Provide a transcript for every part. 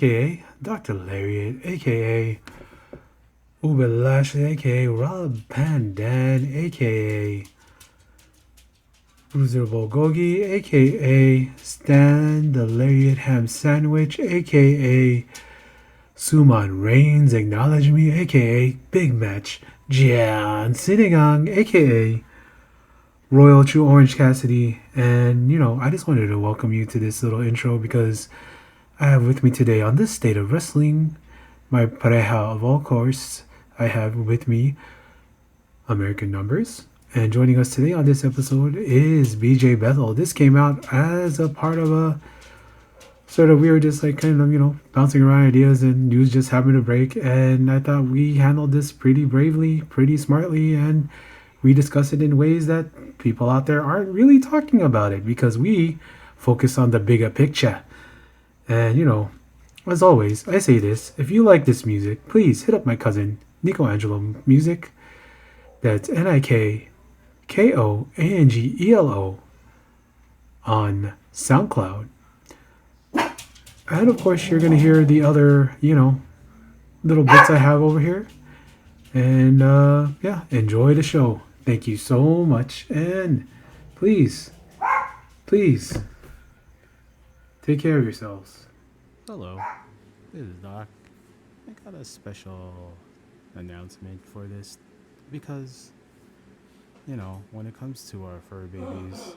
aka Dr. Lariat, aka Uber Lashley, aka Rob Pandan, aka Bruiser Bulgogi, aka Stan the Lariat Ham Sandwich, aka Suman Reigns Acknowledge Me, aka Big Match Jian Sinigang, aka Royal True Orange Cassidy. And, I just wanted to welcome you to this little intro because I have with me today on this state of wrestling my pareja of all course. I have with me American Numbers. And joining us today on this episode is BJ Bethel. This came out as a part of a sort of, we were just like kind of, bouncing around ideas and news just happened to break. And I thought we handled this pretty bravely, pretty smartly, and we discuss it in ways that people out there aren't really talking about it because we focus on the bigger picture. And, as always, I say this, if you like this music, please hit up my cousin, Nico Angelo Music. That's NIKKOANGELO on SoundCloud. And of course, you're going to hear the other, little bits I have over here. And yeah, enjoy the show. Thank you so much. And please, please take care of yourselves. Hello, this is Doc. I got a special announcement for this because, when it comes to our fur babies,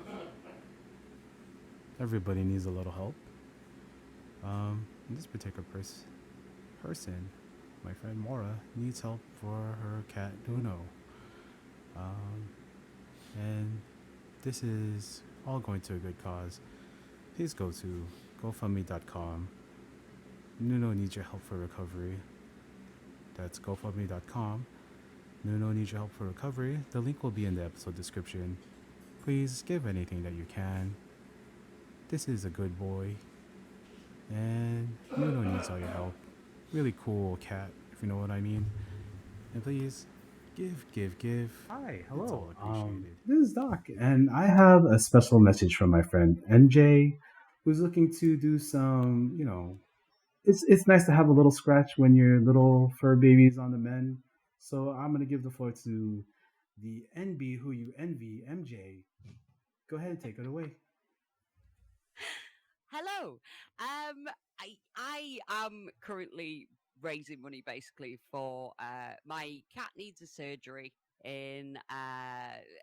everybody needs a little help. This particular person, my friend Mora, needs help for her cat Nuno. And this is all going to a good cause. Please go to GoFundMe.com. Nuno needs your help for recovery. That's GoFundMe.com. Nuno needs your help for recovery. The link will be in the episode description. Please give anything that you can. This is a good boy. And Nuno needs all your help. Really cool cat, if you know what I mean. And please, give. Hi, It's all hello. appreciated. This is Doc, and I have a special message from my friend NJ, who's looking to do some, it's nice to have a little scratch when your little fur baby's on the mend. So I'm gonna give the floor to the NB who you envy, MJ. Go ahead and take it away. Hello. I am currently raising money basically for my cat needs a surgery in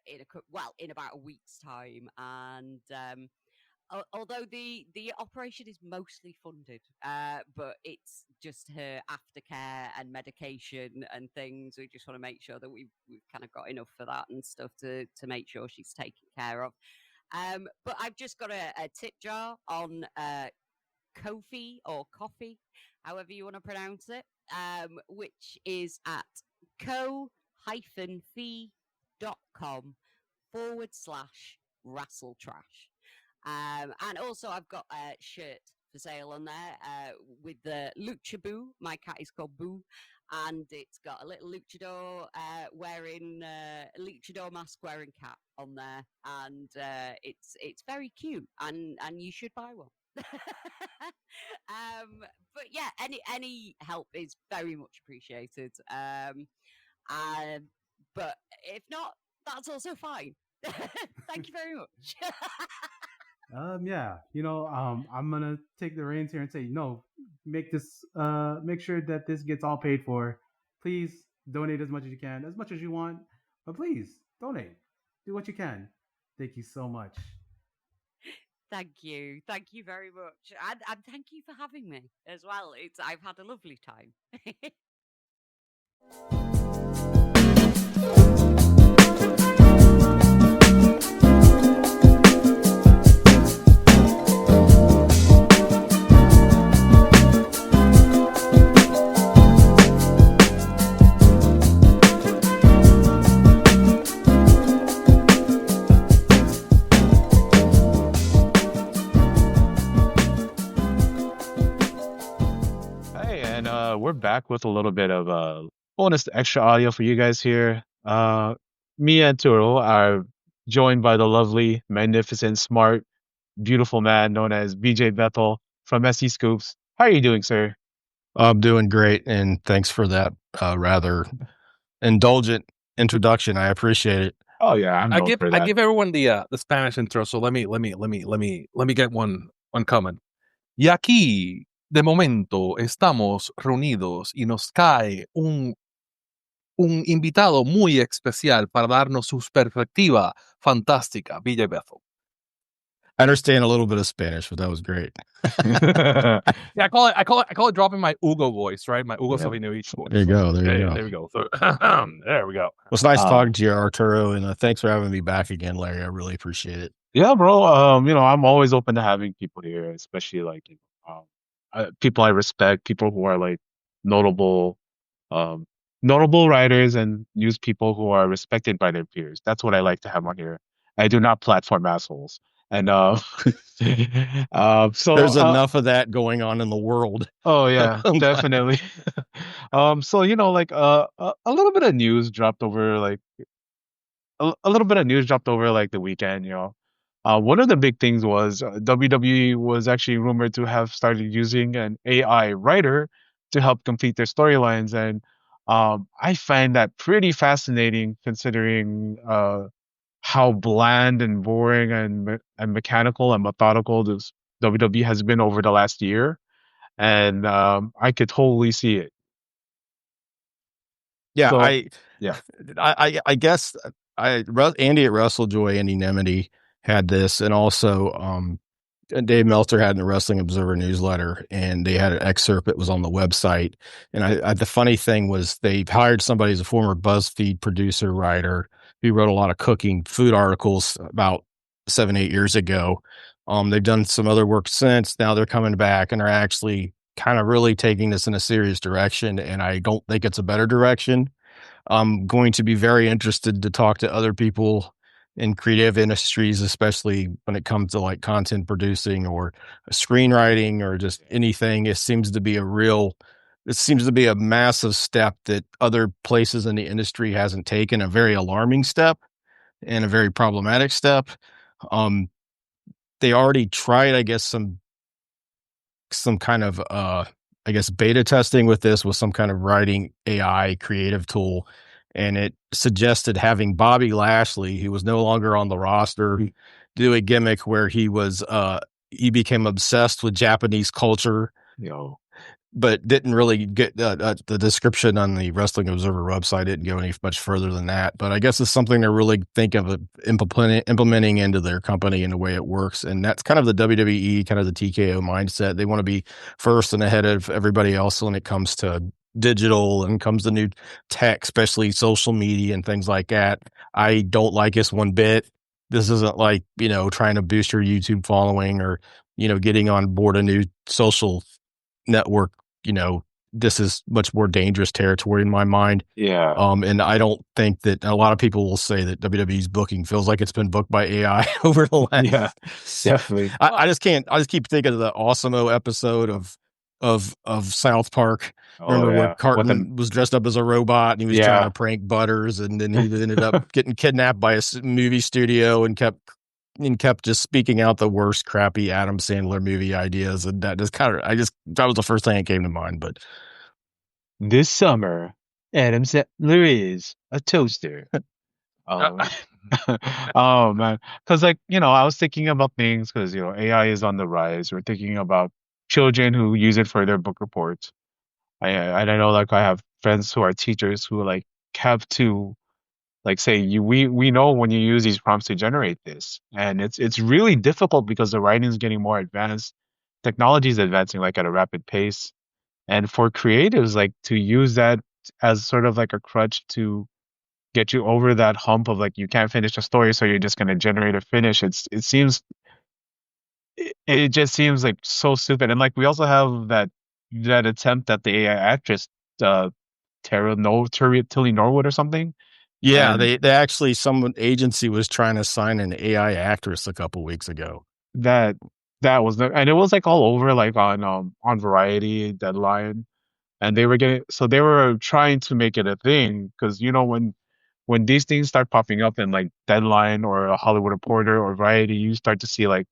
in about a week's time, and although the operation is mostly funded, but it's just her aftercare and medication and things. We just want to make sure that we've kind of got enough for that and stuff to make sure she's taken care of. But I've just got a tip jar on Kofi or coffee, however you want to pronounce it, which is at co-fee.com/wrestle-trash. And also I've got a shirt for sale on there with the Lucha Boo. My cat is called Boo. And it's got a little luchador wearing a luchador mask wearing cat on there, and it's very cute, and you should buy one. But yeah, any help is very much appreciated. But if not, that's also fine. Thank you very much. Yeah, I'm gonna take the reins here and say no. Make sure that this gets all paid for. Please donate as much as you can, as much as you want, but please donate. Do what you can. Thank you so much. Thank you very much, and thank you for having me as well. I've had a lovely time. Hey, and we're back with a little bit of bonus extra audio for you guys here. Me and Arturo are joined by the lovely, magnificent, smart, beautiful man known as BJ Bethel from SE Scoops. How are you doing, sir? I'm doing great, and thanks for that rather indulgent introduction. I appreciate it. Oh yeah, I'm known for I that. give everyone the Spanish intro. So let me get one coming. Y aquí de momento estamos reunidos y nos cae un invitado muy especial para darnos su perspectiva fantástica, BJ Bethel. I understand a little bit of Spanish, but that was great. Yeah, I call it dropping my Hugo voice, right? My Hugo Savinovich voice. There you go. There you go. There we go. So, there we go. Well, it's nice talking to you, Arturo, and thanks for having me back again, Larry. I really appreciate it. Yeah, bro. I'm always open to having people here, especially like people I respect, people who are like notable, um, notable writers and news people who are respected by their peers. That's what I like to have on here. I do not platform assholes. And so There's enough of that going on in the world. oh yeah, definitely. So like a little bit of news dropped over like a little bit of news dropped over like the weekend. One of the big things was WWE was actually rumored to have started using an AI writer to help complete their storylines, and I find that pretty fascinating considering how bland and boring and mechanical and methodical this WWE has been over the last year, and I could totally see it. Yeah, So yeah, I guess Andy at WrestleJoy, Andy Nemedy had this, and also Dave Meltzer had in the Wrestling Observer newsletter, and they had an excerpt that was on the website. And the funny thing was they hired somebody as a former BuzzFeed producer writer who wrote a lot of cooking food articles about 7-8 years ago. They've done some other work since. Now they're coming back and are actually kind of really taking this in a serious direction. And I don't think it's a better direction. I'm going to be very interested to talk to other people in creative industries, especially when it comes to like content producing or screenwriting or just anything. It seems to be a massive step that other places in the industry hasn't taken, a very alarming step and a very problematic step. They already tried, I guess, some kind of beta testing with this with some kind of writing AI creative tool, and it suggested having Bobby Lashley, who was no longer on the roster, do a gimmick where he became obsessed with Japanese culture, but didn't really get the description on the Wrestling Observer website didn't go any much further than that. But I guess it's something they're really thinking of implementing into their company in the way it works. And that's kind of the WWE, kind of the TKO mindset. They want to be first and ahead of everybody else when it comes to digital and comes to new tech, especially social media and things like that. I don't like this one bit. This isn't like, trying to boost your YouTube following or, getting on board a new social network. This is much more dangerous territory in my mind. yeah. And I don't think that a lot of people will say that WWE's booking feels like it's been booked by AI over the last. Yeah, definitely. I just keep thinking of the Awesome-O episode of South Park. Remember where Cartman was dressed up as a robot and he was trying to prank Butters, and then he ended up getting kidnapped by a movie studio and kept just speaking out the worst crappy Adam Sandler movie ideas, and that just that was the first thing that came to mind. But this summer, Adam Sandler is a toaster. Oh man, because I was thinking about things because AI is on the rise. We're thinking about children who use it for their book reports. I know like I have friends who are teachers who like have to like say we know when you use these prompts to generate this, and it's really difficult because the writing is getting more advanced, technology is advancing like at a rapid pace, and for creatives like to use that as sort of like a crutch to get you over that hump of like you can't finish a story, so you're just going to generate a finish. It just seems like so stupid. And like we also have that attempt at the AI actress, Tilly Norwood or something. yeah, And they actually, some agency was trying to sign an AI actress a couple weeks ago. that and it was like all over like on Variety, Deadline, and they were trying to make it a thing because when these things start popping up in like Deadline or a Hollywood Reporter or Variety, you start to see like,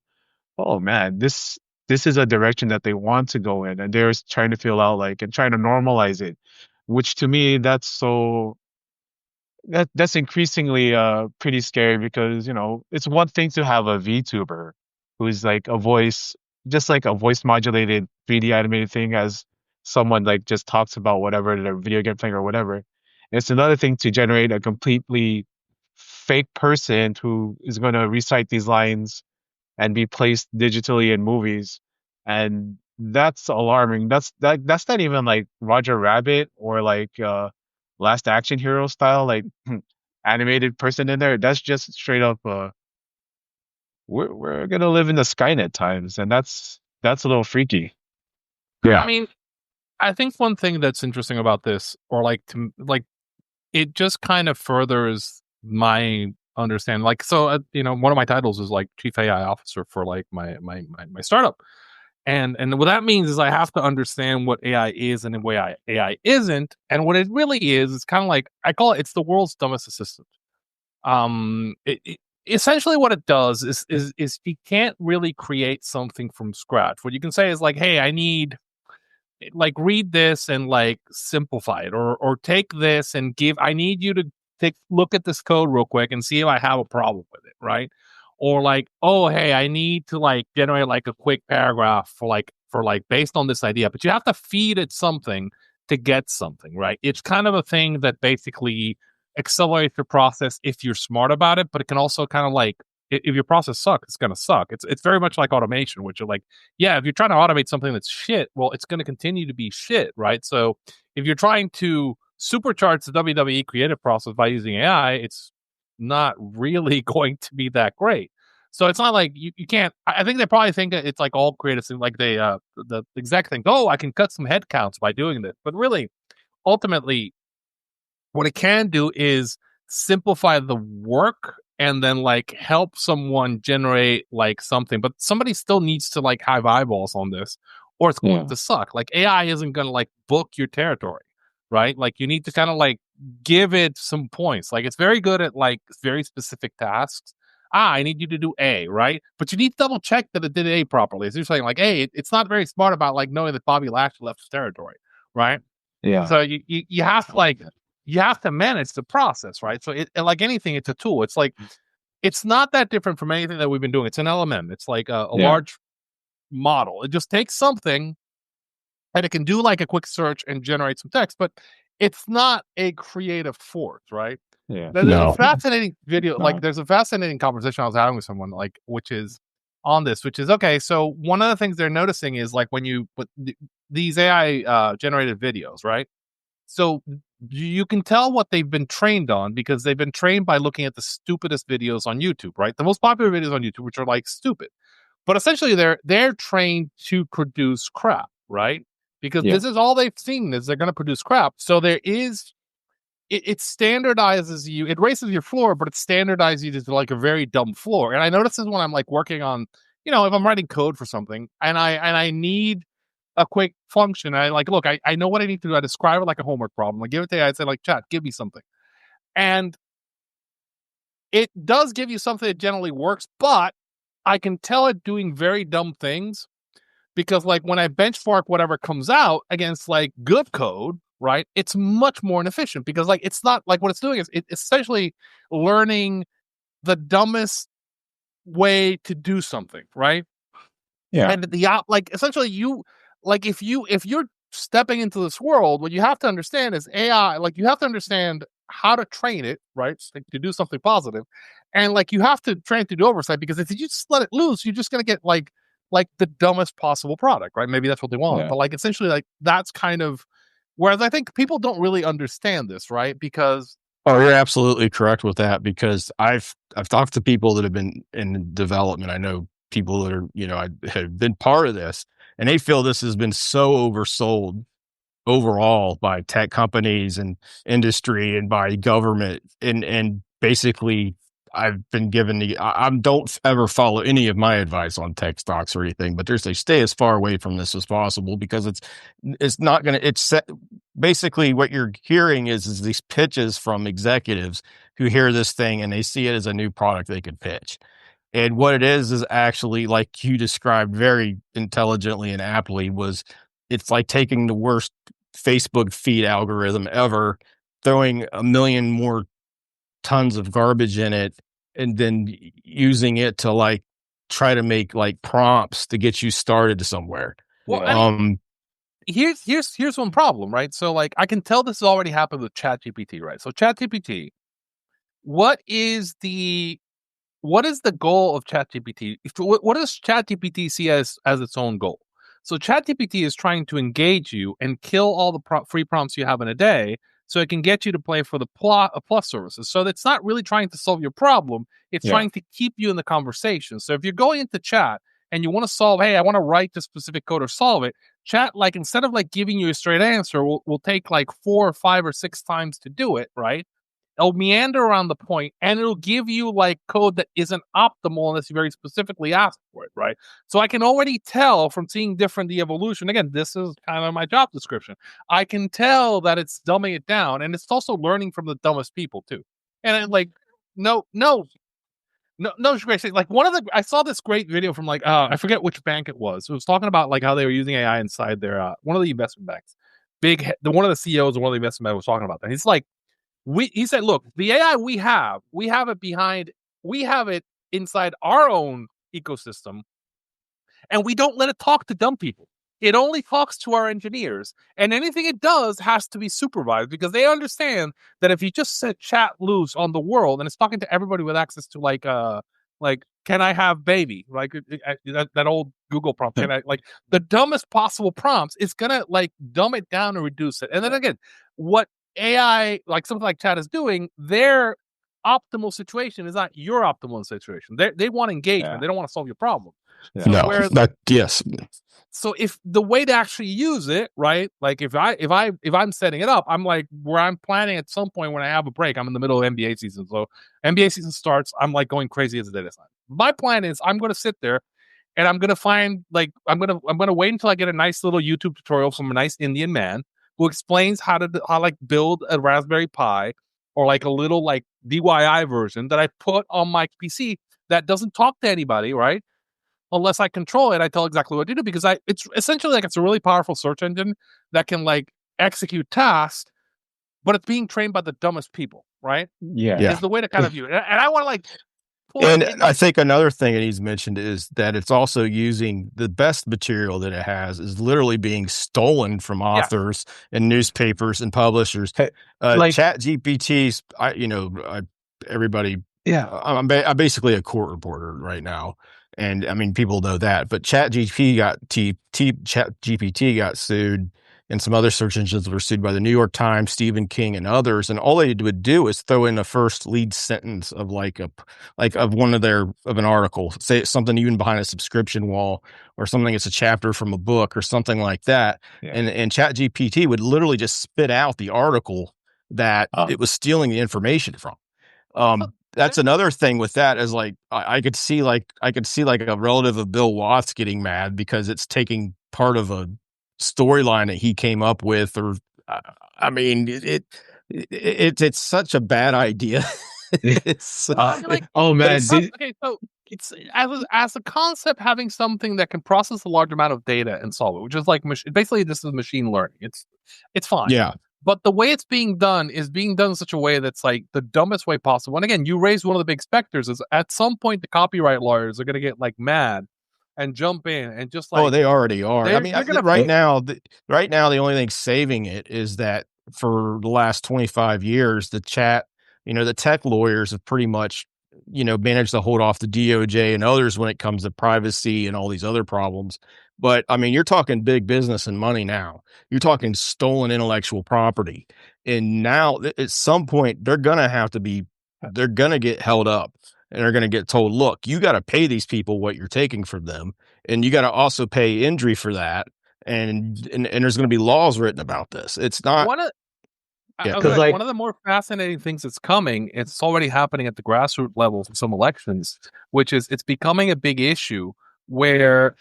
oh man, this this is a direction that they want to go in, and they're trying to feel out like and trying to normalize it, which to me that's increasingly pretty scary because it's one thing to have a VTuber who's like a voice, just like a voice modulated 3D animated thing as someone like just talks about whatever their video game playing or whatever. It's another thing to generate a completely fake person who is going to recite these lines and be placed digitally in movies, and that's alarming. That's not even like Roger Rabbit or like Last Action Hero style like animated person in there. That's just straight up we're gonna live in the Skynet times, and that's a little freaky. I mean, I think one thing that's interesting about this, or like it just kind of furthers my understanding. Like, so one of my titles is like chief AI officer for like my startup, and what that means is I have to understand what AI is and what AI isn't, and what it really is. It's kind of like I call it's the world's dumbest assistant. Essentially what it does is you can't really create something from scratch. What you can say is like, hey, I need like read this and like simplify it, or take this and I need you to look at this code real quick and see if I have a problem with it, right? Or like, oh hey, I need to like generate like a quick paragraph for like based on this idea, but you have to feed it something to get something, right? It's kind of a thing that basically accelerates your process if you're smart about it, but it can also kind of like if your process sucks, it's going to suck. It's very much like automation, which are like, yeah, if you're trying to automate something that's shit, well, it's going to continue to be shit, right? So if you're trying to supercharge the WWE creative process by using AI, it's not really going to be that great. So it's not like you can't. I think they probably think that it's like all creative things, like the exec think, oh, I can cut some head counts by doing this, but really, ultimately, what it can do is simplify the work and then like help someone generate like something, but somebody still needs to like have eyeballs on this, or it's going to suck. Like AI isn't going to like book your territory, right? Like you need to kind of like give it some points. Like it's very good at like very specific tasks. I need you to do A, right? But you need to double check that it did A properly. So you're saying like, hey, it's not very smart about like knowing that Bobby Lashley left his territory, right? Yeah. So you have to like you have to manage the process, right? So like anything, it's a tool. It's like it's not that different from anything that we've been doing. It's an LMM. It's like a large model. It just takes something and it can do like a quick search and generate some text, but it's not a creative force, right? Yeah. There's a fascinating video, like there's a fascinating conversation I was having with someone, like which is on this, which is okay. So one of the things they're noticing is like when you put these AI generated videos, right? So you can tell what they've been trained on because they've been trained by looking at the stupidest videos on YouTube, right? The most popular videos on YouTube, which are like stupid, but essentially they're trained to produce crap, right? Because this is all they've seen is they're going to produce crap. So there is, it standardizes you, it raises your floor, but it standardizes you to like a very dumb floor. And I notice this when I'm like working on, if I'm writing code for something and I need a quick function. I like, look, I know what I need to do. I describe it like a homework problem. I give it to AI. I say like, chat, give me something. And it does give you something that generally works, but I can tell it doing very dumb things because like when I benchmark whatever comes out against like good code, right, it's much more inefficient because like it's not like what it's doing is it's essentially learning the dumbest way to do something, right? Yeah. And like essentially you like if you're stepping into this world, what you have to understand is AI, like you have to understand how to train it, right? To do something positive. And like you have to train it to do oversight because if you just let it loose, you're just gonna get like the dumbest possible product, right? Maybe that's what they want. But like essentially like that's kind of whereas I think people don't really understand this, right? Because you're absolutely correct with that because I've talked to people that have been in development. I know people that are, have been part of this and they feel this has been so oversold overall by tech companies and industry and by government. And basically I've been given I don't ever follow any of my advice on tech stocks or anything, but they stay as far away from this as possible because it's not going to, basically what you're hearing is these pitches from executives who hear this thing and they see it as a new product they could pitch. And what it is actually, like you described very intelligently and aptly, it's like taking the worst Facebook feed algorithm ever, throwing a million more tons of garbage in it, and then using it to like try to make like prompts to get you started somewhere. Well, Yeah. I mean, here's one problem, right? So like I can tell this has already happened with ChatGPT, right? So ChatGPT, what is the goal of ChatGPT? What does ChatGPT see as its own goal? So ChatGPT is trying to engage you and kill all the free prompts you have in a day, so it can get you to pay for the plus services. So it's not really trying to solve your problem; it's Yeah. trying to keep you in the conversation. So if you're going into chat and you want to solve, hey, I want to write this specific code or solve it, chat, like, instead of like giving you a straight answer, will take like 4 or 5 or 6 times to do it, right? It'll meander around the point and it'll give you like code that isn't optimal unless you very specifically ask for it, right? So I can already tell from seeing different the evolution. Again, this is kind of my job description. I can tell that it's dumbing it down, and it's also learning from the dumbest people too. And I'm like, no, Gracie. Like I saw this great video from like I forget which bank it was. It was talking about like how they were using AI inside their one of the investment banks. One of the CEOs of one of the investment banks was talking about that. He's like, he said, look, the AI we have it inside our own ecosystem, and we don't let it talk to dumb people. It only talks to our engineers, and anything it does has to be supervised, because they understand that if you just set chat loose on the world and it's talking to everybody with access to like can I have baby, like that old Google prompt, can I, like, the dumbest possible prompts, is gonna like dumb it down and reduce it. And then again, what AI, like something like chat, is doing, their optimal situation is not your optimal situation. They want engagement. Yeah. They don't want to solve your problem. Yeah. So No, whereas, yes. so if the way to actually use it, right? Like if I'm setting it up, I'm like, where I'm planning at some point when I have a break, I'm in the middle of NBA season. So NBA season starts, I'm like going crazy as a data scientist. My plan is I'm going to sit there and I'm going to find like, I'm going to wait until I get a nice little YouTube tutorial from a nice Indian man who explains how like build a Raspberry Pi, or like a little like DIY version that I put on my PC that doesn't talk to anybody, right? Unless I control it, I tell exactly what to do, because it's essentially like, it's a really powerful search engine that can like execute tasks, but it's being trained by the dumbest people, right? Yeah. Is the way to kind of view it. And I want to like pull And it in, I think another thing that he's mentioned is that it's also using the best material that it has is literally being stolen from authors and newspapers and publishers. Hey, like- Chat GPT's, everybody, Yeah. I'm basically a court reporter right now. And I mean, people know that, but Chat GPT got sued, and some other search engines were sued by the New York Times, Stephen King, and others. And all they would do is throw in the first lead sentence of of an article, say it's something even behind a subscription wall, or something it's a chapter from a book or something like that. Yeah. And Chat GPT would literally just spit out the article that it was stealing the information from. That's another thing with that, is like I could see like a relative of Bill Watts getting mad because it's taking part of a storyline that he came up with, or I mean, it's such a bad idea. Oh man, okay, so it's as a concept, having something that can process a large amount of data and solve it, which is like basically this is machine learning. It's fine. Yeah. But the way it's being done in such a way that's like the dumbest way possible. And again, you raised one of the big specters, is at some point the copyright lawyers are going to get like mad and jump in and just like, they already are. I mean, right now, the only thing saving it is that for the last 25 years, the tech lawyers have pretty much, managed to hold off the DOJ and others when it comes to privacy and all these other problems. But I mean, you're talking big business and money now. You're talking stolen intellectual property. And now at some point, they're going to get held up, and they're going to get told, look, you got to pay these people what you're taking from them. And you got to also pay injury for that. And there's going to be laws written about this. It's not. One of the more fascinating things that's coming, it's already happening at the grassroots level for some elections, which is it's becoming a big issue where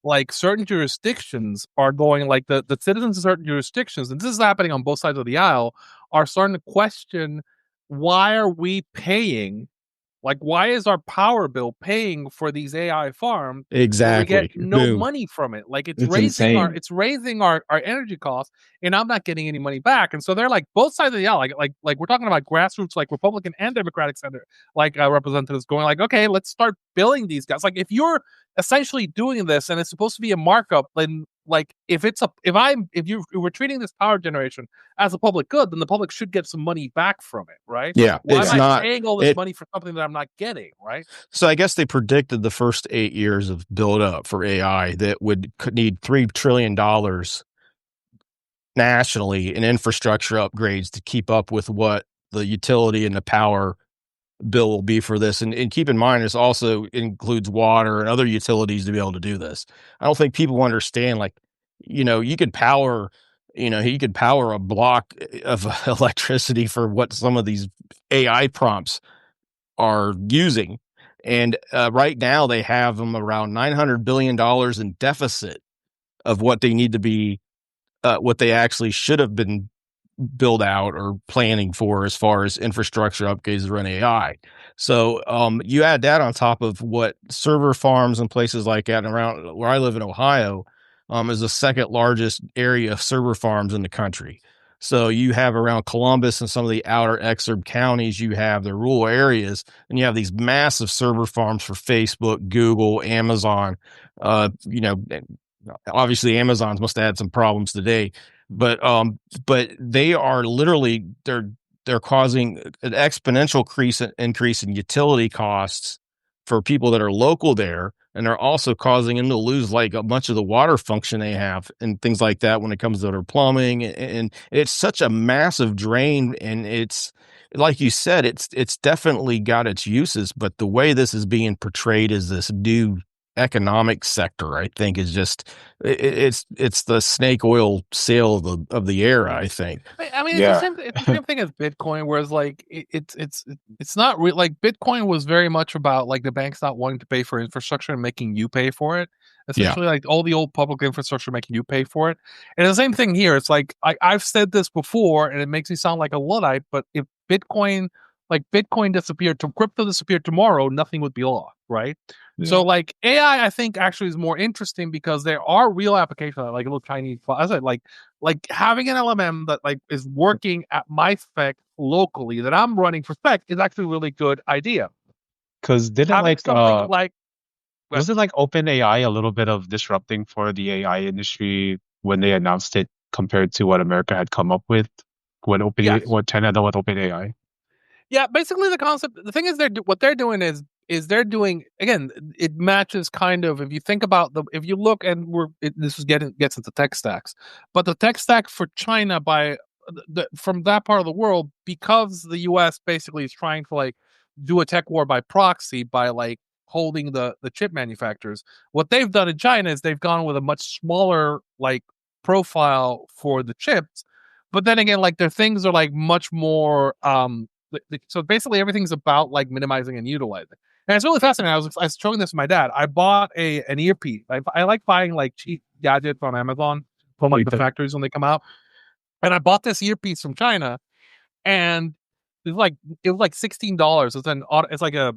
like certain jurisdictions are going, like the citizens of certain jurisdictions, and this is happening on both sides of the aisle, are starting to question, why are we paying Like, why is our power bill paying for these AI farms where we Exactly. get no Boom. money from it? Like, it's It's raising insane. our energy costs, and I'm not getting any money back. And so they're like both sides of the aisle, like we're talking about grassroots, like Republican and Democratic Senator, like representatives going like, okay, let's start billing these guys. Like, if you're essentially doing this and it's supposed to be a markup, then like if we're treating this power generation as a public good, then the public should get some money back from it, right? Yeah, Why it's am I not paying all this it. money for something that I'm not getting, right? So I guess they predicted the first 8 years of build up for AI that could need $3 trillion nationally in infrastructure upgrades to keep up with what the utility and the power bill will be for this. And keep in mind, this also includes water and other utilities to be able to do this. I don't think people understand, like, you could power a block of electricity for what some of these AI prompts are using. And right now they have them around $900 billion in deficit of what they need to be, what they actually should have been build out or planning for as far as infrastructure upgrades to run AI. So you add that on top of what server farms and places like that, and around where I live in Ohio, is the second largest area of server farms in the country. So you have around Columbus and some of the outer exurb counties, you have the rural areas, and you have these massive server farms for Facebook, Google, Amazon. Obviously Amazon's must have had some problems today, but they are literally they're causing an exponential increase in utility costs for people that are local there, and they're also causing them to lose like a bunch of the water function they have and things like that when it comes to their plumbing, and it's such a massive drain. And it's like you said, it's definitely got its uses, but the way this is being portrayed as this new economic sector, I think, is just it's the snake oil sale of the era, I think. I mean, Yeah. it's the same thing as Bitcoin, whereas like it's not real. Like Bitcoin was very much about like the banks not wanting to pay for infrastructure and making you pay for it. Essentially, like all the old public infrastructure making you pay for it. And the same thing here. It's like I've said this before, and it makes me sound like a Luddite, but if Bitcoin disappeared, to crypto disappeared tomorrow, nothing would be lost, right? So like AI, I think actually is more interesting because there are real applications like little Chinese. I said like having an LMM that like is working at my spec locally that I'm running for spec is actually a really good idea. Because didn't Having like something like wasn't like OpenAI a little bit of disrupting for the AI industry when they announced it compared to what America had come up with when yes. what China did with OpenAI? Yeah, basically the concept. The thing is, what they're doing is they're doing again. It matches kind of if you think about if you look and gets into tech stacks, but the tech stack for China from that part of the world, because the U.S. basically is trying to like do a tech war by proxy by like holding the chip manufacturers. What they've done in China is they've gone with a much smaller like profile for the chips, but then again, like their things are like much more so basically everything's about like minimizing and utilizing. And it's really fascinating. I was showing this to my dad. I bought an earpiece. I like buying like cheap gadgets on Amazon from like the factories when they come out. And I bought this earpiece from China, and it was like $16. It's like a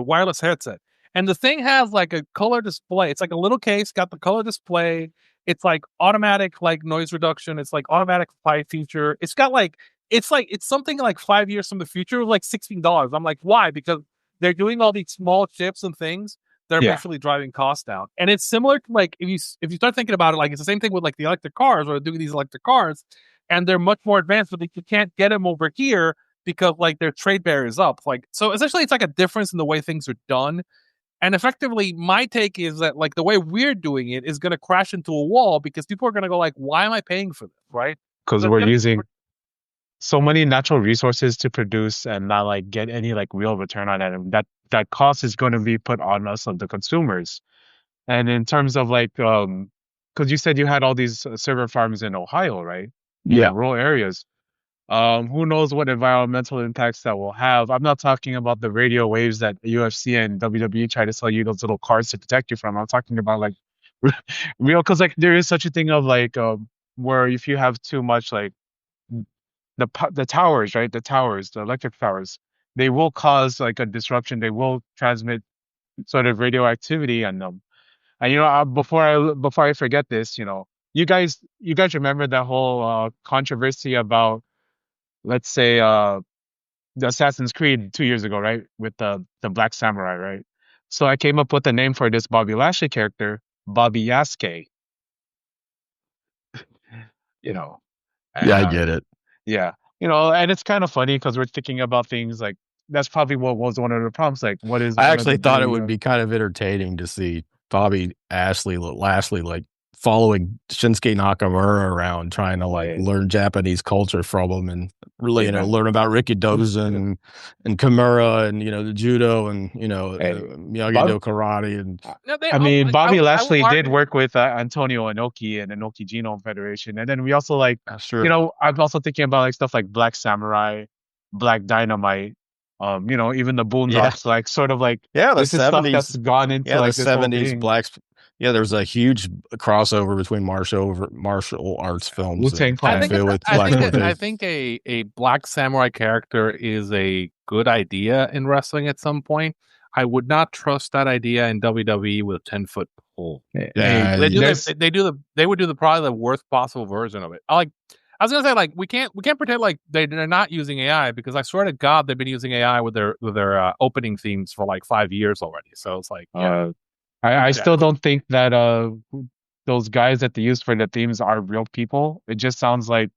wireless headset. And the thing has like a color display. It's like a little case, got the color display. It's like automatic like noise reduction. It's like automatic flight feature. It's something like 5 years from the future, like $16. I'm like, why? Because they're doing all these small chips and things that are basically driving costs down. And it's similar to like if you start thinking about it, like it's the same thing with like the electric cars or doing these electric cars, and they're much more advanced, but you can't get them over here because like their trade barriers up. Like so essentially it's like a difference in the way things are done. And effectively, my take is that like the way we're doing it is going to crash into a wall because people are going to go like, why am I paying for this? Right? Because we're using so many natural resources to produce and not like get any like real return on it. And that cost is going to be put on us of the consumers. And in terms of like, because you said you had all these server farms in Ohio, right? Yeah. In rural areas. Who knows what environmental impacts that will have? I'm not talking about the radio waves that UFC and WWE try to sell you those little cards to protect you from. I'm talking about like real, because like there is such a thing of like where if you have too much like the towers, right? The electric towers, they will cause like a disruption. They will transmit sort of radioactivity on them. And before I forget this, you guys remember that whole controversy about, let's say, the Assassin's Creed 2 years ago, right? With the Black Samurai, right? So I came up with a name for this Bobby Lashley character, Bobby Yasuke. You know, Yeah, and I get it. yeah, and it's kind of funny because we're thinking about things like that's probably what was one of the problems. Like, what is I one of the actually thought it very would be kind of entertaining to see Bobby Lashley like following Shinsuke Nakamura around, trying to like hey, learn Japanese culture from him, and really, hey man, learn about Rikidozan and Kimura, and the judo, and hey, Miyagi Do Bob. karate, and No, I mean, Bobby I will Lashley did argue. work with Antonio Inoki and Inoki Genome Federation, and then we also like, that's true. I'm also thinking about like stuff like Black Samurai, Black Dynamite, even the Yeah, Boondocks, like sort of like yeah, the this is stuff that's '70s. gone into Yeah, the like this whole '70s thing. blacks. Yeah, there's a huge crossover between martial arts films Wu-Tang and I kung think Clan. fu with blaxploitation. I think a black samurai character is a good idea in wrestling at some point. I would not trust that idea in WWE with a 10-foot pole. Hey, Yeah, there's They would do the probably the worst possible version of it. I was gonna say, like, we can't pretend like they're not using AI, because I swear to God they've been using AI with their opening themes for like 5 years already. So it's like, yeah, I still exactly. don't think that those guys that they use for the themes are real people. It just sounds like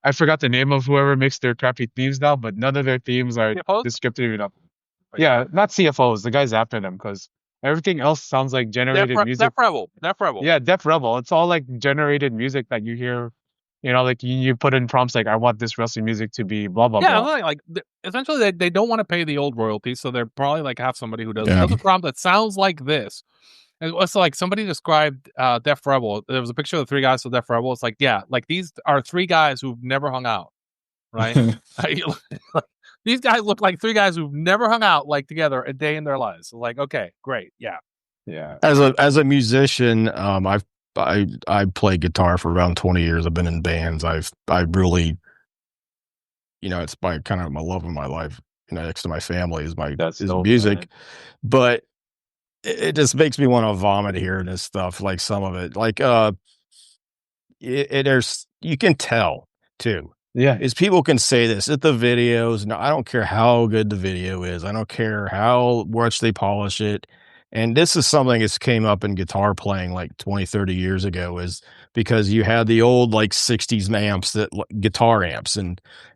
I forgot the name of whoever makes their crappy themes now, but none of their themes are CFOs? descriptive enough. Oh, yeah. Yeah, not CFOs, the guys after them, because everything else sounds like generated music. Def Rebel. Yeah, Def Rebel. It's all like generated music that you hear, like you put in prompts like I want this wrestling music to be blah blah Yeah, blah. essentially they don't want to pay the old royalties, so they're probably like have somebody who does yeah. a prompt that sounds like this. And it's like somebody described Def Rebel. There was a picture of the three guys for Def Rebel. It's like, yeah, like these are three guys who've never hung out, right? These guys look like three guys who've never hung out like together a day in their lives. So like, okay, great, yeah. Yeah. As a musician, I played guitar for around 20 years. I've been in bands. I really, it's my kind of my love of my life. Next to my family is That's is dope, music, man. but it just makes me want to vomit hearing this stuff. Like some of it, like there's you can tell too. Yeah. Is people can say this at the videos. No, I don't care how good the video is. I don't care how much they polish it. And this is something that's came up in guitar playing like 20, 30 years ago, is because you had the old like 60s amps, that guitar amps,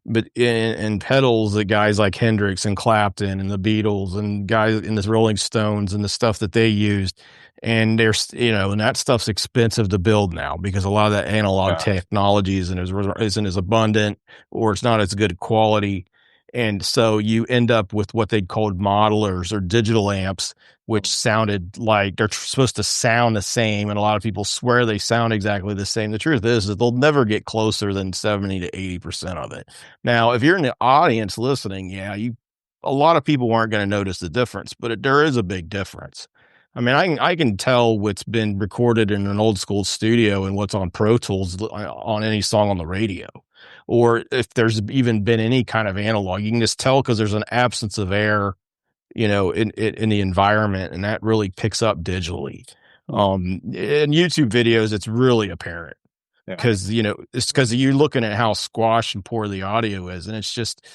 but in pedals that guys like Hendrix and Clapton and the Beatles and guys in the Rolling Stones and the stuff that they used. And there's, and that stuff's expensive to build now, because a lot of that analog Yeah. technology isn't as abundant, or it's not as good quality. And so you end up with what they'd called modelers or digital amps, which sounded like they're supposed to sound the same. And a lot of people swear they sound exactly the same. The truth is that they'll never get closer than 70 to 80% of it. Now, if you're in the audience listening, a lot of people aren't going to notice the difference, but there is a big difference. I mean, I can tell what's been recorded in an old school studio and what's on Pro Tools on any song on the radio, or if there's even been any kind of analog. You can just tell because there's an absence of air, in the environment, and that really picks up digitally. In YouTube videos, it's really apparent. Yeah. Because it's because you're looking at how squashed and poor the audio is, and it's just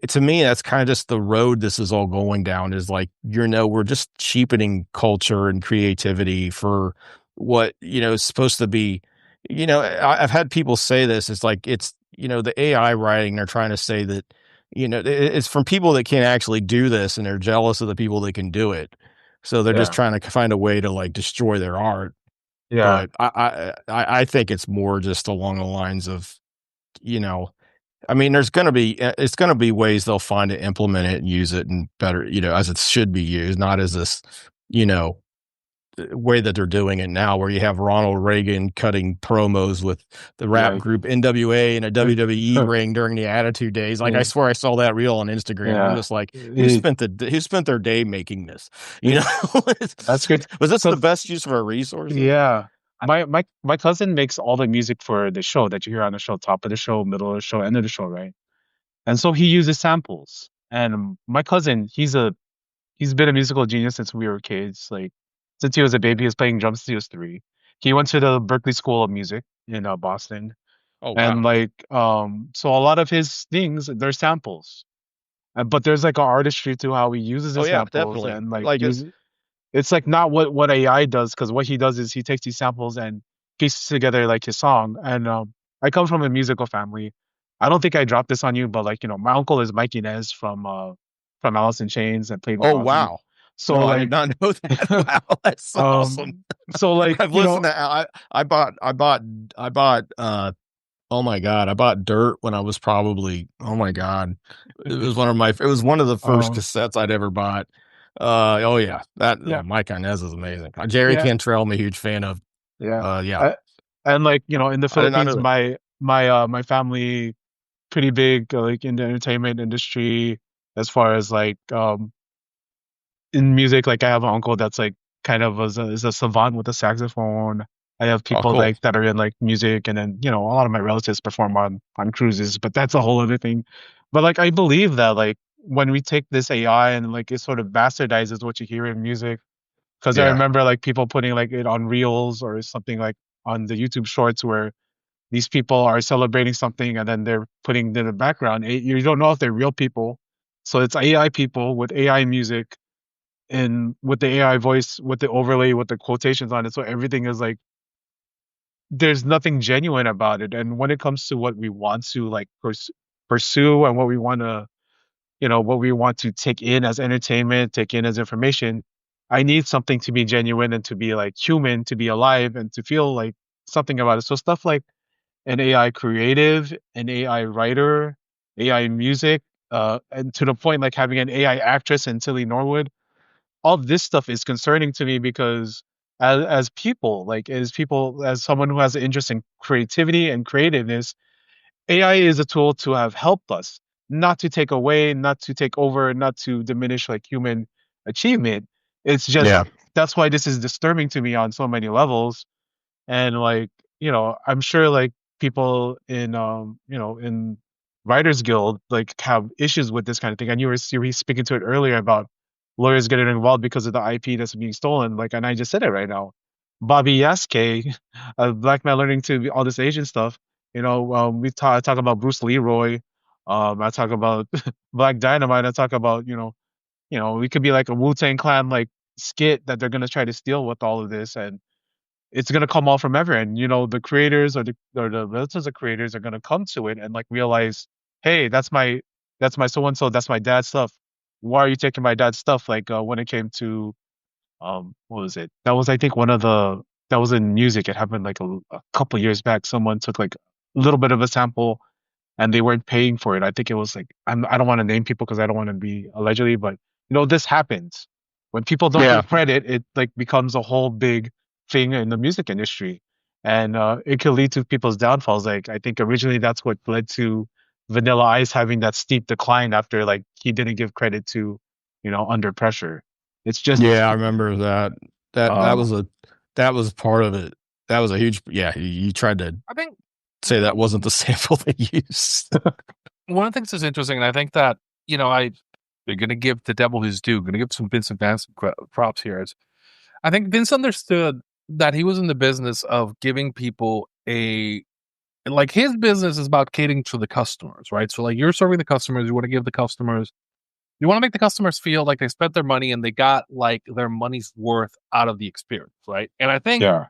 to me, that's kind of just the road this is all going down, is like, we're just cheapening culture and creativity for what is supposed to be. I've had people say this. It's like, it's the AI writing. They're trying to say that it's from people that can't actually do this, and they're jealous of the people that can do it, so they're just Yeah. trying to find a way to like destroy their art. Yeah. But I think it's more just along the lines of, I mean, it's going to be ways they'll find to implement it and use it and better, as it should be used, not as this, way that they're doing it now, where you have Ronald Reagan cutting promos with the rap Yeah. group NWA in a WWE ring during the Attitude Days. Like, I swear I saw that reel on Instagram. Yeah. I'm just like, who spent their day making this? That's good. Was this So the best use of our resources? yeah. My cousin makes all the music for the show that you hear on the show, top of the show, middle of the show, end of the show, right? And so he uses samples. And my cousin, he's been a musical genius since we were kids. Like since he was a baby, he was playing drums since he was 3. He went to the Berklee School of Music in Boston, Oh and wow. like so a lot of his things they're samples. But there's like an artistry to how he uses Oh his yeah, samples definitely. and like Like it. use. It's like not what AI does, because what he does is he takes these samples and pieces together like his song. And I come from a musical family. I don't think I dropped this on you, but like my uncle is Mike Inez from Alice in Chains and played with Oh Ozzy. wow. So No, I did like not know that. Wow, that's awesome. so like I've listened to. I bought. Oh my god, I bought Dirt when I was probably. Oh my god, it was one of my. It was one of the first um cassettes I'd ever bought. Oh yeah, that yeah Mike Inez is amazing. Jerry yeah Cantrell, I'm a huge fan of. yeah. Yeah, And like in the I did not know Philippines, that. my family pretty big like in the entertainment industry, as far as like in music. Like I have an uncle that's like kind of is a savant with a saxophone. I have Oh people cool. like that are in like music, and then a lot of my relatives perform on cruises, but that's a whole other thing. But like I believe that like when we take this AI and like it sort of bastardizes what you hear in music, because I Yeah. remember like people putting like it on reels or something, like on the YouTube shorts, where these people are celebrating something and then they're putting in the background. You don't know if they're real people. So it's AI people with AI music and with the AI voice, with the overlay, with the quotations on it. So everything is like, there's nothing genuine about it. And when it comes to what we want to like pursue and what we want to, what we want to take in as entertainment, take in as information, I need something to be genuine and to be like human, to be alive and to feel like something about it. So stuff like an AI creative, an AI writer, AI music, and to the point like having an AI actress in Tilly Norwood. All this stuff is concerning to me because as people, like as someone who has an interest in creativity and creativeness, AI is a tool to have helped us, not to take away, not to take over, not to diminish like human achievement. It's Yeah. just that's why this is disturbing to me on so many levels. And like I'm sure like people in in Writers Guild like have issues with this kind of thing. And you were speaking to it earlier about lawyers getting involved because of the IP that's being stolen. Like, and I just said it right now. Bobby Yaske, a black man learning to be all this Asian stuff. I talk about Bruce Leroy. I talk about Black Dynamite. I talk about we could be like a Wu-Tang Clan like skit that they're gonna try to steal with all of this. And it's gonna come all from everywhere. And the creators or the relatives of creators are gonna come to it and like realize, hey, that's my so and so, that's my dad's stuff. Why are you taking my dad's stuff? Like when it came to what was it? That was I think one of the that was in music. It happened like a couple years back. Someone took like a little bit of a sample and they weren't paying for it. I think it was like I don't want to name people because I don't want to be allegedly, but this happens when people don't Yeah. give credit. It like becomes a whole big thing in the music industry, and it could lead to people's downfalls. Like I think originally that's what led to Vanilla Ice having that steep decline after like he didn't give credit to Under Pressure. It's just Yeah, I remember that. That um was that was part of it. That was a huge. Yeah, you tried to I think say that wasn't the sample they used. one of the things that's interesting, and I think that, I'm going to give the devil his due, going to give some Vincent Van some props here. Is I think Vince understood that he was in the business of giving people like his business is about catering to the customers, right? So like you're serving the customers, you want to give the customers, you want to make the customers feel like they spent their money and they got like their money's worth out of the experience, right? And I think yeah.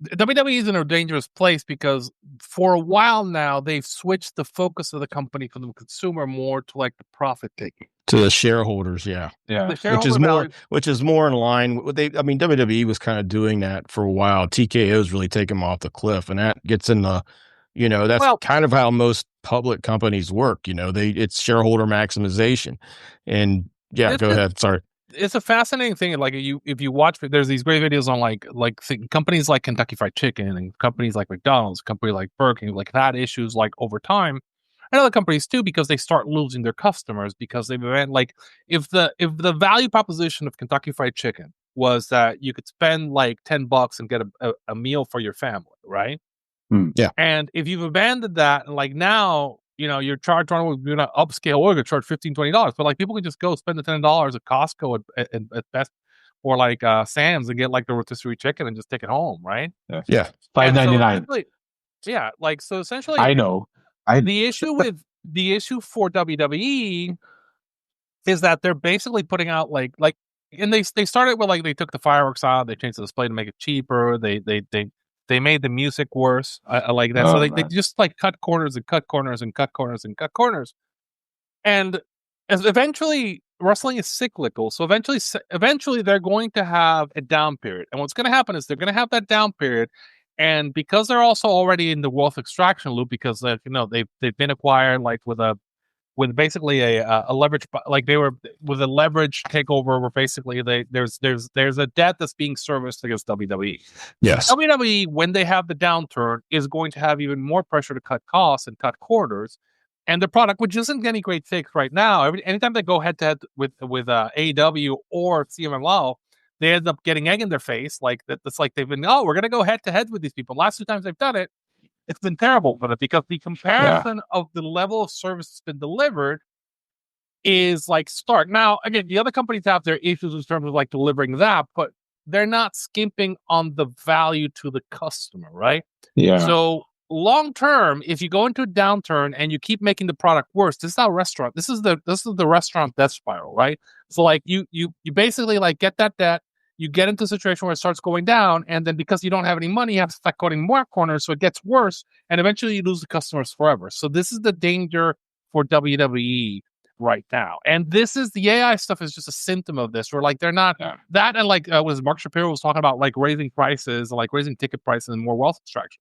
WWE is in a dangerous place because for a while now they've switched the focus of the company from the consumer more to like the profit taking. To the shareholders, yeah. Yeah. The shareholder value. Which is more in line with WWE was kind of doing that for a while. TKO's really taken them off the cliff, and that gets in the, that's Well, kind of how most public companies work. It's shareholder maximization. And yeah, it's go ahead. Sorry. it's a fascinating thing. Like if you watch, there's these great videos on companies like Kentucky Fried Chicken and companies like McDonald's, company like Burger King, like had issues like over time, and other companies too, because they start losing their customers because they've been like if the value proposition of Kentucky Fried Chicken was that you could spend like $10 and get a meal for your family, right? Hmm. Yeah. And if you've abandoned that, and like now you're charged on you're not upscale or you're charge $15-$20, but like people can just go spend the $10 at Costco at Best or like Sam's and get like the rotisserie chicken and just take it home, right? Yeah. Five And ninety so nine. essentially, yeah, like so essentially I know. I the issue for WWE is that they're basically putting out like and they started with like they took the fireworks out, they changed the display to make it cheaper, they made the music worse. I like that. So they just like cut corners and cut corners and cut corners and cut corners. And as eventually wrestling is cyclical. So eventually they're going to have a down period. And what's going to happen is they're going to have that down period. And because they're also already in the wealth extraction loop, because they've been acquired like with basically a leverage, like they were with a leverage takeover where basically there's a debt that's being serviced against WWE. Yes. WWE, when they have the downturn, is going to have even more pressure to cut costs and cut corners. And the product, which isn't getting great takes right now, anytime they go head to head with AEW or CMLL, they end up getting egg in their face. Like that's like they've been, we're going to go head to head with these people. Last 2 times they've done it, it's been terrible for them because the comparison of the level of service that's been delivered is like stark. Now, again, the other companies have their issues in terms of like delivering that, but they're not skimping on the value to the customer, right? Yeah. So long term, if you go into a downturn and you keep making the product worse, this is not a restaurant. This is the restaurant death spiral, right? So like you basically like get that debt. You get into a situation where it starts going down, and then because you don't have any money, you have to start cutting more corners, so it gets worse, and eventually you lose the customers forever. So this is the danger for WWE right now. And this is the AI stuff is just a symptom of this, where like they're not that, and like was Mark Shapiro was talking about like raising prices, like raising ticket prices and more wealth extraction.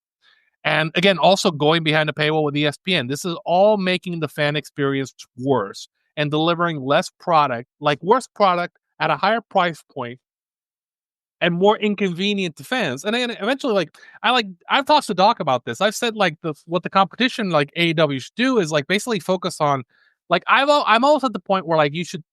And again, also going behind the paywall with ESPN. This is all making the fan experience worse and delivering less product, like worse product at a higher price point and more inconvenient to fans. And then eventually, I've talked to Doc about this. I've said like what the competition like AEW should do is like basically focus on like I'm almost at the point where like you should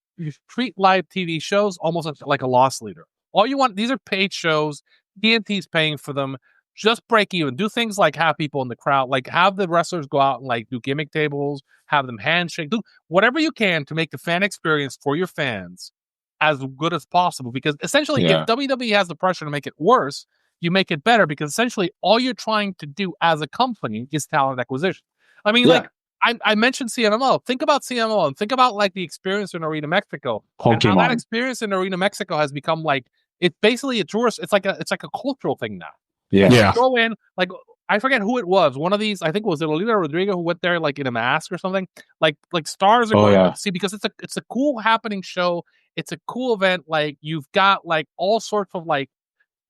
treat live TV shows almost like a loss leader. All you want, these are paid shows. TNT's paying for them. Just break even. Do things like have people in the crowd, like have the wrestlers go out and like do gimmick tables, have them handshake, do whatever you can to make the fan experience for your fans as good as possible. Because essentially, if WWE has the pressure to make it worse, you make it better. Because essentially, all you're trying to do as a company is talent acquisition. I mean, like I mentioned CMLL. Think about CMLL and think about like the experience in Arena Mexico and how that experience in Arena Mexico has become like it's basically a tourist. It's like a cultural thing now. Yeah. Go in, like I forget who it was. One of these, I think it was Lolita Rodrigo who went there like in a mask or something. Like stars are going to see because it's a cool happening show. It's a cool event. Like you've got like all sorts of like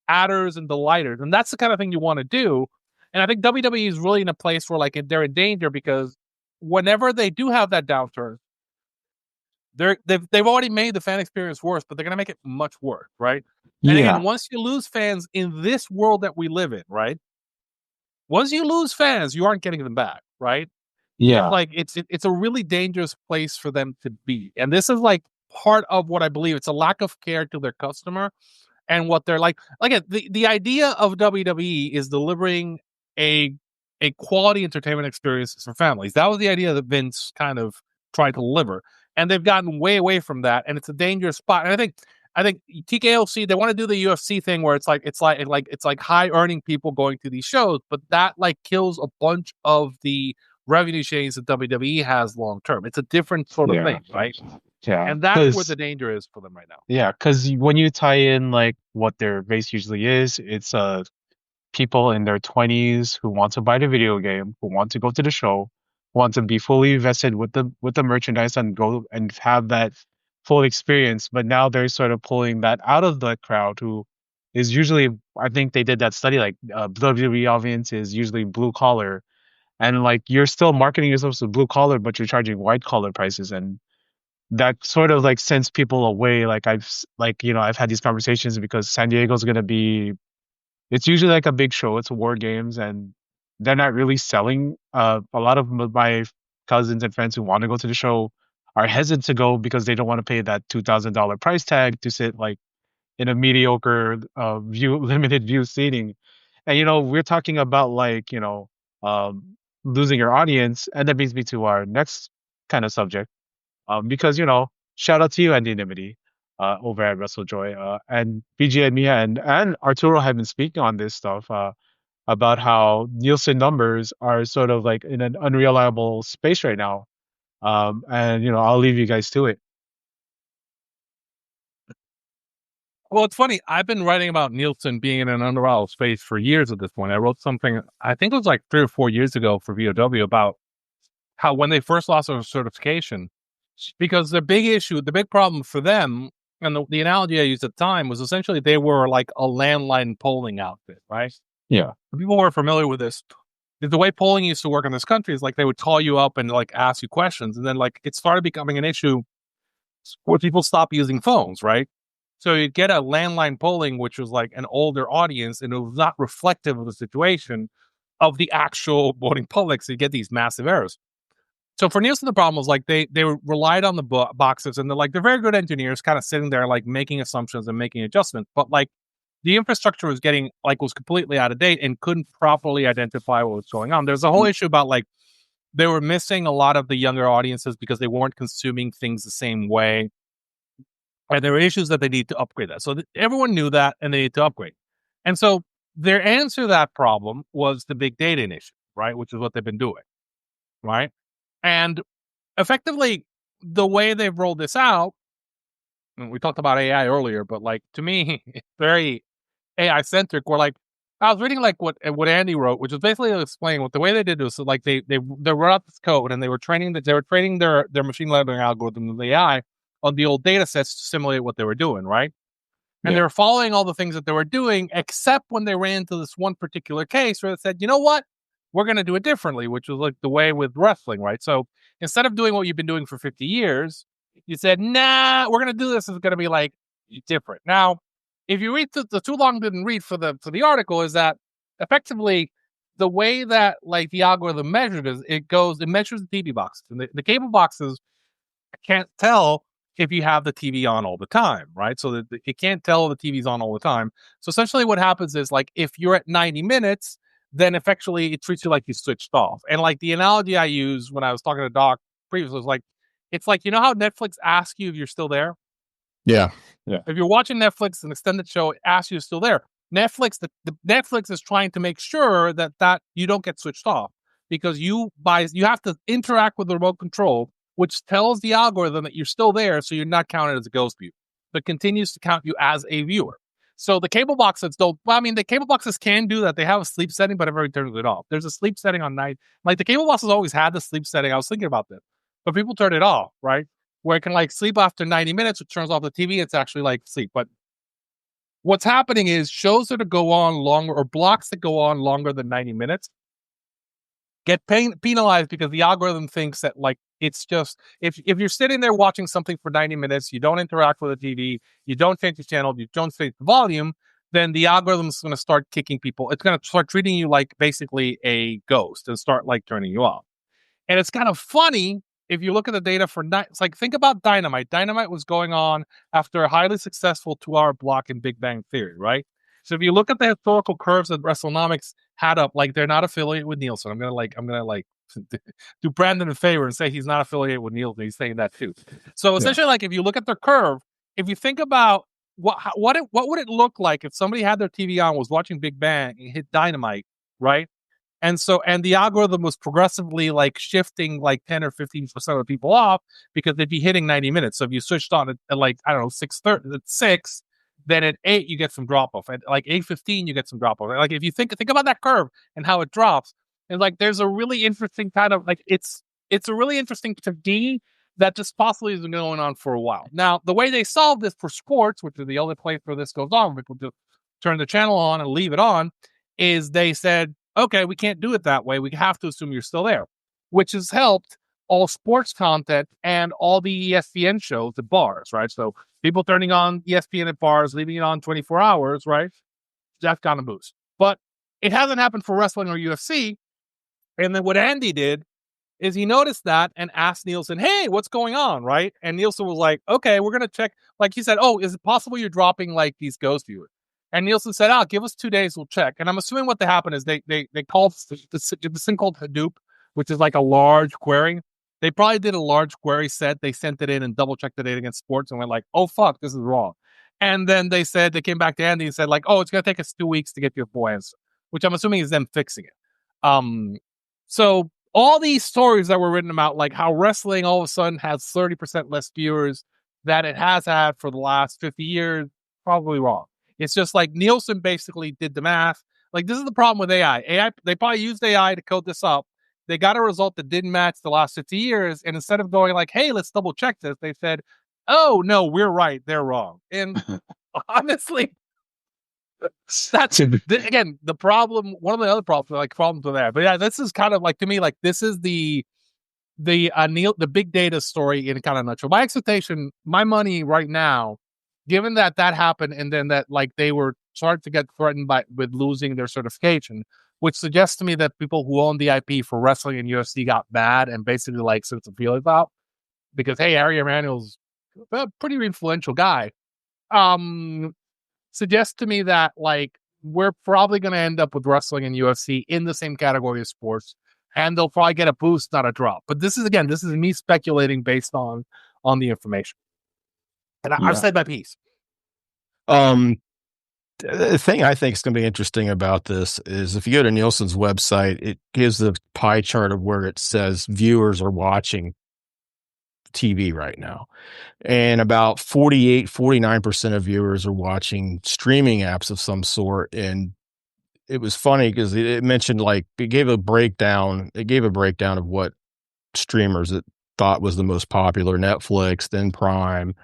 adders and delighters, and that's the kind of thing you want to do. And I think WWE is really in a place where like they're in danger because whenever they do have that downturn, they've already made the fan experience worse, but they're going to make it much worse, right? And again, once you lose fans in this world that we live in, right? Once you lose fans, you aren't getting them back, right? Yeah. Like it's a really dangerous place for them to be. And this is like part of what I believe. It's a lack of care to their customer and what they're like. Again, the idea of WWE is delivering a quality entertainment experience for families. That was the idea that Vince kind of tried to deliver. And they've gotten way away from that. And it's a dangerous spot. And I think TKOC, they want to do the UFC thing where it's like high earning people going to these shows, but that like kills a bunch of the revenue chains that WWE has long term. It's a different sort of thing, right? Yeah. And that's where the danger is for them right now. Yeah, because when you tie in like what their base usually is, it's people in their 20s who want to buy the video game, who want to go to the show, want to be fully vested with the merchandise and go and have that full experience. But now they're sort of pulling that out of the crowd who is usually, I think they did that study, like WWE audience is usually blue collar. And like you're still marketing yourself as blue collar, but you're charging white collar prices. And that sort of like sends people away. Like I've had these conversations because San Diego's going to be, it's usually like a big show. It's war games and they're not really selling. A lot of my cousins and friends who want to go to the show are hesitant to go because they don't want to pay that $2,000 price tag to sit like in a mediocre limited view seating. And we're talking about like um losing your audience. And that brings me to our next kind of subject. Because shout out to you, anonymity, over at WrestleJoy, and BJ and Mia and Arturo have been speaking on this stuff, about how Nielsen numbers are sort of like in an unreliable space right now. And I'll leave you guys to it. Well, it's funny. I've been writing about Nielsen being in an unreliable space for years at this point. I wrote something, I think it was like 3 or 4 years ago for VOW about how when they first lost their certification, because the big issue, the big problem for them, and the analogy I used at the time was essentially they were like a landline polling outfit, right? Yeah. People who are familiar with this, the way polling used to work in this country is like they would call you up and like ask you questions, and then like it started becoming an issue where people stopped using phones, right? So you'd get a landline polling, which was like an older audience, and it was not reflective of the situation of the actual voting public. So you get these massive errors. So for Nielsen, the problem was like they relied on the boxes, and they're very good engineers, kind of sitting there like making assumptions and making adjustments. But like the infrastructure was was completely out of date and couldn't properly identify what was going on. There's a whole issue about like they were missing a lot of the younger audiences because they weren't consuming things the same way. And there were issues that they need to upgrade that. So everyone knew that, and they need to upgrade. And so their answer to that problem was the big data initiative, right? Which is what they've been doing, right? And effectively, the way they've rolled this out, and we talked about AI earlier, but like to me, it's very AI centric. Where like I was reading like what Andy wrote, which was basically explaining what the way they did was like they wrote out this code, and they were training their machine learning algorithm, the AI, on the old data sets to simulate what they were doing, right? And they were following all the things that they were doing, except when they ran into this one particular case where they said, you know what? We're going to do it differently, which was like the way with wrestling, right? So instead of doing what you've been doing for 50 years, you said, nah, we're going to do this. It's going to be like different. Now, if you read the too long didn't read for the article is that effectively the way that like the algorithm measured is it measures the TV boxes, and the cable boxes can't tell if you have the TV on all the time, right? So that it can't tell the TV's on all the time. So essentially what happens is like if you're at 90 minutes, then effectively it treats you like you switched off. And like the analogy I used when I was talking to Doc previously was like, it's like, you know how Netflix asks you if you're still there? Yeah. If you're watching Netflix, an extended show, it asks you if you're still there. Netflix, the Netflix is trying to make sure that you don't get switched off because you have to interact with the remote control, which tells the algorithm that you're still there, so you're not counted as a ghost view, but continues to count you as a viewer. So the cable boxes don't. Well, I mean, the cable boxes can do that. They have a sleep setting, but everybody turns it off. There's a sleep setting on night. Like the cable boxes always had the sleep setting. I was thinking about this, but people turn it off, right? Where it can like sleep after 90 minutes, it turns off the TV. It's actually like sleep. But what's happening is shows that go on longer or blocks that go on longer than 90 minutes get penalized because the algorithm thinks that like it's just if you're sitting there watching something for 90 minutes, you don't interact with the TV, you don't change the channel, you don't change the volume, then the algorithm is going to start kicking people. It's going to start treating you like basically a ghost and start like turning you off. And it's kind of funny if you look at the data for it's like think about Dynamite. Dynamite was going on after a highly successful 2-hour block in Big Bang Theory, right? So if you look at the historical curves that WrestleNomics had up, like they're not affiliated with Nielsen. I'm gonna do Brandon a favor and say he's not affiliated with Nielsen. He's saying that too. So essentially, like if you look at their curve, if you think about what would it look like if somebody had their TV on, was watching Big Bang and hit Dynamite, right? And the algorithm was progressively like shifting like 10 or 15% of the people off because they'd be hitting 90 minutes. So if you switched on at like, I don't know, 6:30, at 6, then at 8, you get some drop off. At like 8:15, you get some drop off. Like if you think about that curve and how it drops, and like there's a really interesting kind of like it's a really interesting technique that just possibly has been going on for a while. Now, the way they solve this for sports, which is the only place where this goes on, people just turn the channel on and leave it on, is they said, okay, we can't do it that way. We have to assume you're still there, which has helped all sports content and all the ESPN shows at bars, right? So people turning on ESPN at bars, leaving it on 24 hours, right? That's got a boost. But it hasn't happened for wrestling or UFC. And then what Andy did is he noticed that and asked Nielsen, hey, what's going on, right? And Nielsen was like, okay, we're going to check. Like he said, oh, is it possible you're dropping like these ghost viewers? And Nielsen said, give us 2 days, we'll check. And I'm assuming what happened is they called this thing called Hadoop, which is like a large query. They probably did a large query set. They sent it in and double checked the data against sports and went like, oh, fuck, this is wrong. And then they came back to Andy and said like, oh, it's going to take us 2 weeks to get your full answer, which I'm assuming is them fixing it. So all these stories that were written about like how wrestling all of a sudden has 30% less viewers that it has had for the last 50 years, probably wrong. It's just like Nielsen basically did the math. Like this is the problem with AI. They probably used AI to code this up. They got a result that didn't match the last 50 years. And instead of going like, hey, let's double check this, they said, oh, no, we're right. They're wrong. And honestly, that's again the problem. One of the other problems with that. But yeah, this is kind of like, to me, like this is the big data story in kind of a nutshell. My expectation, my money right now, given that happened, and then that like they were starting to get threatened with losing their certification, which suggests to me that people who own the IP for wrestling and UFC got mad and basically like sent some feelers out because hey, Ari Emanuel's a pretty influential guy. Suggests to me that like we're probably going to end up with wrestling and UFC in the same category as sports, and they'll probably get a boost, not a drop. But this is me speculating based on the information, and I've said my piece. The thing I think is going to be interesting about this is if you go to Nielsen's website, it gives the pie chart of where it says viewers are watching TV right now. And about 49% of viewers are watching streaming apps of some sort. And it was funny because it mentioned like, it gave a breakdown of what streamers it thought was the most popular: Netflix, then Prime.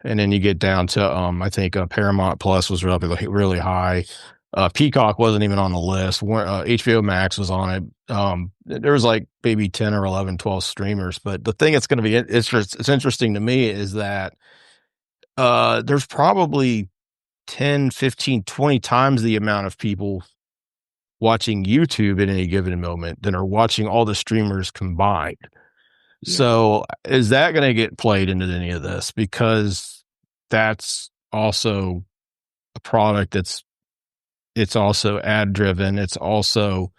And then you get down to, I think Paramount Plus was really high. Peacock wasn't even on the list. HBO Max was on it. There was like maybe 10 or 11, 12 streamers. But the thing that's going to be it's interesting to me is that there's probably 10, 15, 20 times the amount of people watching YouTube at any given moment than are watching all the streamers combined. Yeah. So is that going to get played into any of this? Because that's also a product it's also ad driven. It's also,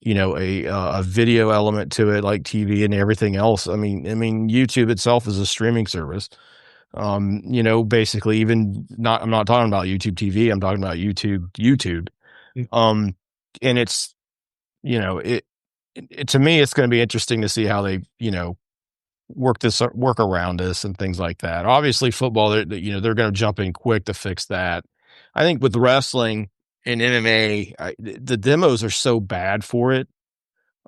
a video element to it like TV and everything else. I mean, YouTube itself is a streaming service. Basically I'm not talking about YouTube TV. I'm talking about YouTube. And it's, to me, it's going to be interesting to see how they, work around this and things like that. Obviously football, they're going to jump in quick to fix that. I think with wrestling and MMA, the demos are so bad for it.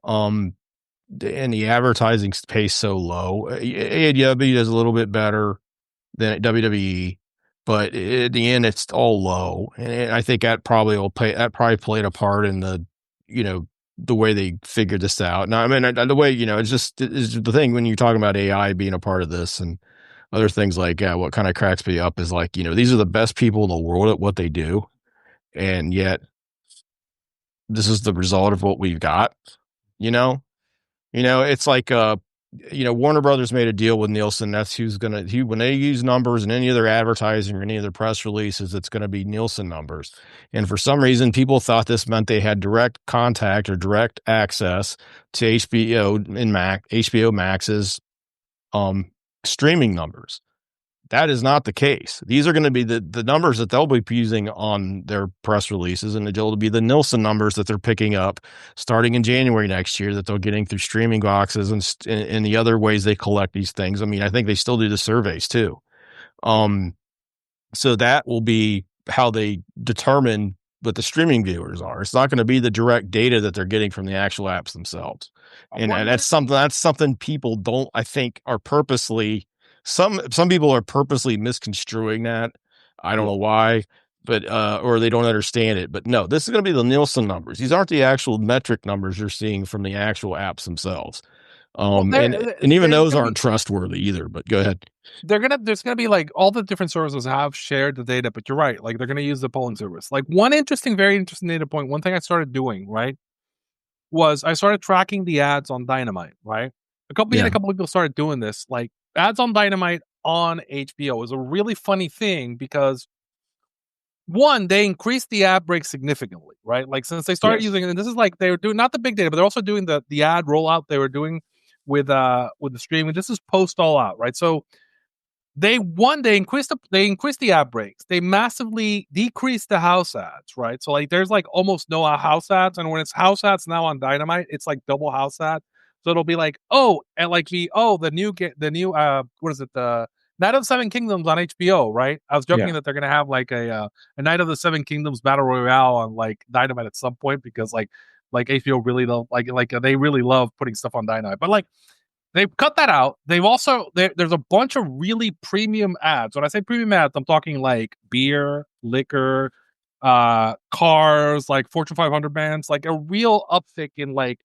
And the advertising pays so low. AEW does a little bit better than WWE, but at the end it's all low. And I think that probably played a part in the way they figured this out. Now, I mean, the way, it's the thing when you're talking about AI being a part of this and other things like, what kind of cracks me up is like, these are the best people in the world at what they do. And yet this is the result of what we've got, it's like, Warner Brothers made a deal with Nielsen. That's when they use numbers in any of their advertising or any of their press releases, it's going to be Nielsen numbers. And for some reason, people thought this meant they had direct contact or direct access to HBO Max's streaming numbers. That is not the case. These are going to be the numbers that they'll be using on their press releases, and it'll be the Nielsen numbers that they're picking up starting in January next year that they're getting through streaming boxes and the other ways they collect these things. I mean, I think they still do the surveys too. So that will be how they determine what the streaming viewers are. It's not going to be the direct data that they're getting from the actual apps themselves. And that's something people I think are purposely. Some people are purposely misconstruing that. I don't know why, but or they don't understand it. But no, this is going to be the Nielsen numbers. These aren't the actual metric numbers you're seeing from the actual apps themselves. And even those aren't trustworthy either. But go ahead. There's gonna be like all the different services have shared the data, but you're right. Like they're gonna use the polling service. Like very interesting data point. One thing I started doing was I started tracking the ads on Dynamite. Right, a couple people started doing this. Like ads on Dynamite on HBO is a really funny thing because one, they increased the ad break significantly, right? Like since they started using it, and this is like they were doing not the big data, but they're also doing the ad rollout they were doing with the streaming. This is post all out, right? So they increased the ad breaks. They massively decreased the house ads, right? So like there's like almost no house ads, and when it's house ads now on Dynamite, it's like double house ad. So it'll be like the new what is it, the Night of the Seven Kingdoms on HBO, right? I was joking that they're gonna have like a Night of the Seven Kingdoms battle royale on like Dynamite at some point because like HBO really love they really love putting stuff on Dynamite, but like they've cut that out. They've also there's a bunch of really premium ads. When I say premium ads, I'm talking like beer, liquor, cars, like Fortune 500 bands, like a real uptick in like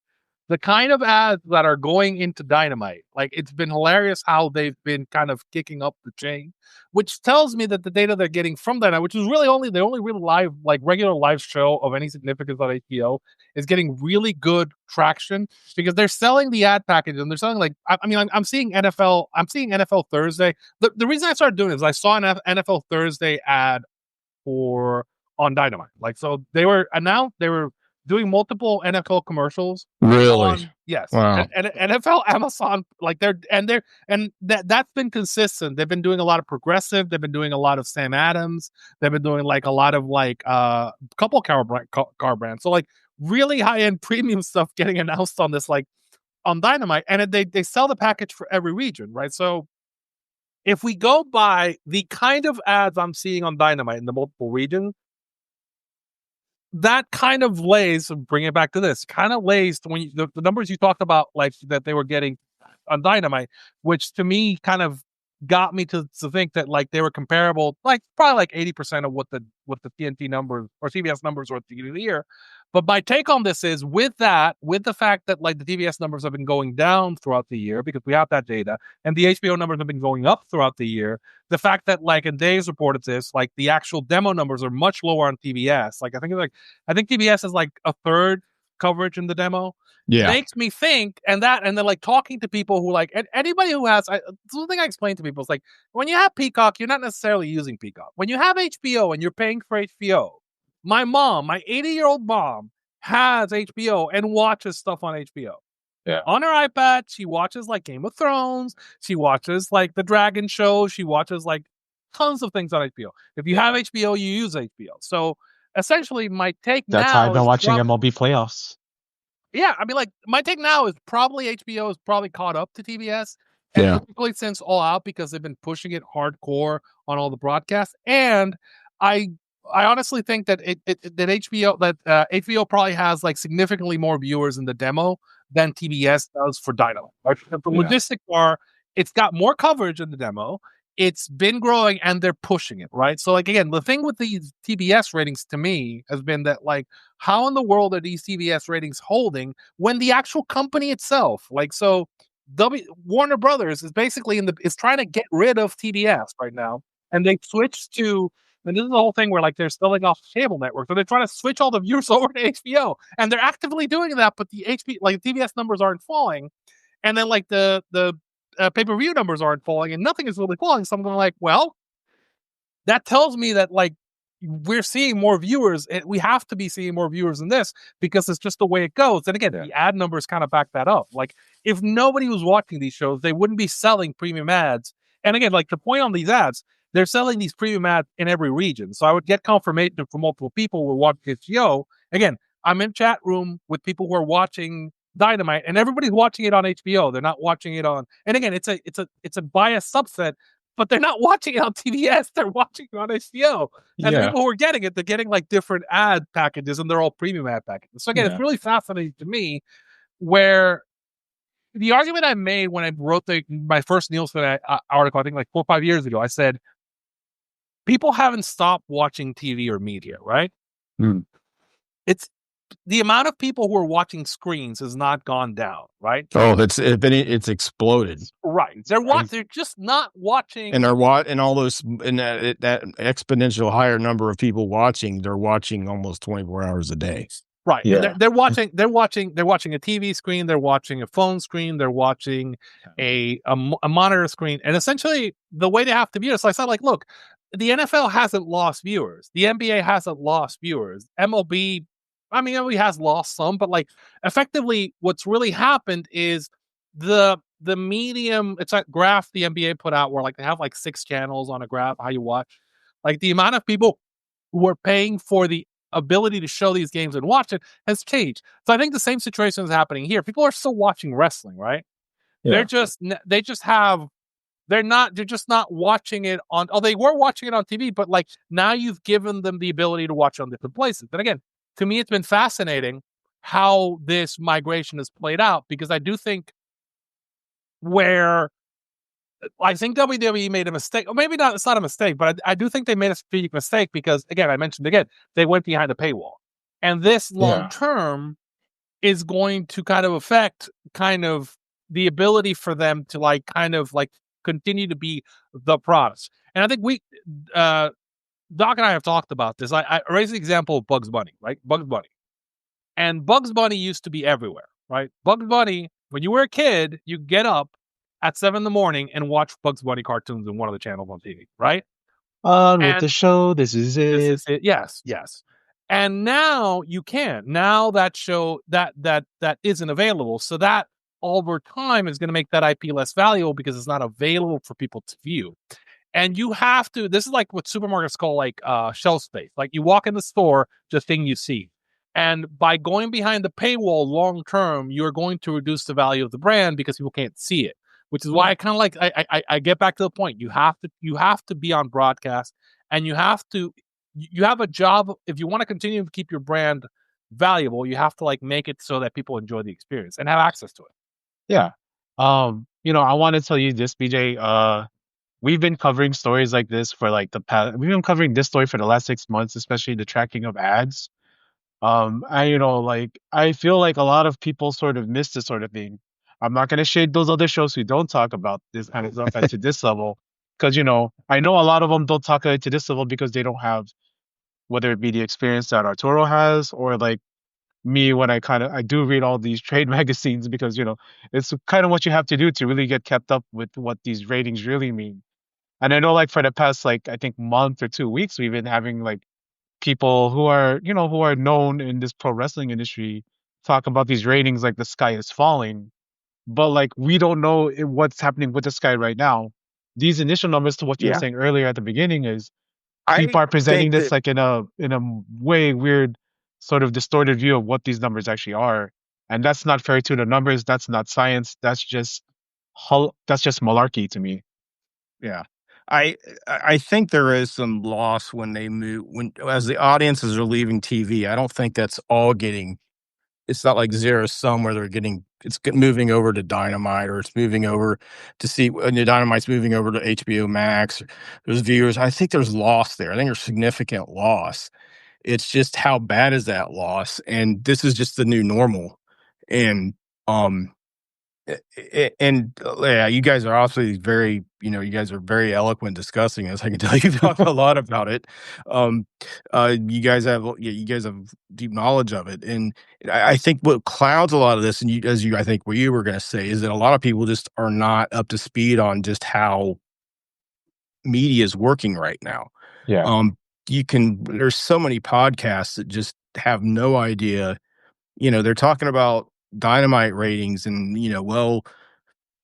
the kind of ads that are going into Dynamite. Like it's been hilarious how they've been kind of kicking up the chain, which tells me that the data they're getting from Dynamite, which is really only the only real live, like regular live show of any significance on HBO, is getting really good traction because they're selling the ad package and they're selling like I'm seeing NFL Thursday. The reason I started doing it is I saw an NFL Thursday ad on Dynamite. Like so they were doing multiple NFL commercials. Really? Yes. Wow. And NFL Amazon, like that's been consistent. They've been doing a lot of progressive. They've been doing a lot of Sam Adams. They've been doing like a lot of like couple car brands. So like really high end premium stuff getting announced on this like on Dynamite, and they sell the package for every region, right? So if we go by the kind of ads I'm seeing on Dynamite in the multiple regions, that kind of lays, bring it back to this, kind of lays when the numbers you talked about, like that they were getting on Dynamite, which to me kind of got me to think that like they were comparable, like probably like 80% of what the TNT numbers or CBS numbers were at the beginning of the year. But my take on this is with the fact that like the TBS numbers have been going down throughout the year because we have that data, and the HBO numbers have been going up throughout the year. The fact that like in Dave's reported this, like the actual demo numbers are much lower on TBS. Like I think TBS is like a third coverage in the demo. Makes me think, and then like talking to people who like anybody who has the thing I explain to people is like when you have Peacock, you're not necessarily using Peacock. When you have HBO and you're paying for HBO, my 80-year-old mom has HBO and watches stuff on HBO. Yeah. On her iPad, she watches like Game of Thrones, she watches like the Dragon Show, she watches like tons of things on HBO. If you have HBO, you use HBO. So essentially, my take That's now how I've been is watching MLB playoffs. yeah, I mean, like my take now is probably HBO is probably caught up to TBS, and particularly since All Out because they've been pushing it hardcore on all the broadcasts. And I honestly think that HBO probably has like significantly more viewers in the demo than TBS does for Dynamite. Right? The logistics are it's got more coverage in the demo. It's been growing and they're pushing it, right? So like again, the thing with these TBS ratings to me has been that like how in the world are these TBS ratings holding when the actual company itself, like so Warner Brothers is basically is trying to get rid of TBS right now, and they switched to, and this is the whole thing where like they're selling off cable networks, so they're trying to switch all the viewers over to HBO, and they're actively doing that, but the TBS numbers aren't falling, and then like the pay-per-view numbers aren't falling, and nothing is really falling. So I'm like, well, that tells me that like we're seeing more viewers, and we have to be seeing more viewers than this because it's just the way it goes. And again, the ad numbers kind of back that up. Like if nobody was watching these shows, they wouldn't be selling premium ads. And again, like the point on these ads, they're selling these premium ads in every region. So I would get confirmation from multiple people who are watching HBO. Again, I'm in chat room with people who are watching Dynamite, and everybody's watching it on HBO. They're not watching it on. And again, it's a biased subset, but they're not watching it on TBS. They're watching it on HBO. And the people who are getting it, they're getting like different ad packages, and they're all premium ad packages. So again, it's really fascinating to me where the argument I made when I wrote my first Nielsen article, I think like 4 or 5 years ago, I said, people haven't stopped watching TV or media, right? It's the amount of people who are watching screens has not gone down, right? Oh, it's exploded. Right. They're just not watching. And and all those and that exponential higher number of people watching, they're watching almost 24 hours a day. Right. Yeah. And they're watching a TV screen, they're watching a phone screen, they're watching a monitor screen. And essentially the way they have to view it, so I said, like, look, the NFL hasn't lost viewers. The NBA hasn't lost viewers. MLB, I mean, MLB has lost some, but like effectively, what's really happened is the medium. It's a graph the NBA put out where like they have like 6 channels on a graph how you watch. Like the amount of people who are paying for the ability to show these games and watch it has changed. So I think the same situation is happening here. People are still watching wrestling, right? Yeah. They're just not watching it on, oh, they were watching it on TV, but like now you've given them the ability to watch it on different places. And again, to me, it's been fascinating how this migration has played out, because I do think where I think WWE made a mistake, or maybe not, it's not a mistake, but I do think they made a strategic mistake because, again, I mentioned again, they went behind the paywall. And this long term is going to kind of affect kind of the ability for them to like kind of like continue to be the products. And I think Doc and I have talked about this. I raised the example of Bugs Bunny, right? Bugs Bunny. And Bugs Bunny used to be everywhere, right? Bugs Bunny, when you were a kid, you get up at 7 in the morning and watch Bugs Bunny cartoons in one of the channels on TV, right? On with And the show. This is this it. is it. Yes, yes. And now you can. Now that show that isn't available. So that over time is going to make that IP less valuable because it's not available for people to view. And you have to, this is like what supermarkets call like shelf space. Like you walk in the store, the thing you see. And by going behind the paywall long term, you're going to reduce the value of the brand because people can't see it. Which is why I kind of like I get back to the point. You have to be on broadcast, and you have a job. If you want to continue to keep your brand valuable, you have to like make it so that people enjoy the experience and have access to it. Yeah. I want to tell you this, BJ. We've been covering stories like this for like the past. We've been covering this story for the last 6 months, especially the tracking of ads. I feel like a lot of people sort of miss this sort of thing. I'm not gonna shade those other shows who don't talk about this kind of stuff at to this level, because I know a lot of them don't talk at to this level because they don't have, whether it be the experience that Arturo has, or like me when I do read all these trade magazines, because it's kind of what you have to do to really get kept up with what these ratings really mean. And I know, like, for the past, like, I think month or 2 weeks, we've been having like people who are known in this pro wrestling industry talk about these ratings like the sky is falling. But like we don't know what's happening with the sky right now. These initial numbers, to what you were Yeah. saying earlier at the beginning, is I people are presenting think this that like in a way weird, sort of distorted view of what these numbers actually are. And that's not fair to the numbers. That's not science. That's just malarkey to me. yeah. I think there is some loss when they move when as the audiences are leaving TV. I don't think that's all getting, it's not like zero sum where moving over to Dynamite, or it's moving over to see when the Dynamite's moving over to HBO Max. There's viewers. I think there's loss there. I think there's significant loss. It's just how bad is that loss? And this is just the new normal. And um yeah, you guys are obviously you guys are very eloquent discussing this. I can tell you talk a lot about it. Um, you guys have deep knowledge of it, and I think what clouds a lot of this, and I think what you were going to say, is that a lot of people just are not up to speed on just how media is working right now. Yeah. Um, there's so many podcasts that just have no idea. They're talking about Dynamite ratings, and well,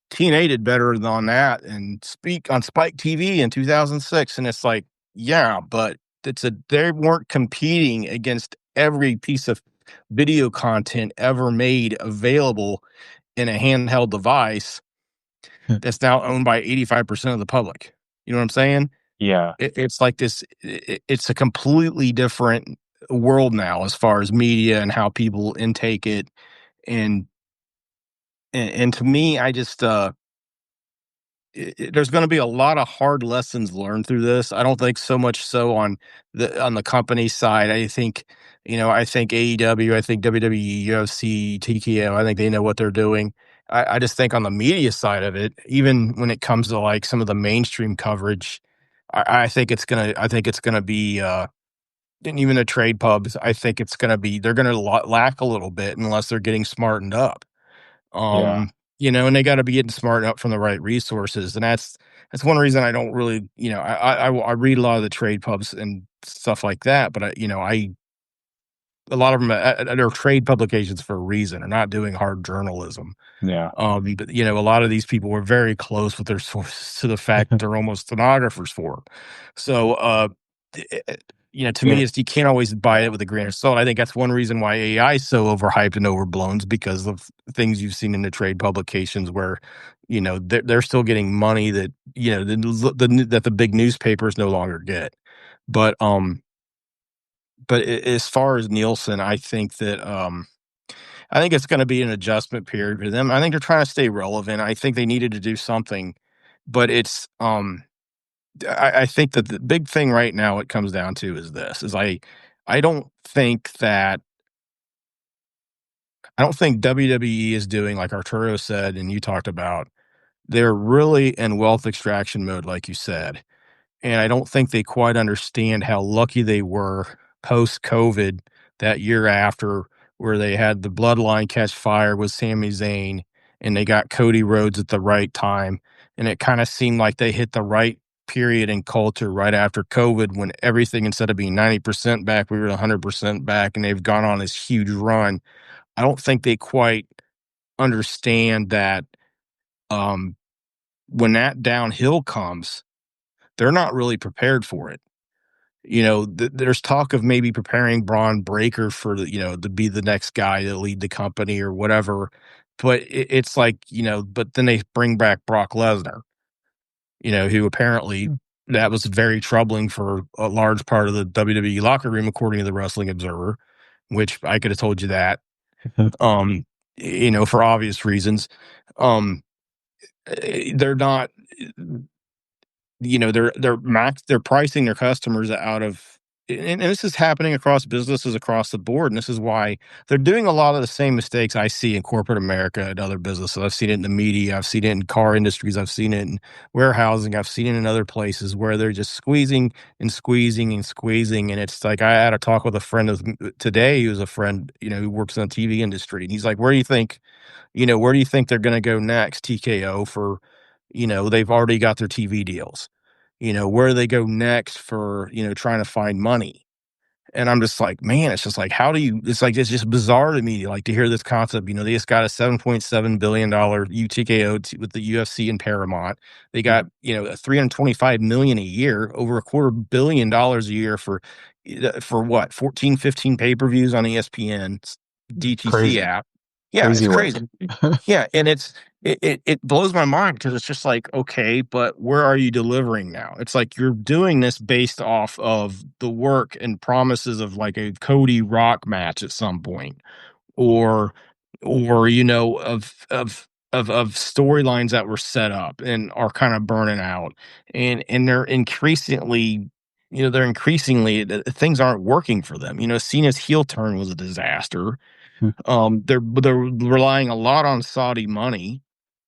TNA did better on that and speak on Spike TV in 2006. And it's like, yeah, but they weren't competing against every piece of video content ever made available in a handheld device that's now owned by 85% of the public. You know what I'm saying? Yeah. It's like this, it's a completely different world now as far as media and how people intake it. And to me, I just, there's going to be a lot of hard lessons learned through this. I don't think so much so on the company side. I think AEW, I think WWE, UFC, TKO, I think they know what they're doing. I just think on the media side of it, even when it comes to like some of the mainstream coverage, I think it's gonna be and even the trade pubs. I think they're gonna lack a little bit unless they're getting smartened up. Yeah. and they got to be getting smart up from the right resources. And that's one reason I don't really, I read a lot of the trade pubs and stuff like that, but a lot of them are trade publications for a reason. They're not doing hard journalism. Yeah. But a lot of these people were very close with their sources to the fact that they're almost stenographers for them. So, to me, you can't always buy it with a grain of salt. I think that's one reason why AI is so overhyped and overblown, is because of things you've seen in the trade publications where, they're still getting money that, that the big newspapers no longer get. But as far as Nielsen, I think that, I think it's going to be an adjustment period for them. I think they're trying to stay relevant. I think they needed to do something, but it's, I think that the big thing right now it comes down to is this: I don't think WWE is doing, like Arturo said and you talked about. They're really in wealth extraction mode, like you said. And I don't think they quite understand how lucky they were post-COVID that year after, where they had the bloodline catch fire with Sami Zayn, and they got Cody Rhodes at the right time. And it kind of seemed like they hit the right period in culture right after COVID, when everything, instead of being 90% back, we were 100% back, and they've gone on this huge run. I don't think they quite understand that when that downhill comes, they're not really prepared for it. There's talk of maybe preparing Braun Breaker for to be the next guy to lead the company or whatever. But it's like, but then they bring back Brock Lesnar, who apparently that was very troubling for a large part of the WWE locker room, according to the Wrestling Observer, which I could have told you that, for obvious reasons. They're not, they're pricing their customers out of, and this is happening across businesses across the board. And this is why they're doing a lot of the same mistakes I see in corporate America and other businesses. I've seen it in the media. I've seen it in car industries. I've seen it in warehousing. I've seen it in other places where they're just squeezing and squeezing and squeezing. And it's like, I had a talk with a friend today, who's a friend, who works in the TV industry. And he's like, where do you think they're going to go next, TKO, for, they've already got their TV deals. Where do they go next for, trying to find money? And I'm just like, man, it's just like, it's just bizarre to me, like, to hear this concept. They just got a $7.7 billion UTKO with the UFC and Paramount. They got, a $325 million a year, over $250 million a year for what, 14, 15 pay-per-views on ESPN's DTC Crazy. app. Yeah, Crazy it's work. crazy. Yeah, and it blows my mind, because it's just like, okay, but where are you delivering now? It's like you're doing this based off of the work and promises of like a Cody Rock match at some point, or of storylines that were set up and are kind of burning out, and they're increasingly. Things aren't working for them. Cena's heel turn was a disaster. They're relying a lot on Saudi money.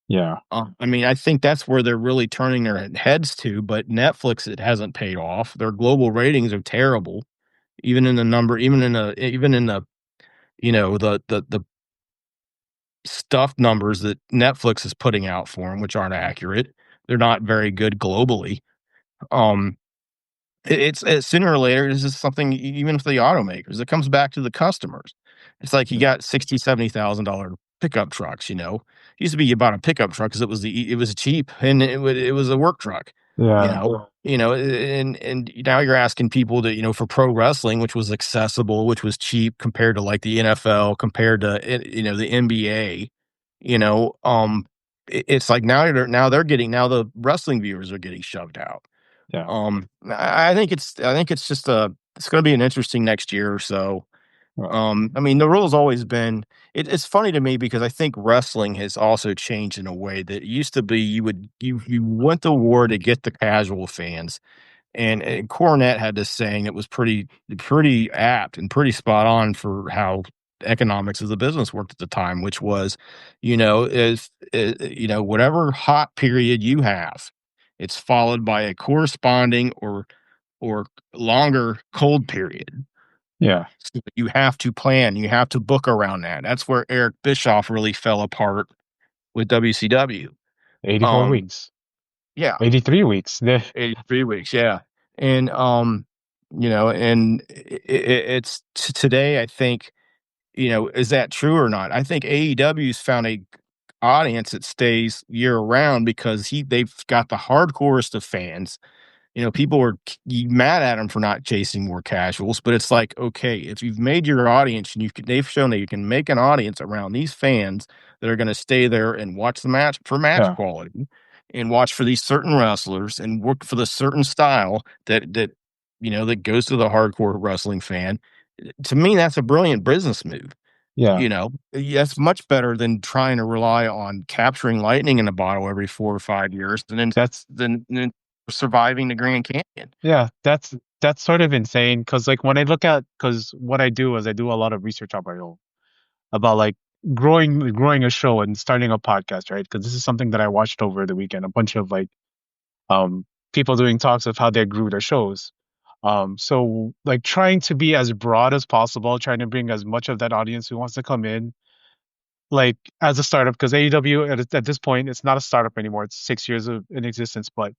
Yeah. I think that's where they're really turning their heads to. But Netflix, it hasn't paid off. Their global ratings are terrible, even in the the stuffed numbers that Netflix is putting out for them, which aren't accurate. They're not very good globally. It's sooner or later, this is something, even for the automakers, it comes back to the customers. It's like, you got $60,000-$70,000 pickup trucks. It used to be you bought a pickup truck because it was cheap, and it was a work truck. Yeah. And now you're asking people to, for pro wrestling, which was accessible, which was cheap compared to like the NFL, compared to the NBA. It's like now the wrestling viewers are getting shoved out. Yeah. I think it's just it's going to be an interesting next year or so. The rule's always been, it's funny to me, because I think wrestling has also changed in a way that it used to be you went to war to get the casual fans. And Cornette had this saying that was pretty apt and pretty spot on for how economics of the business worked at the time, which was, whatever hot period you have, it's followed by a corresponding or longer cold period. Yeah. So you have to plan, you have to book around that. That's where Eric Bischoff really fell apart with WCW. 84 weeks. Yeah, 83 weeks. 83 weeks. Yeah, and and it's today. I think, is that true or not? I think AEW's found a audience that stays year round because they've got the hardcorest of fans. People were mad at him for not chasing more casuals, but it's like, okay, if you've made your audience and they've shown that you can make an audience around these fans that are going to stay there and watch the match for match Yeah. quality and watch for these certain wrestlers and work for the certain style that goes to the hardcore wrestling fan. To me, that's a brilliant business move. Yeah. That's much better than trying to rely on capturing lightning in a bottle every 4 or 5 years and then surviving the Grand Canyon. Yeah, that's sort of insane because like when I look at because what I do is I do a lot of research on my own about like growing a show and starting a podcast, right? Because this is something that I watched over the weekend. A bunch of like people doing talks of how they grew their shows. So like trying to be as broad as possible, trying to bring as much of that audience who wants to come in like as a startup because AEW at this point it's not a startup anymore. It's 6 years in existence. But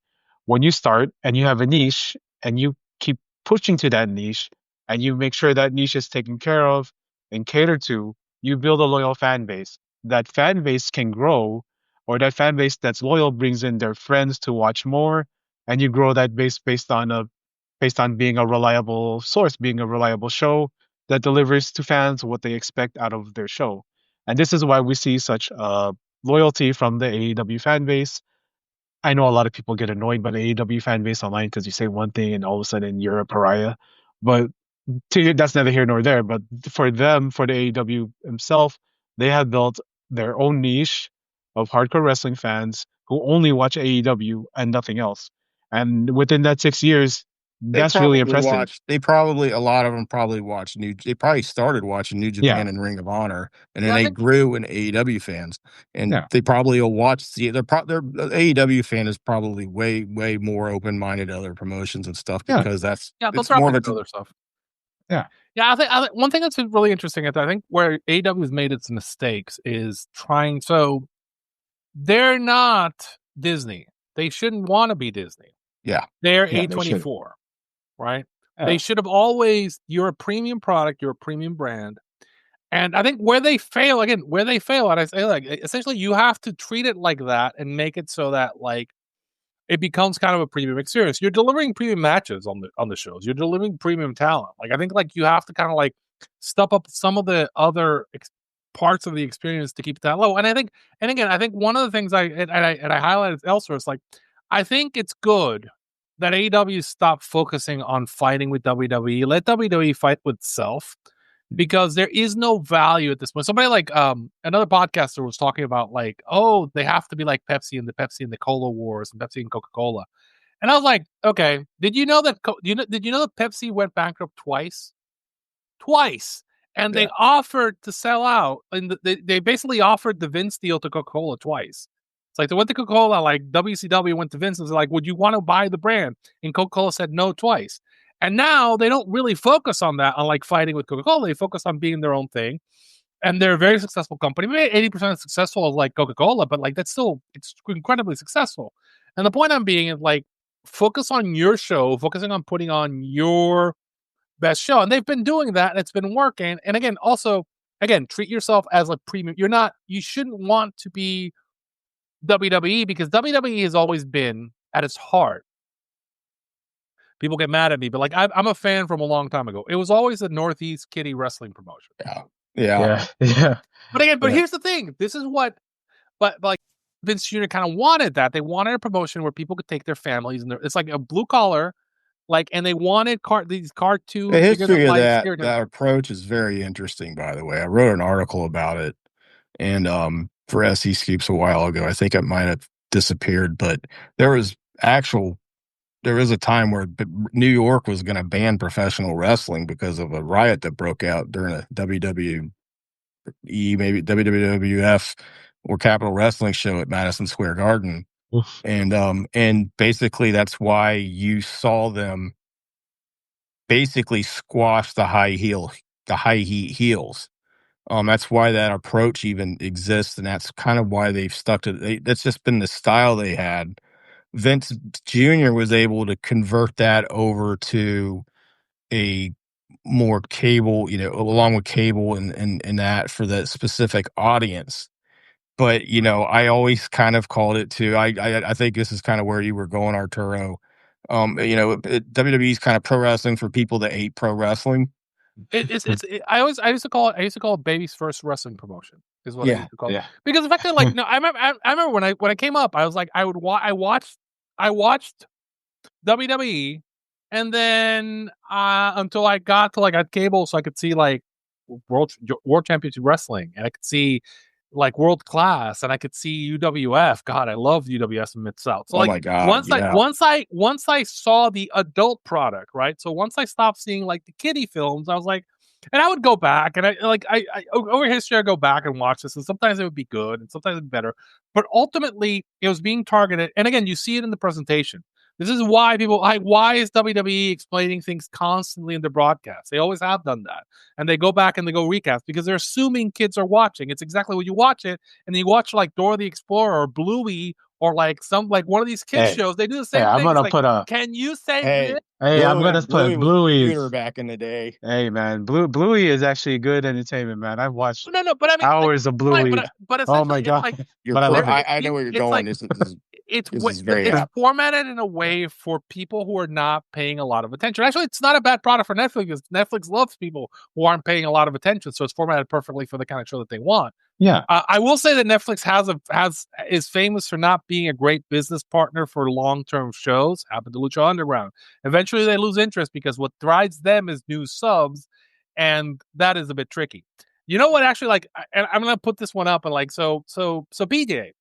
when you start and you have a niche and you keep pushing to that niche and you make sure that niche is taken care of and catered to, you build a loyal fan base. That fan base can grow, or that fan base that's loyal brings in their friends to watch more, and you grow that base based on being a reliable source, being a reliable show that delivers to fans what they expect out of their show. And this is why we see such loyalty from the AEW fan base. I know a lot of people get annoyed by the AEW fan base online because you say one thing and all of a sudden you're a pariah. But that's neither here nor there. But for them, for the AEW himself, they have built their own niche of hardcore wrestling fans who only watch AEW and nothing else. And within that 6 years, that's really impressive. A lot of them probably watched they probably started watching New Japan Yeah. and Ring of Honor, and Yeah, then I they think- grew in AEW fans, and Yeah. they probably will watch their AEW fan is probably way, way more open-minded to other promotions and stuff Yeah. because they'll it's drop more of into a other stuff. Yeah. Yeah, I think one thing that's been really interesting is I think where AEW has made its mistakes is trying. So they're not Disney. They shouldn't want to be Disney. Yeah. They're Yeah, they should. A24, right? Yeah. They should have always. You're a premium product. You're a premium brand. And I think where they fail, and I say like essentially you have to treat it like that and make it so that like it becomes kind of a premium experience. You're delivering premium matches on the shows. You're delivering premium talent. Like I think like you have to kind of like step up some of the other parts of the experience to keep it that low. And I think, and again, I think one of the things I highlighted elsewhere is like I think it's good that AEW stopped focusing on fighting with WWE. Let WWE fight with itself because there is no value at this point. Somebody like another podcaster was talking about like, oh, they have to be like Pepsi and the Cola Wars and Pepsi and Coca-Cola. And I was like, okay, did you know that Pepsi went bankrupt twice? Twice. And they offered to sell out, and they basically offered the Vince deal to Coca-Cola twice. It's like they went to Coca-Cola, like WCW went to Vince and was like, would you want to buy the brand? And Coca-Cola said no twice. And now they don't really focus on that, on like fighting with Coca-Cola. They focus on being their own thing. And they're a very successful company. Maybe 80% successful like Coca-Cola, but like it's incredibly successful. And the point I'm being is like, focus on your show, focusing on putting on your best show. And they've been doing that and it's been working. And again, treat yourself as a premium. You shouldn't want to be WWE because WWE has always been at its heart. People get mad at me, but like I'm a fan from a long time ago. It was always a Northeast kiddie wrestling promotion. Yeah. But again, here's the thing. This is what, but like Vince Jr. kind of wanted that. They wanted a promotion where people could take their families and it's like a blue collar, like, and they wanted these cartoon. The history of that approach is very interesting, by the way. I wrote an article about it, and for SE Scoops a while ago. I think it might have disappeared, but there is a time where New York was going to ban professional wrestling because of a riot that broke out during a WWE, maybe WWF or Capitol Wrestling show at Madison Square Garden. Oof. And basically that's why you saw them basically squash the high heat heels That's why that approach even exists, and that's kind of why they've stuck to it. That's just been the style they had. Vince Jr. was able to convert that over to a more cable, along with cable and that for that specific audience. But I always kind of called it too. I think this is kind of where you were going, Arturo. WWE's kind of pro wrestling for people that hate pro wrestling. I used to call it baby's first wrestling promotion is what I used to call it. Yeah. Because the fact that like no, I remember when I came up, I was like I watched WWE, and then until I got to like a cable, so I could see like world championship wrestling, and I could see like world class, and I could see UWF. God, I love UWF in Mid South. So Oh like my God, once I saw the adult product, right? So once I stopped seeing like the kiddie films, I was like, and I would go back and I over history I go back and watch this, and sometimes it would be good and sometimes it would be better, but ultimately it was being targeted. And again, you see it in the presentation. This is why people like, why is WWE explaining things constantly in the broadcast? They always have done that. And they go back and they go recast because they're assuming kids are watching. It's exactly what you watch it. And then you watch like Dora the Explorer or Bluey or like one of these kids shows. They do the same thing. I'm gonna like, put a. can you say Hey, this? Hey, I'm gonna put Bluey. back in the day. Hey man, Bluey is actually good entertainment, man. I've watched No, but I mean, hours of Bluey. but Oh my essentially, god, it's like but I love it. I know where you're it's going. like- This is very it's apt. formatted in a way for people who are not paying a lot of attention. Actually, it's not a bad product for Netflix because Netflix loves people who aren't paying a lot of attention, so it's formatted perfectly for the kind of show that they want. Yeah. I will say that Netflix is famous for not being a great business partner for long-term shows. Happened to Lucha Underground. Eventually, they lose interest because what drives them is new subs, and that is a bit tricky. You know what? Actually, like, and I'm gonna put this one up and like, so BJ,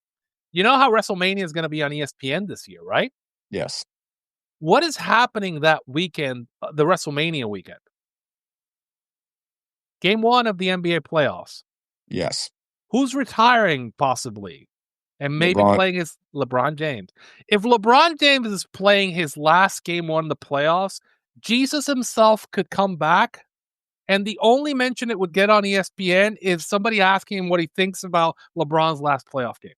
you know how WrestleMania is gonna be on ESPN this year, right? Yes. What is happening that weekend, the WrestleMania weekend? Game 1 of the NBA playoffs. Yes. Who's retiring possibly? And maybe LeBron. playing his LeBron James. If LeBron James is playing his last game 1 in the playoffs, Jesus himself could come back. And the only mention it would get on ESPN is somebody asking him what he thinks about LeBron's last playoff game.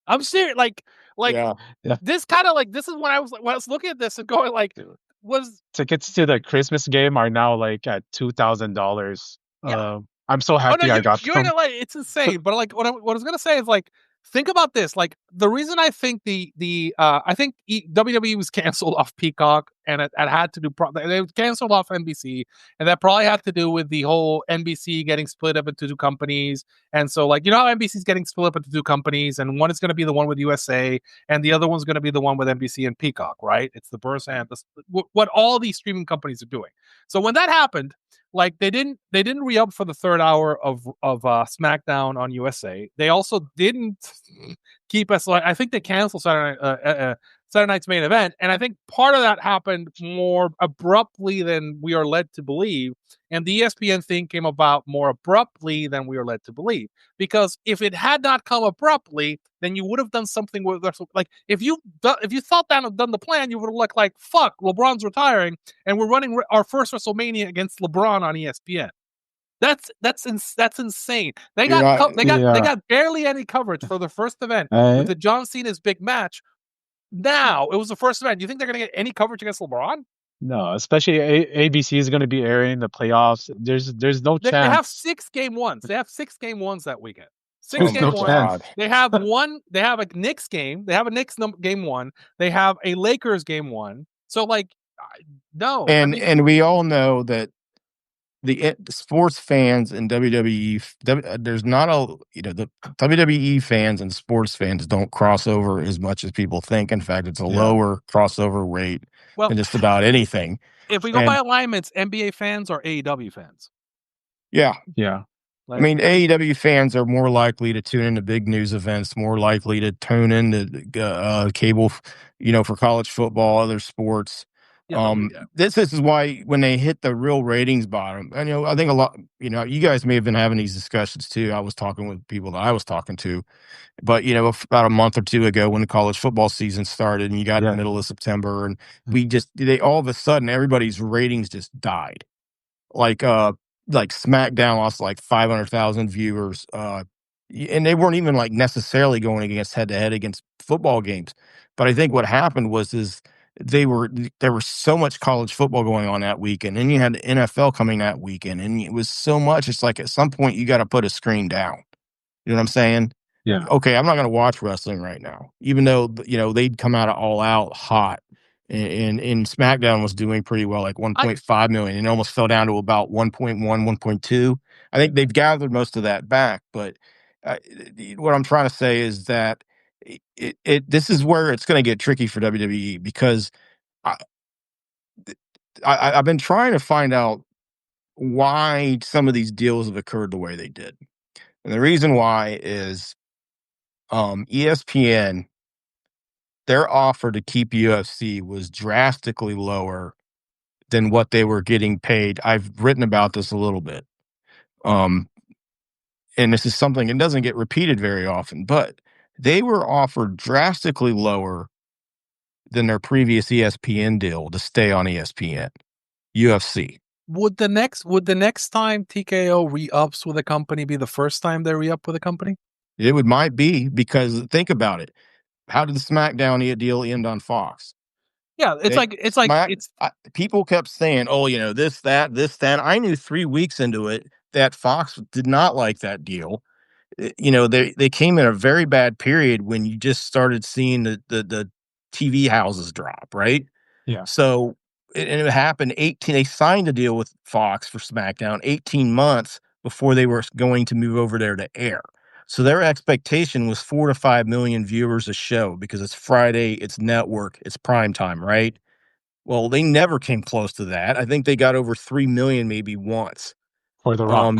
I'm serious. Like Yeah. this kind of like, this is when I was looking at this and going like, was Tickets to the Christmas game are now like at $2,000. Yeah. I'm so happy I got you're them. in LA. It's insane. But like what I was gonna say is like, think about this. Like the reason I think I think WWE was canceled off Peacock and it had to do they were canceled off NBC, and that probably had to do with the whole NBC getting split up into two companies. And so like, you know how NBC's getting split up into two companies, and one is going to be the one with USA and the other one's going to be the one with NBC and Peacock, right? It's the burst and what all these streaming companies are doing. So when that happened, like they didn't re-up for the third hour of SmackDown on USA. They also didn't keep us like, I think they canceled Saturday Night's main event, and I think part of that happened more abruptly than we are led to believe, and the ESPN thing came about more abruptly than we are led to believe. Because if it had not come abruptly, then you would have done something with like if you thought that had done the plan, you would have looked like, fuck, LeBron's retiring, and we're running our first WrestleMania against LeBron on ESPN. That's insane. They got barely any coverage for the first event with the John Cena's big match. Now it was the first event. Do you think they're going to get any coverage against LeBron? No, especially ABC is going to be airing the playoffs. There's no chance. They have 6 game ones. They have 6 game ones that weekend. There's no chance. They have one. They have a Knicks game. They have a Knicks game 1. They have a Lakers game 1. So like, no. And we all know that the sports fans in WWE, there's not the WWE fans and sports fans don't cross over as much as people think. In fact, it's a lower crossover rate than just about anything. If we go by alignments, NBA fans are AEW fans. Yeah. Like, I mean, AEW fans are more likely to tune into big news events, more likely to tune into cable, for college football, other sports. This is why when they hit the real ratings bottom, and I think a lot, you guys may have been having these discussions too. I was talking with people that I was talking to, but about a month or two ago when the college football season started and you got in the middle of September, and they all of a sudden everybody's ratings just died. Like like SmackDown lost like 500,000 viewers, and they weren't even like necessarily going against head to head against football games. But I think what happened was there was so much college football going on that weekend, and you had the NFL coming that weekend, and it was so much. It's like at some point you got to put a screen down. You know what I'm saying? Yeah. Okay, I'm not going to watch wrestling right now, even though they'd come out of All Out hot, and SmackDown was doing pretty well, like 1.5 million, and it almost fell down to about 1.1, 1.2. I think they've gathered most of that back, but what I'm trying to say is that this is where it's going to get tricky for WWE, because I, I've been trying to find out why some of these deals have occurred the way they did, and the reason why is ESPN, their offer to keep UFC was drastically lower than what they were getting paid. I've written about this a little bit. And this is something that doesn't get repeated very often, but they were offered drastically lower than their previous ESPN deal to stay on ESPN, UFC. Would the next time TKO re-ups with a company be the first time they re-up with a company? Might be, because think about it. How did the SmackDown deal end on Fox? Yeah, People kept saying, "Oh, this, that, this, that." I knew 3 weeks into it that Fox did not like that deal. They came in a very bad period when you just started seeing the TV houses drop, right? Yeah. So it happened 18. They signed a deal with Fox for SmackDown 18 months before they were going to move over there to air. So their expectation was 4 to 5 million viewers a show, because it's Friday, it's network, it's prime time, right? Well, they never came close to that. I think they got over 3 million maybe once. For The Rock.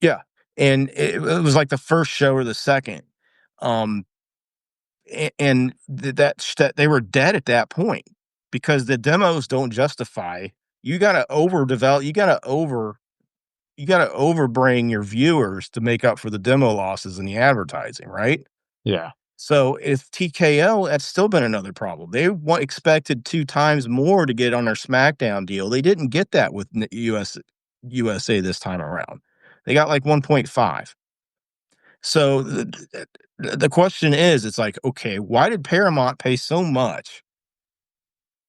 Yeah, and it was like the first show or the second. And that they were dead at that point, because the demos don't justify. You got to overdevelop. You got to overbring your viewers to make up for the demo losses in the advertising, right? Yeah. So if TKO, that's still been another problem. They expected 2 times more to get on their SmackDown deal. They didn't get that with USA this time around. They got like 1.5. So the question is, it's like, okay, why did Paramount pay so much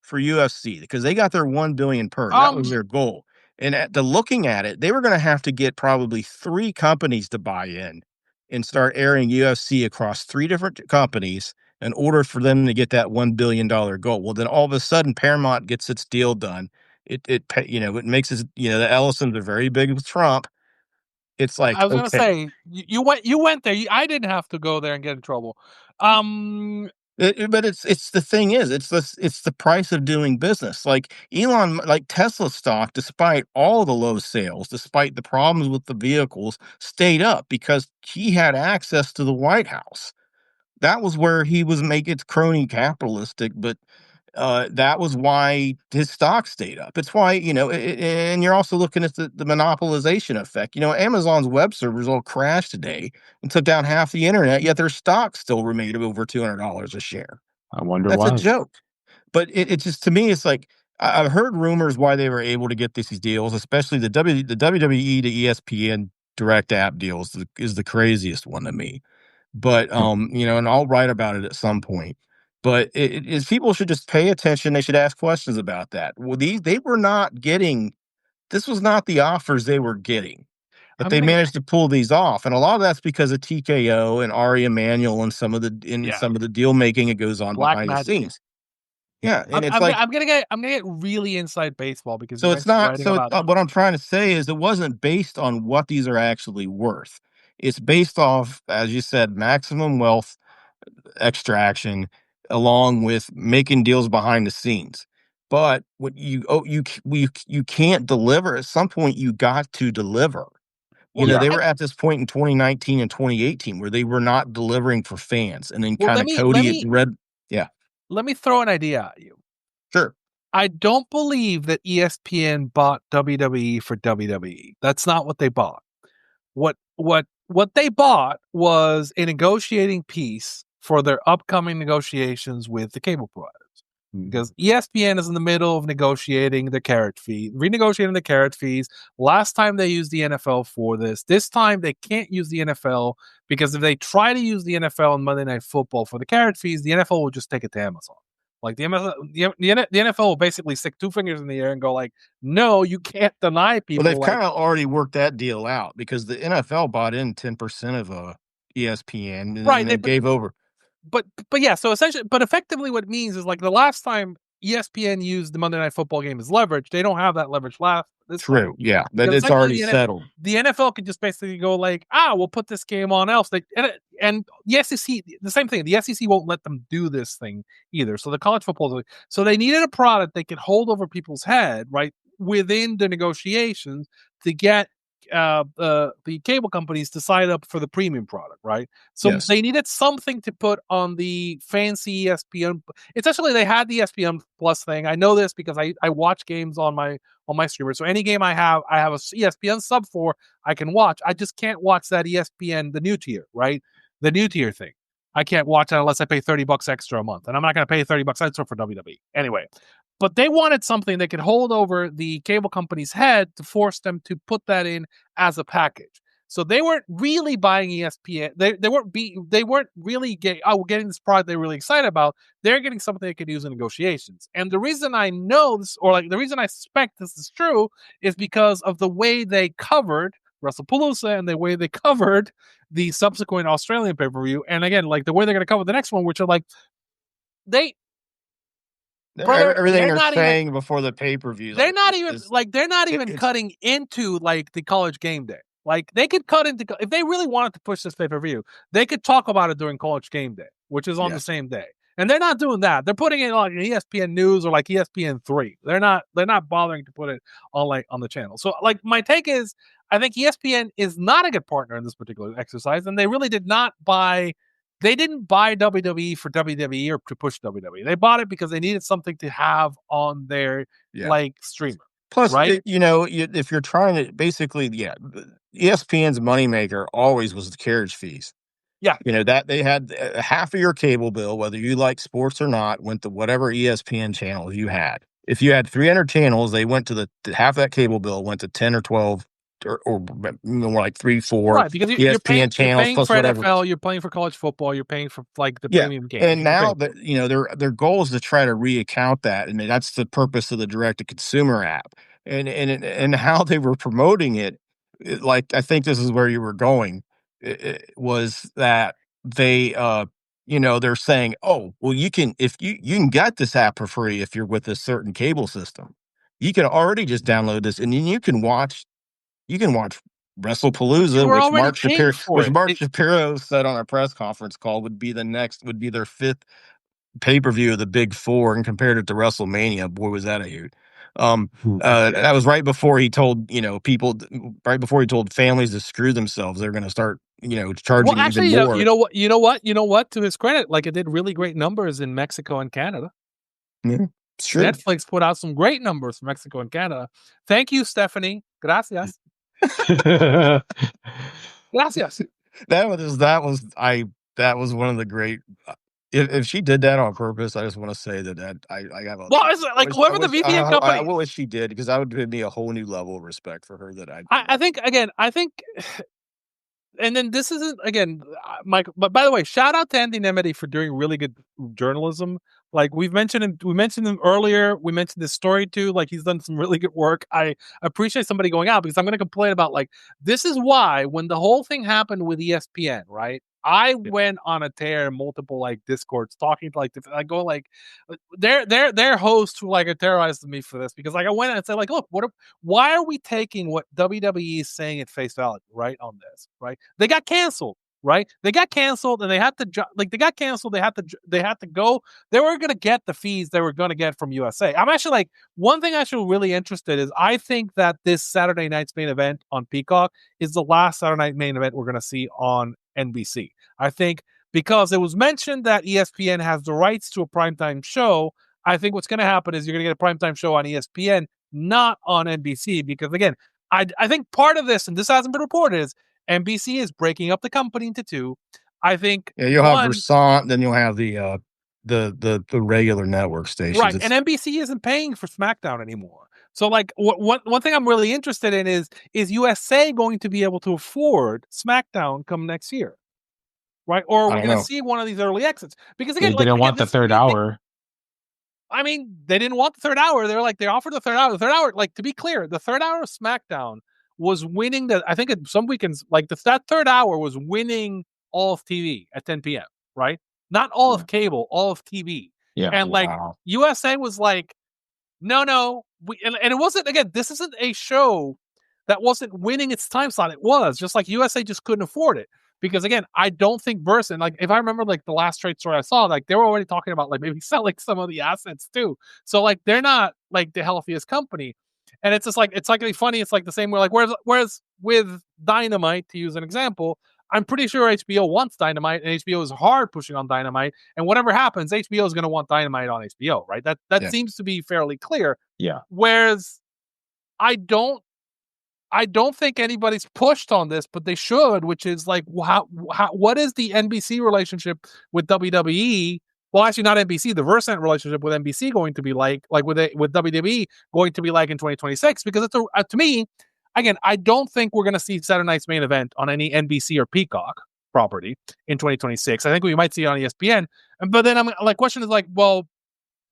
for UFC? Because they got their 1 billion per. That was their goal. And looking at it, they were going to have to get probably 3 companies to buy in and start airing UFC across 3 different companies in order for them to get that $1 billion goal. Well, then all of a sudden Paramount gets its deal done. It makes it, the Ellisons are very big with Trump. It's like, I was going to okay. say, you went there. I didn't have to go there and get in trouble. But it's the thing is, it's the price of doing business. Like Tesla stock, despite all the low sales, despite the problems with the vehicles, stayed up because he had access to the White House. That was where he was making it crony capitalistic, but that was why his stock stayed up. It's why, and you're also looking at the monopolization effect. Amazon's web servers all crashed today and took down half the internet, yet their stock still remained over $200 a share. I wonder That's why. a joke. But it just, to me, it's like, I've heard rumors why they were able to get these deals, especially the WWE to ESPN direct app deals is the craziest one to me. But and I'll write about it at some point. But people should just pay attention. They should ask questions about that. Well, they were not getting. This was not the offers they were getting, but they managed to pull these off, and a lot of that's because of TKO and Ari Emanuel and some of the deal making that goes on Black behind the magic. scenes. Yeah, and I'm gonna get really inside baseball, because so you it's mentioned not. writing So about it. what I'm trying to say is, it wasn't based on what these are actually worth. It's based off, as you said, maximum wealth extraction, along with making deals behind the scenes. But what you can't deliver. At some point, you got to deliver. They were at this point in 2019 and 2018 where they were not delivering for fans, and then kind of Cody had read. Yeah, Let me throw an idea at you. sure. I don't believe that ESPN bought WWE for WWE. That's not what they bought. What they bought was a negotiating piece for their upcoming negotiations with the cable providers. because ESPN is in the middle of renegotiating the carrot fees. Last time they used the NFL for this. This time they can't use the NFL because if they try to use the NFL on Monday Night Football for the carrot fees, the NFL will just take it to Amazon. Like the NFL will basically stick two fingers in the air and go like, no, you can't deny people. Well, they've kind of already worked that deal out because the NFL bought in 10% of ESPN and Right, they gave over. But yeah, so essentially, but effectively what it means is like the last time ESPN used the Monday Night Football game as leverage, they don't have that leverage left this time. Yeah, that it's already settled. The NFL could just basically go like, we'll put this game on else. And the SEC, the same thing. The SEC won't let them do this thing either. So the college football, so they needed a product they could hold over people's head, right, within the negotiations to get the cable companies to sign up for the premium product, right? So they needed something to put on the fancy ESPN. Essentially, they had the ESPN Plus thing. I know this because I watch games on my streamer. So any game I have a ESPN sub for, I can watch. I just can't watch that ESPN, the new tier, right? The new tier thing. I can't watch it unless I pay $30 extra a month, and I'm not going to pay $30 extra for WWE anyway. But they wanted something that could hold over the cable company's head to force them to put that in as a package. So they weren't really buying ESPN. They weren't really we're getting this product they're really excited about. They're getting something they could use in negotiations. And the reason I know this, or like the reason I suspect this is true, is because of the way they covered WrestlePalooza and the way they covered the subsequent Australian pay-per-view. And again, like the way they're going to cover the next one, which are like everything they're saying before the pay-per-view. They're not even cutting into like the College Game Day. Like they could cut into, if they really wanted to push this pay-per-view, they could talk about it during College Game Day, which is on the same day. And they're not doing that. They're putting it on ESPN News or like ESPN 3. They're not bothering to put it on the channel. So like my take is, I think ESPN is not a good partner in this particular exercise, and they really didn't buy WWE for WWE or to push WWE. They bought it because they needed something to have on their like streamer. Plus, right? If you're trying to basically, ESPN's moneymaker always was the carriage fees. Yeah. That they had half of your cable bill, whether you like sports or not, went to whatever ESPN channels you had. If you had 300 channels, they went to half that cable bill went to 10 or 12 or more like 3, 4 right, because ESPN channels you're paying plus for whatever. NFL, you're paying for college football, you're paying for like the premium game. And now that their goal is to try to reaccount that, and that's the purpose of the direct to consumer app. And how they were promoting it, like I think this is where you were going, was that they they're saying, oh well, you can get this app for free if you're with a certain cable system. You can already just download this, and then you can watch WrestlePalooza, which Mark Shapiro said on a press conference call would be their fifth pay-per-view of the big four, and compared it to WrestleMania. Boy, was that a hoot. That was right before he told families to screw themselves. They're going to start charging even more. You know what? To his credit, like it did really great numbers in Mexico and Canada. Yeah, sure. Netflix put out some great numbers for Mexico and Canada. Thank you, Stephanie. Gracias. Gracias. That was one of the great. If she did that on purpose, I just want to say that I have a. Well, it's like whoever the VPN company. I wish she did, because that would give me a whole new level of respect for her. I think. And then this isn't again, Mike. But by the way, shout out to Andy Nemedy for doing really good journalism. Like we mentioned him earlier. We mentioned this story too. Like he's done some really good work. I appreciate somebody going out, because I'm going to complain about like this is why when the whole thing happened with ESPN, right? I went on a tear in multiple like Discords talking to like I go like their hosts who like terrorized me for this, because like I went and said like, look, why are we taking what WWE is saying at face value, right, on this, right? They got canceled. Right, they got canceled, and they had to they got canceled. They had to go. They were going to get the fees they were going to get from USA. I'm actually like one thing actually really interested is I think that this Saturday night's main event on Peacock is the last Saturday night main event we're going to see on NBC. I think because it was mentioned that ESPN has the rights to a primetime show. I think what's going to happen is you're going to get a primetime show on ESPN, not on NBC, because again, I think part of this, and this hasn't been reported, is NBC is breaking up the company into two. I think you'll have Versant, then you'll have the the regular network stations. Right, and NBC isn't paying for SmackDown anymore. So, like, one thing I'm really interested in is USA going to be able to afford SmackDown come next year, right? Or are we going to see one of these early exits? Because again, They didn't want the third hour. I mean, they didn't want the third hour. They're like, they offered the third hour. The third hour, like, to be clear, the third hour of SmackDown was winning I think some weekends, like, that third hour was winning all of TV at 10 p.m., right? Not all of cable, all of TV. Yeah. And, like, USA was like, no. And it wasn't, again, this isn't a show that wasn't winning its time slot. It was just like USA just couldn't afford it. Because again, I don't think Versant, like, if I remember, like, the last trade story I saw, like, they were already talking about, like, maybe selling some of the assets too. So, like, they're not, like, the healthiest company. And it's just like, it's like really funny. It's like the same way, like, whereas with Dynamite, to use an example, I'm pretty sure HBO wants Dynamite, and HBO is hard pushing on Dynamite. And whatever happens, HBO is going to want Dynamite on HBO, right? That seems to be fairly clear. Yeah. Whereas I don't think anybody's pushed on this, but they should, which is like, what is the NBC relationship with WWE? Well, actually, not NBC. The Versant relationship with NBC going to be like with WWE going to be like in 2026? Because it's to me, again, I don't think we're going to see Saturday Night's Main Event on any NBC or Peacock property in 2026. I think we might see it on ESPN. But then I'm like, question is like, well,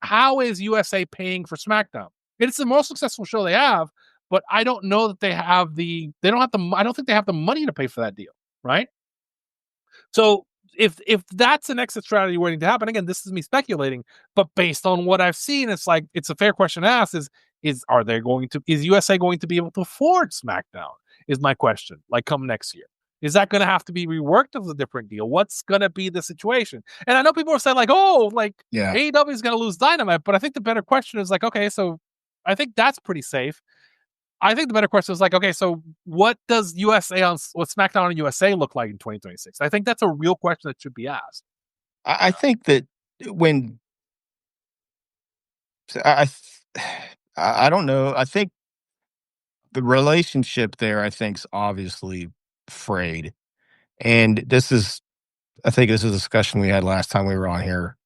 how is USA paying for SmackDown? It's the most successful show they have. But I don't know that I don't think they have the money to pay for that deal, right? So if that's an exit strategy waiting to happen, again, this is me speculating, but based on what I've seen, it's like, it's a fair question to ask is USA going to be able to afford SmackDown? Is my question, like, come next year. Is that going to have to be reworked as a different deal? What's going to be the situation? And I know people are saying like, oh, like, AEW is going to lose Dynamite, but I think the better question is like, okay, so I think that's pretty safe. I think the better question is like, okay, so what does what SmackDown on USA look like in 2026? I think that's a real question that should be asked. I think that when I don't know. I think the relationship there, I think, is obviously frayed. And I think this is a discussion we had last time we were on here.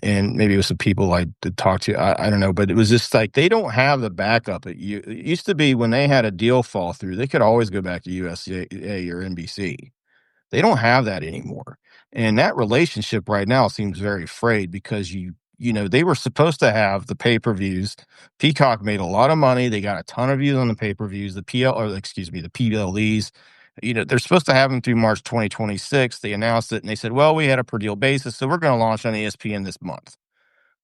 And maybe it was some people I did talk to. I don't know, but it was just like they don't have the backup. It used to be when they had a deal fall through, they could always go back to USA or NBC. They don't have that anymore. And that relationship right now seems very frayed because they were supposed to have the pay-per-views. Peacock made a lot of money. They got a ton of views on the pay-per-views, the PLEs. They're supposed to have them through March 2026. They announced it and they said, well, we had a per deal basis, so we're going to launch on ESPN this month.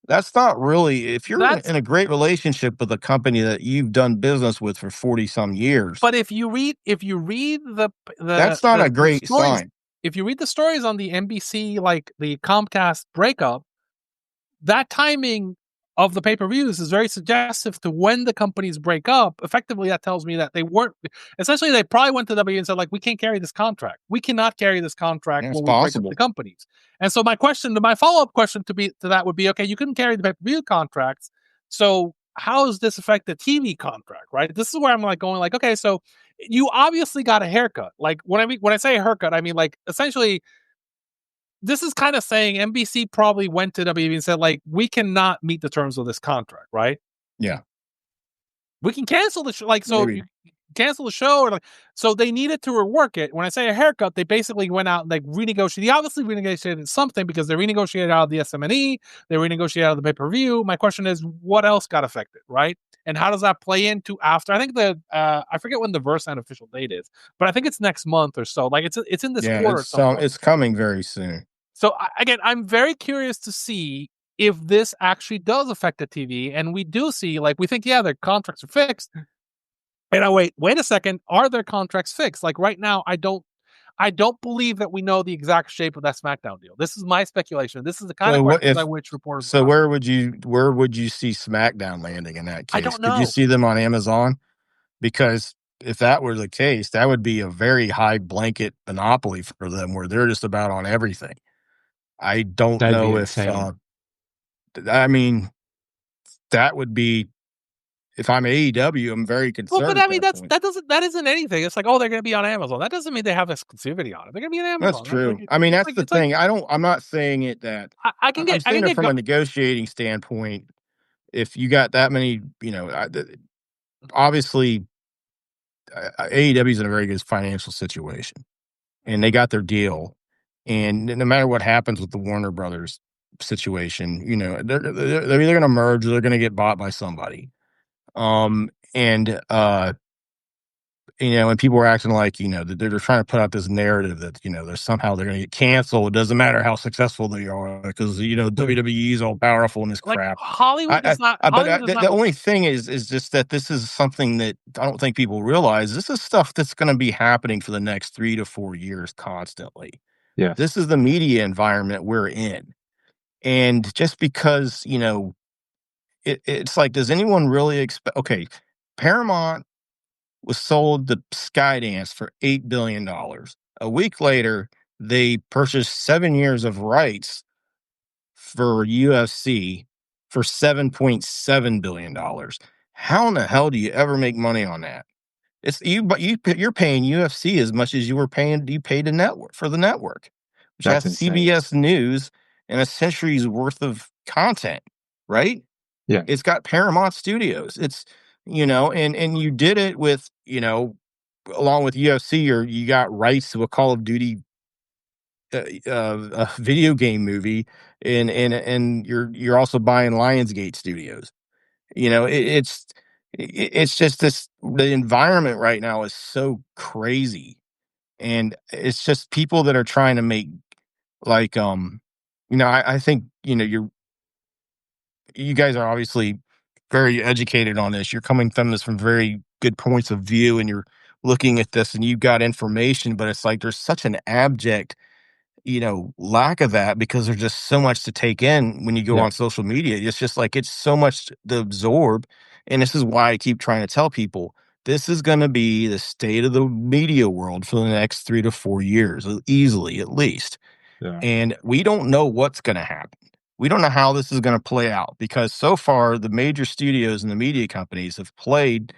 That's not really, if you're in a great relationship with a company that you've done business with for 40 some years. But if you read the that's not a great sign. If you read the stories on the NBC, like the Comcast breakup, that timing of the pay-per-views is very suggestive to when the companies break up. Effectively, that tells me that they probably went to WWE and said, like, we can't carry this contract. We cannot carry this contract when we break up the companies. And so my follow-up question to that would be, okay, you couldn't carry the pay-per-view contracts. So how does this affect the TV contract, right? This is where I'm like going like, okay, so you obviously got a haircut. Like when I say a haircut, I mean, like, essentially, this is kind of saying NBC probably went to WWE and said, like, we cannot meet the terms of this contract, right? Yeah. We can cancel the show. Like, so you cancel the show. Or like, so they needed to rework it. When I say a haircut, they basically went out and like renegotiated. They obviously renegotiated something because they renegotiated out of the SM&E. They renegotiated out of the pay-per-view. My question is, what else got affected, right? And how does that play into after? I think I forget when the Versant official date is, but I think it's next month or so. Like, it's in this quarter. It's coming very soon. So again, I'm very curious to see if this actually does affect the TV, and we do see, like, we think, yeah, their contracts are fixed. And I wait a second, are their contracts fixed? Like right now, I don't believe that we know the exact shape of that SmackDown deal. This is my speculation. This is the kind of questions I wish reporters. So where would you see SmackDown landing in that case? I don't know. Could you see them on Amazon? Because if that were the case, that would be a very high blanket monopoly for them, where they're just about on everything. I don't know if, I mean, that would be, if I'm AEW, I'm very concerned. Well, but I mean, that that isn't anything. It's like, oh, they're going to be on Amazon. That doesn't mean they have exclusivity on it. They're going to be on Amazon. That's true. I mean, that's the thing. I'm not saying it that I'm saying it from a negotiating standpoint. If you got that many, obviously AEW is in a very good financial situation, and they got their deal. And no matter what happens with the Warner Brothers situation, they're either going to merge or they're going to get bought by somebody. And people are acting like, that they're trying to put out this narrative that, they're going to get canceled. It doesn't matter how successful they are because, WWE is all powerful in this crap. Hollywood is not. The only thing is just that this is something that I don't think people realize. This is stuff that's going to be happening for the next 3 to 4 years constantly. Yeah. This is the media environment we're in. And just because, it's like, does anyone really expect, okay, Paramount was sold to Skydance for $8 billion. A week later, they purchased 7 years of rights for UFC for $7.7 billion. How in the hell do you ever make money on that? You're paying UFC as much as you paid the network for the network, which That's has insane. CBS News and a century's worth of content, right? Yeah. It's got Paramount Studios. It's, and you did it with, along with UFC, or you got rights to a Call of Duty a video game movie, and you're also buying Lionsgate Studios. It's just the environment right now is so crazy, and it's just people that are trying to make like I think you guys are obviously very educated on this. You're coming from this from very good points of view, and you're looking at this and you've got information, but it's like there's such an abject lack of that because there's just so much to take in when you go on social media. It's just like it's so much to absorb. And this is why I keep trying to tell people this is going to be the state of the media world for the next 3 to 4 years, easily, at least. Yeah. And we don't know what's going to happen. We don't know how this is going to play out because so far the major studios and the media companies have played,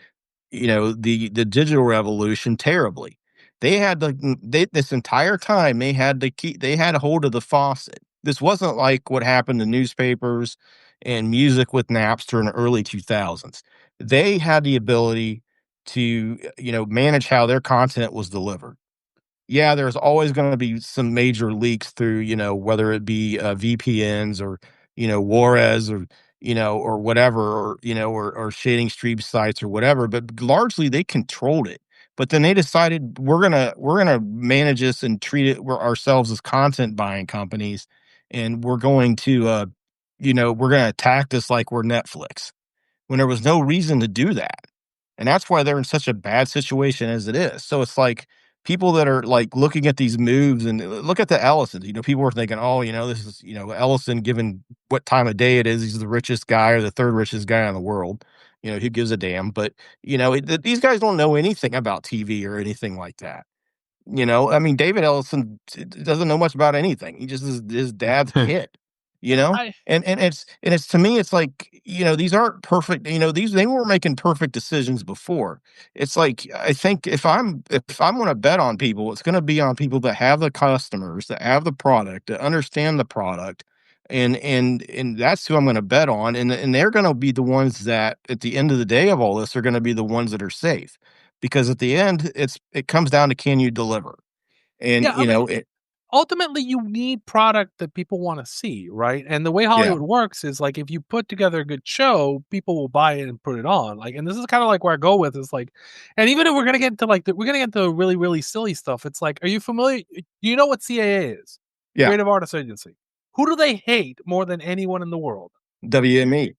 the digital revolution terribly. They had this entire time they had a hold of the faucet. This wasn't like what happened to newspapers and music with Napster in the early 2000s. They had the ability to, manage how their content was delivered. Yeah, there's always going to be some major leaks through, whether it be VPNs or, Juarez or, or whatever, or shading stream sites or whatever. But largely they controlled it. But then they decided we're gonna manage this and treat it ourselves as content buying companies, and we're going to, we're gonna attack this like we're Netflix when there was no reason to do that. And that's why they're in such a bad situation as it is. So it's like people that are like looking at these moves and look at the Ellisons, people were thinking, oh, this is, Ellison, given what time of day it is, he's the richest guy or the third richest guy in the world. Who gives a damn? But, these guys don't know anything about TV or anything like that. I mean, David Ellison doesn't know much about anything. He just is his dad's kid. And it's to me, it's like, these aren't perfect, they weren't making perfect decisions before. It's like, I think if I'm going to bet on people, it's going to be on people that have the customers, that have the product, that understand the product. And that's who I'm going to bet on. And they're going to be the ones that at the end of the day of all this are going to be the ones that are safe, because at the end, it comes down to, can you deliver? And, ultimately you need product that people want to see, right? And the way Hollywood works is like, if you put together a good show, people will buy it and put it on. Like, and this is kind of like where I go with is like, and even if we're going to get into like, we're going to get into really, really silly stuff. It's like, are you familiar? Do you know what CAA is? Yeah. Creative Artists Agency. Who do they hate more than anyone in the world? WME.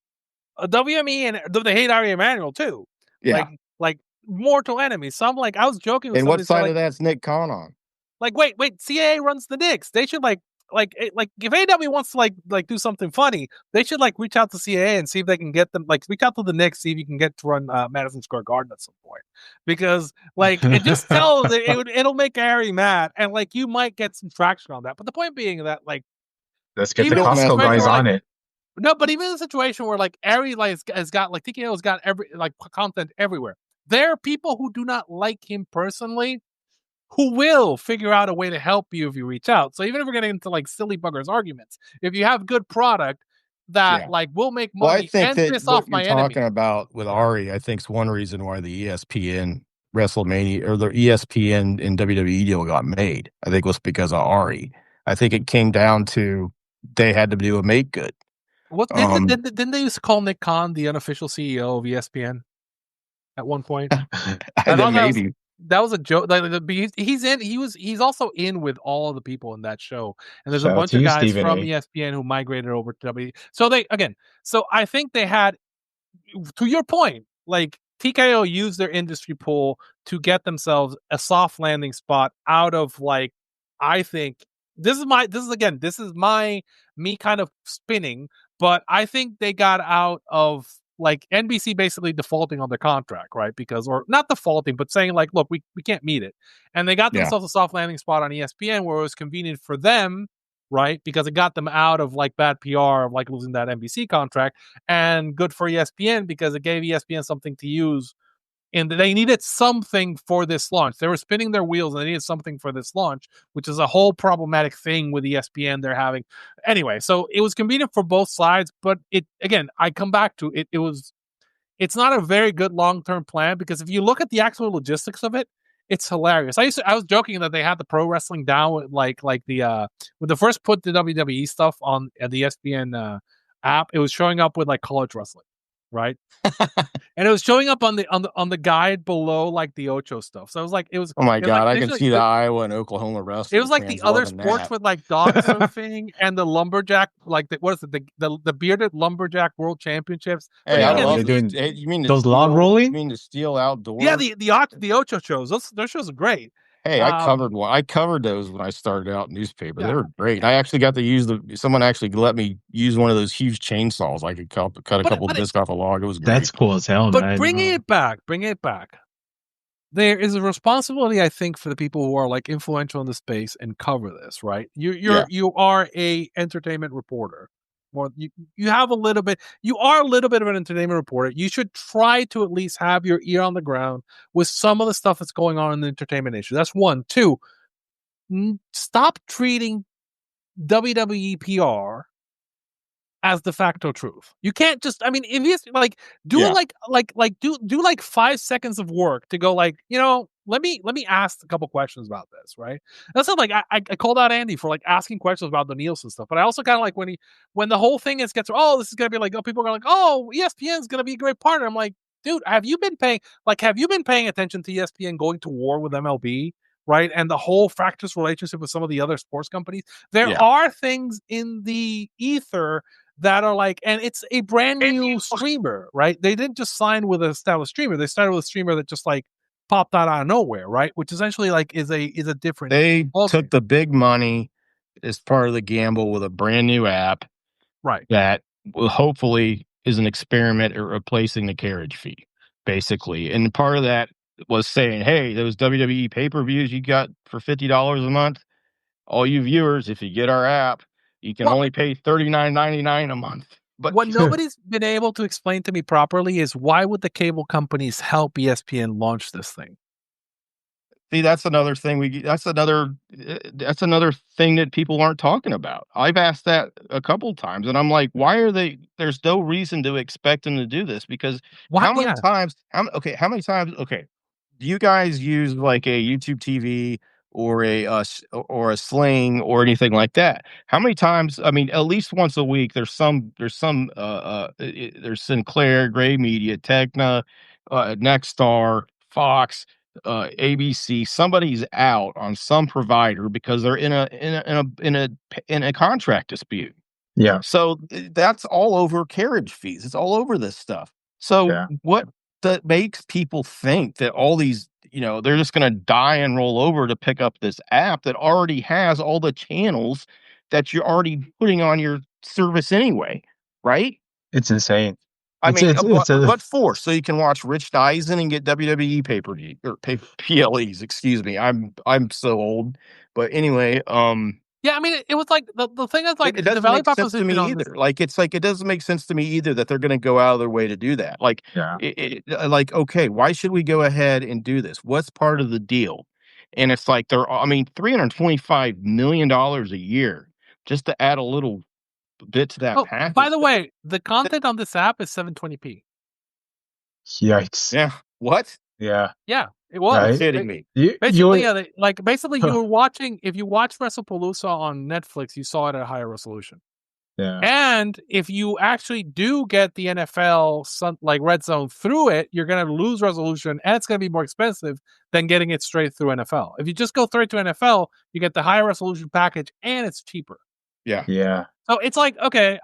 WME, and they hate Ari Emanuel too. Yeah. Like mortal enemies. So I'm like, I was joking with and somebody. what side of that's Nick Khan on? Like, wait, CAA runs the Knicks. They should like if AW wants to like do something funny, they should like reach out to CAA and see if they can get them, like reach out to the Knicks, see if you can get to run Madison Square Garden at some point, because like it just tells it'll make Ari mad, and like you might get some traction on that. But the point being that like let's get the Costco guys on it. No, but even in a situation where like Ari like has got like TKO's got every like content everywhere, there are people who do not like him personally who will figure out a way to help you if you reach out. So even if we're getting into like silly buggers arguments, if you have good product that like will make Well, I money think and that piss what off you're my enemy. talking about with Ari, I think is one reason why the ESPN WrestleMania or the ESPN and WWE deal got made. I think was because of Ari. I think it came down to they had to do a make good. What didn't they used to call Nick Khan the unofficial CEO of ESPN at one point? I thought maybe. that was a joke. Like, he's also in with all of the people in that show, and there's a Shout out bunch to of you, guys Stephen from A. ESPN who migrated over to WWE. So I think they had, to your point, like TKO used their industry pool to get themselves a soft landing spot out of like, I think this is my me kind of spinning, but I think they got out of like NBC basically defaulting on their contract, right? Because, or not defaulting, but saying like, look, we can't meet it. And they got Yeah. themselves a soft landing spot on ESPN where it was convenient for them, right? Because it got them out of like bad PR of like losing that NBC contract, and good for ESPN because it gave ESPN something to use. And they needed something for this launch. They were spinning their wheels and they needed something for this launch, which is a whole problematic thing with ESPN they're having. Anyway, so it was convenient for both sides, but it, again, I come back to it. It's not a very good long-term plan because if you look at the actual logistics of it, it's hilarious. I was joking that they had the pro wrestling down with with the first put the WWE stuff on the ESPN app, it was showing up with like college wrestling, right? And it was showing up on the guide below like the Ocho stuff. So Oh my God, I can initially see the Iowa and Oklahoma it wrestling was like the fans other loving sports that. with like dog surfing and the lumberjack, like what is it, the bearded lumberjack world championships. But Hey, I again, love they're this. doing Hey, you mean the those log steel? You rolling. mean the steel outdoor? yeah, the Ocho shows. Those shows are great. Hey, I covered one. I covered those when I started out in newspaper. They Yeah, were great. I actually got to use someone actually let me use one of those huge chainsaws. I could cut a couple discs off a log. It was great. That's cool as hell, but man. bringing it back. There is a responsibility, I think, for the people who are like influential in the space and cover this, right? You are a entertainment reporter. Or you have a little bit, you are a little bit of an entertainment reporter. You should try to at least have your ear on the ground with some of the stuff that's going on in the entertainment issue. That's one. Two, stop treating WWE PR as de facto truth. You can't just, I mean, if you like do do like 5 seconds of work to go like, let me ask a couple questions about this, right? That's not like I called out Andy for like asking questions about the Nielsen stuff, but I also kind of like when the whole thing gets this is gonna be like, people are like, ESPN's gonna be a great partner. I'm like, dude, have you been paying attention to ESPN going to war with MLB? Right, and the whole fractious relationship with some of the other sports companies. There are things in the ether that are like, and it's a brand new streamer, right? They didn't just sign with an established streamer. They started with a streamer that just like popped out of nowhere, right? Which essentially like is a different. They took the big money as part of the gamble with a brand new app, right? That will hopefully is an experiment at replacing the carriage fee, basically. And part of that was saying, hey, those WWE pay-per-views you got for $50 a month, all you viewers, if you get our app, you can only pay $39.99 a month. But what nobody's been able to explain to me properly is why would the cable companies help ESPN launch this thing? see, that's another thing that's another thing that people aren't talking about. I've asked that a couple times and I'm like, why are there's no reason to expect them to do this because how many times do you guys use like a YouTube TV or a Sling or anything like that? How many times? I mean, at least once a week. There's Sinclair, Gray Media, Tegna, Nexstar, Fox, ABC. Somebody's out on some provider because they're in a contract dispute. Yeah. So that's all over carriage fees. It's all over this stuff. So what that makes people think that all these, they're just going to die and roll over to pick up this app that already has all the channels that you're already putting on your service anyway, right? It's insane. I mean, what for? So you can watch Rich Eisen and get WWE pay-per-view or PLEs. Excuse me, I'm so old. But anyway, Yeah, I mean, it was like the thing is like It the doesn't value make sense to proposition me on this. either. Like it's like it doesn't make sense to me either that they're going to go out of their way to do that. Like, Yeah. like okay, why should we go ahead and do this? What's part of the deal? And it's like I mean, $325 million a year just to add a little bit to that Oh, by package. the way, the content on this app is 720p. Yikes. Yeah, what? Yeah. Yeah, it You're was. Right. kidding me. Basically, You basically, you were watching. If you watch WrestlePalooza on Netflix, you saw it at a higher resolution. yeah. And if you actually do get the NFL like Red Zone through it, you're going to lose resolution, and it's going to be more expensive than getting it straight through NFL. If you just go straight to NFL, you get the higher resolution package, and it's cheaper. Yeah. Yeah. So it's like, okay,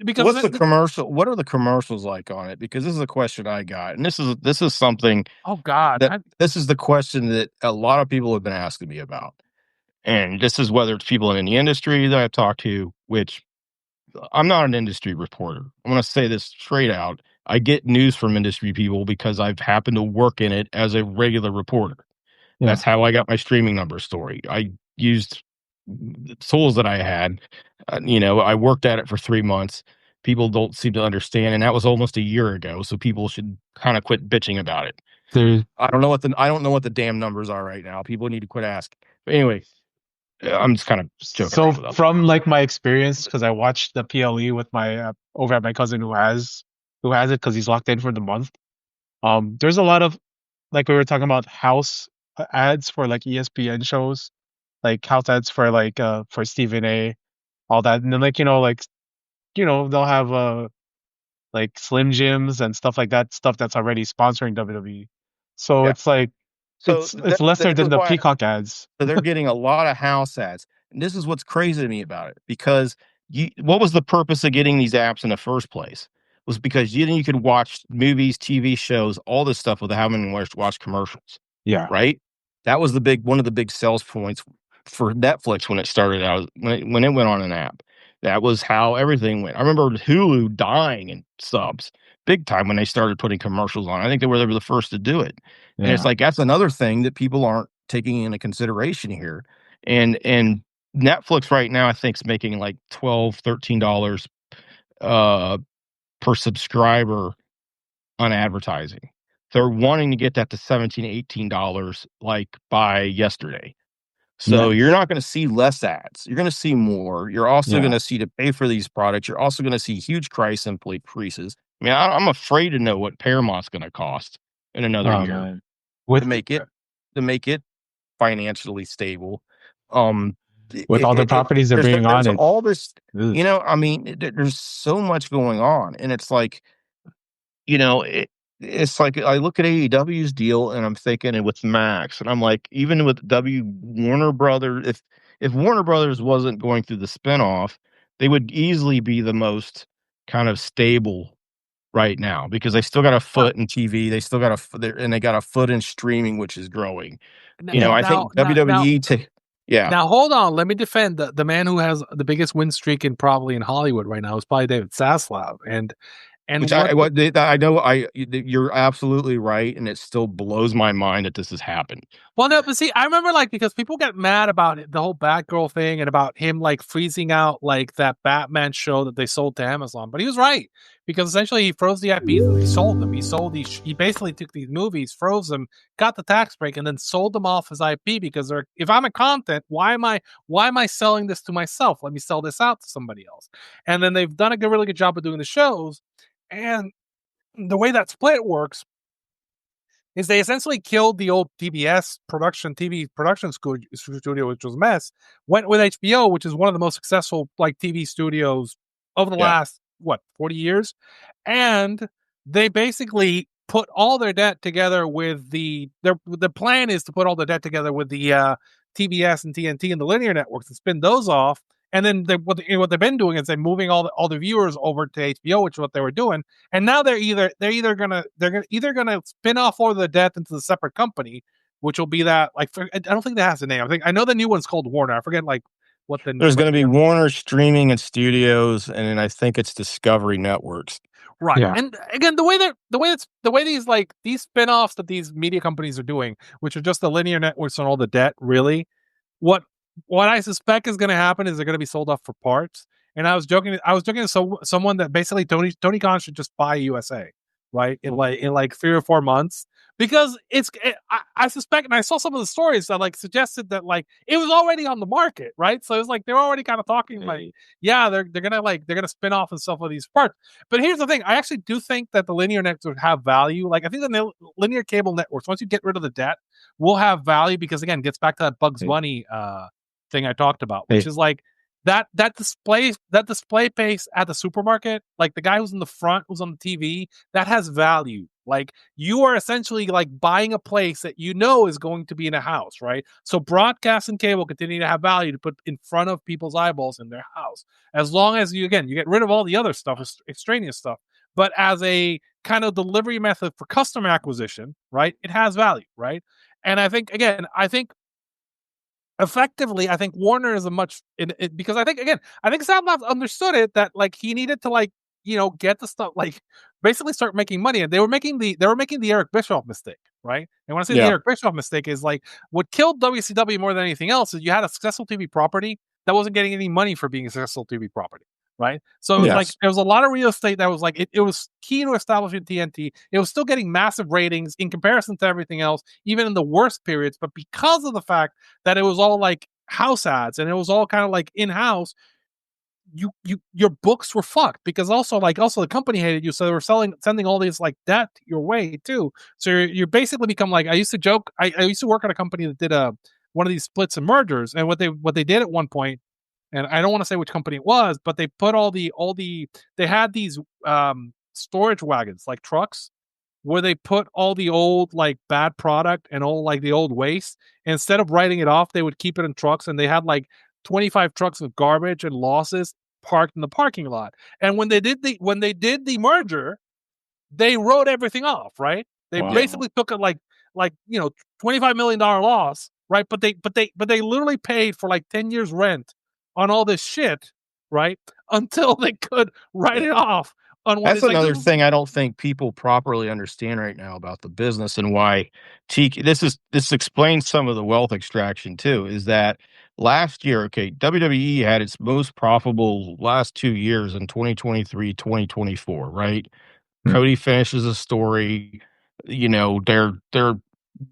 because What's the commercial? What are the commercials like on it? Because this is a question I got, and this is something oh God, that this is the question that a lot of people have been asking me about, and this is whether it's people in the industry that I've talked to, which I'm not an industry reporter. I'm going to say this straight out. I get news from industry people because I've happened to work in it as a regular reporter. Yeah. That's how I got my streaming number story. I used the tools that I had. I worked at it for 3 months. People don't seem to understand, and that was almost a year ago. So people should kind of quit bitching about it. I don't know what the damn numbers are right now. People need to quit asking. But anyway, I'm just kind of joking. So around with that. from like my experience, because I watched the PLE with my over at my cousin who has it because he's locked in for the month. There's a lot of, like we were talking about, house ads for like ESPN shows, like house ads for like for Stephen A, all that, and then like they'll have like Slim Jims and stuff like that, stuff that's already sponsoring WWE. So Yeah. it's like So it's lesser this than is the why Peacock ads. so they're getting a lot of house ads. And this is what's crazy to me about it, because what was the purpose of getting these apps in the first place? Was because you could watch movies, TV shows, all this stuff without having to watch commercials, Yeah. right? That was one of the big sales points for Netflix when it started out, when it went on an app. That was how everything went. I remember Hulu dying in subs big time when they started putting commercials on. I think they were the first to do it. And it's like, that's another thing that people aren't taking into consideration here. And Netflix right now, I think, is making like $12, $13 per subscriber on advertising. They're wanting to get that to $17, $18 like by yesterday. So Nice. you're not going to see less ads. You're going to see more. You're also Yeah. going to see, to pay for these products, you're also going to see huge price increases. I mean, I'm afraid to know what Paramount's going to cost in another Oh, year man. to make it financially stable. With all the properties they're bringing on, there's all this, ugh. I mean, there's so much going on, and it's like, it's like I look at AEW's deal and I'm thinking, and with Max, and I'm like, even with Warner Brothers, if Warner Brothers wasn't going through the spinoff, they would easily be the most kind of stable right now, because they still got a foot in TV, they still got and they got a foot in streaming, which is growing. I think WWE Now hold on, let me defend the man who has the biggest win streak in Hollywood right now is probably David Zaslav, and which I know you're absolutely right, and it still blows my mind that this has happened. Well, no, but see, I remember because people get mad about the whole Batgirl thing and about him freezing out that Batman show that they sold to Amazon. But he was right, because essentially he froze the IPs and he sold them. He sold he basically took these movies, froze them, got the tax break, and then sold them off as IP, because if I'm a content, why am I selling this to myself? Let me sell this out to somebody else. And then they've done a really good job of doing the shows. And the way that split works is they essentially killed the old TBS TV production studio, which was a mess, went with HBO, which is one of the most successful TV studios over the last, 40 years? And they basically put all their debt together with the plan is to put all the debt together with the TBS and TNT and the linear networks and spin those off. And then what they've been doing is they're moving all the viewers over to HBO, which is what they were doing. And now they're either gonna spin off all the debt into the separate company, which will be that I don't think that has a name. I know the new one's called Warner. I forget what the there's going to be Warner Streaming and Studios, and then I think it's Discovery Networks. Right. Yeah. And again, the way these spin-offs that these media companies are doing, which are just the linear networks and all the debt, really, what what I suspect is going to happen is they're going to be sold off for parts. And I was joking to someone that basically Tony Khan should just buy USA, right? In like 3 or 4 months, because I suspect, and I saw some of the stories that like suggested that like it was already on the market, right? So it's like they're already kind of talking like, yeah, they're gonna spin off and stuff of these parts. But here's the thing: I actually do think that the linear networks have value. Like I think the linear cable networks, once you get rid of the debt, will have value because again, it gets back to that Bugs Bunny thing I talked about, which is like that display pace at the supermarket, like the guy who's in the front, who's on the TV, that has value. Like you are essentially like buying a place that you know is going to be in a house, right? So broadcast and cable continue to have value to put in front of people's eyeballs in their house, as long as you get rid of all the other stuff, extraneous stuff. But as a kind of delivery method for customer acquisition, right? It has value, right? And I think effectively, I think Warner is because I think Soundlabs understood it that like he needed to like get the stuff like basically start making money, and they were making the Eric Bischoff mistake, right? And when I say the Eric Bischoff mistake is like what killed WCW more than anything else is you had a successful TV property that wasn't getting any money for being a successful TV property. Right. So it was like there was a lot of real estate that was like it was key to establishing TNT. It was still getting massive ratings in comparison to everything else, even in the worst periods. But because of the fact that it was all like house ads and it was all kind of like in-house, your books were fucked because also the company hated you, so they were sending all these like debt your way too. So you're basically become like I used to joke. I used to work at a company that did one of these splits and mergers, and what they did at one point. And I don't want to say which company it was, but they put they had these storage wagons, like trucks, where they put all the old like bad product and all like the old waste. And instead of writing it off, they would keep it in trucks, and they had like 25 trucks of garbage and losses parked in the parking lot. And when they did the merger, they wrote everything off, right? They basically took a like $25 million loss, right? But they literally paid for like 10 years rent on all this shit, right? Until they could write it off on what. That's another thing I don't think people properly understand right now about the business and why this explains some of the wealth extraction too, is that last year, WWE had its most profitable last 2 years in 2023, 2024, right? Cody finishes a story, they're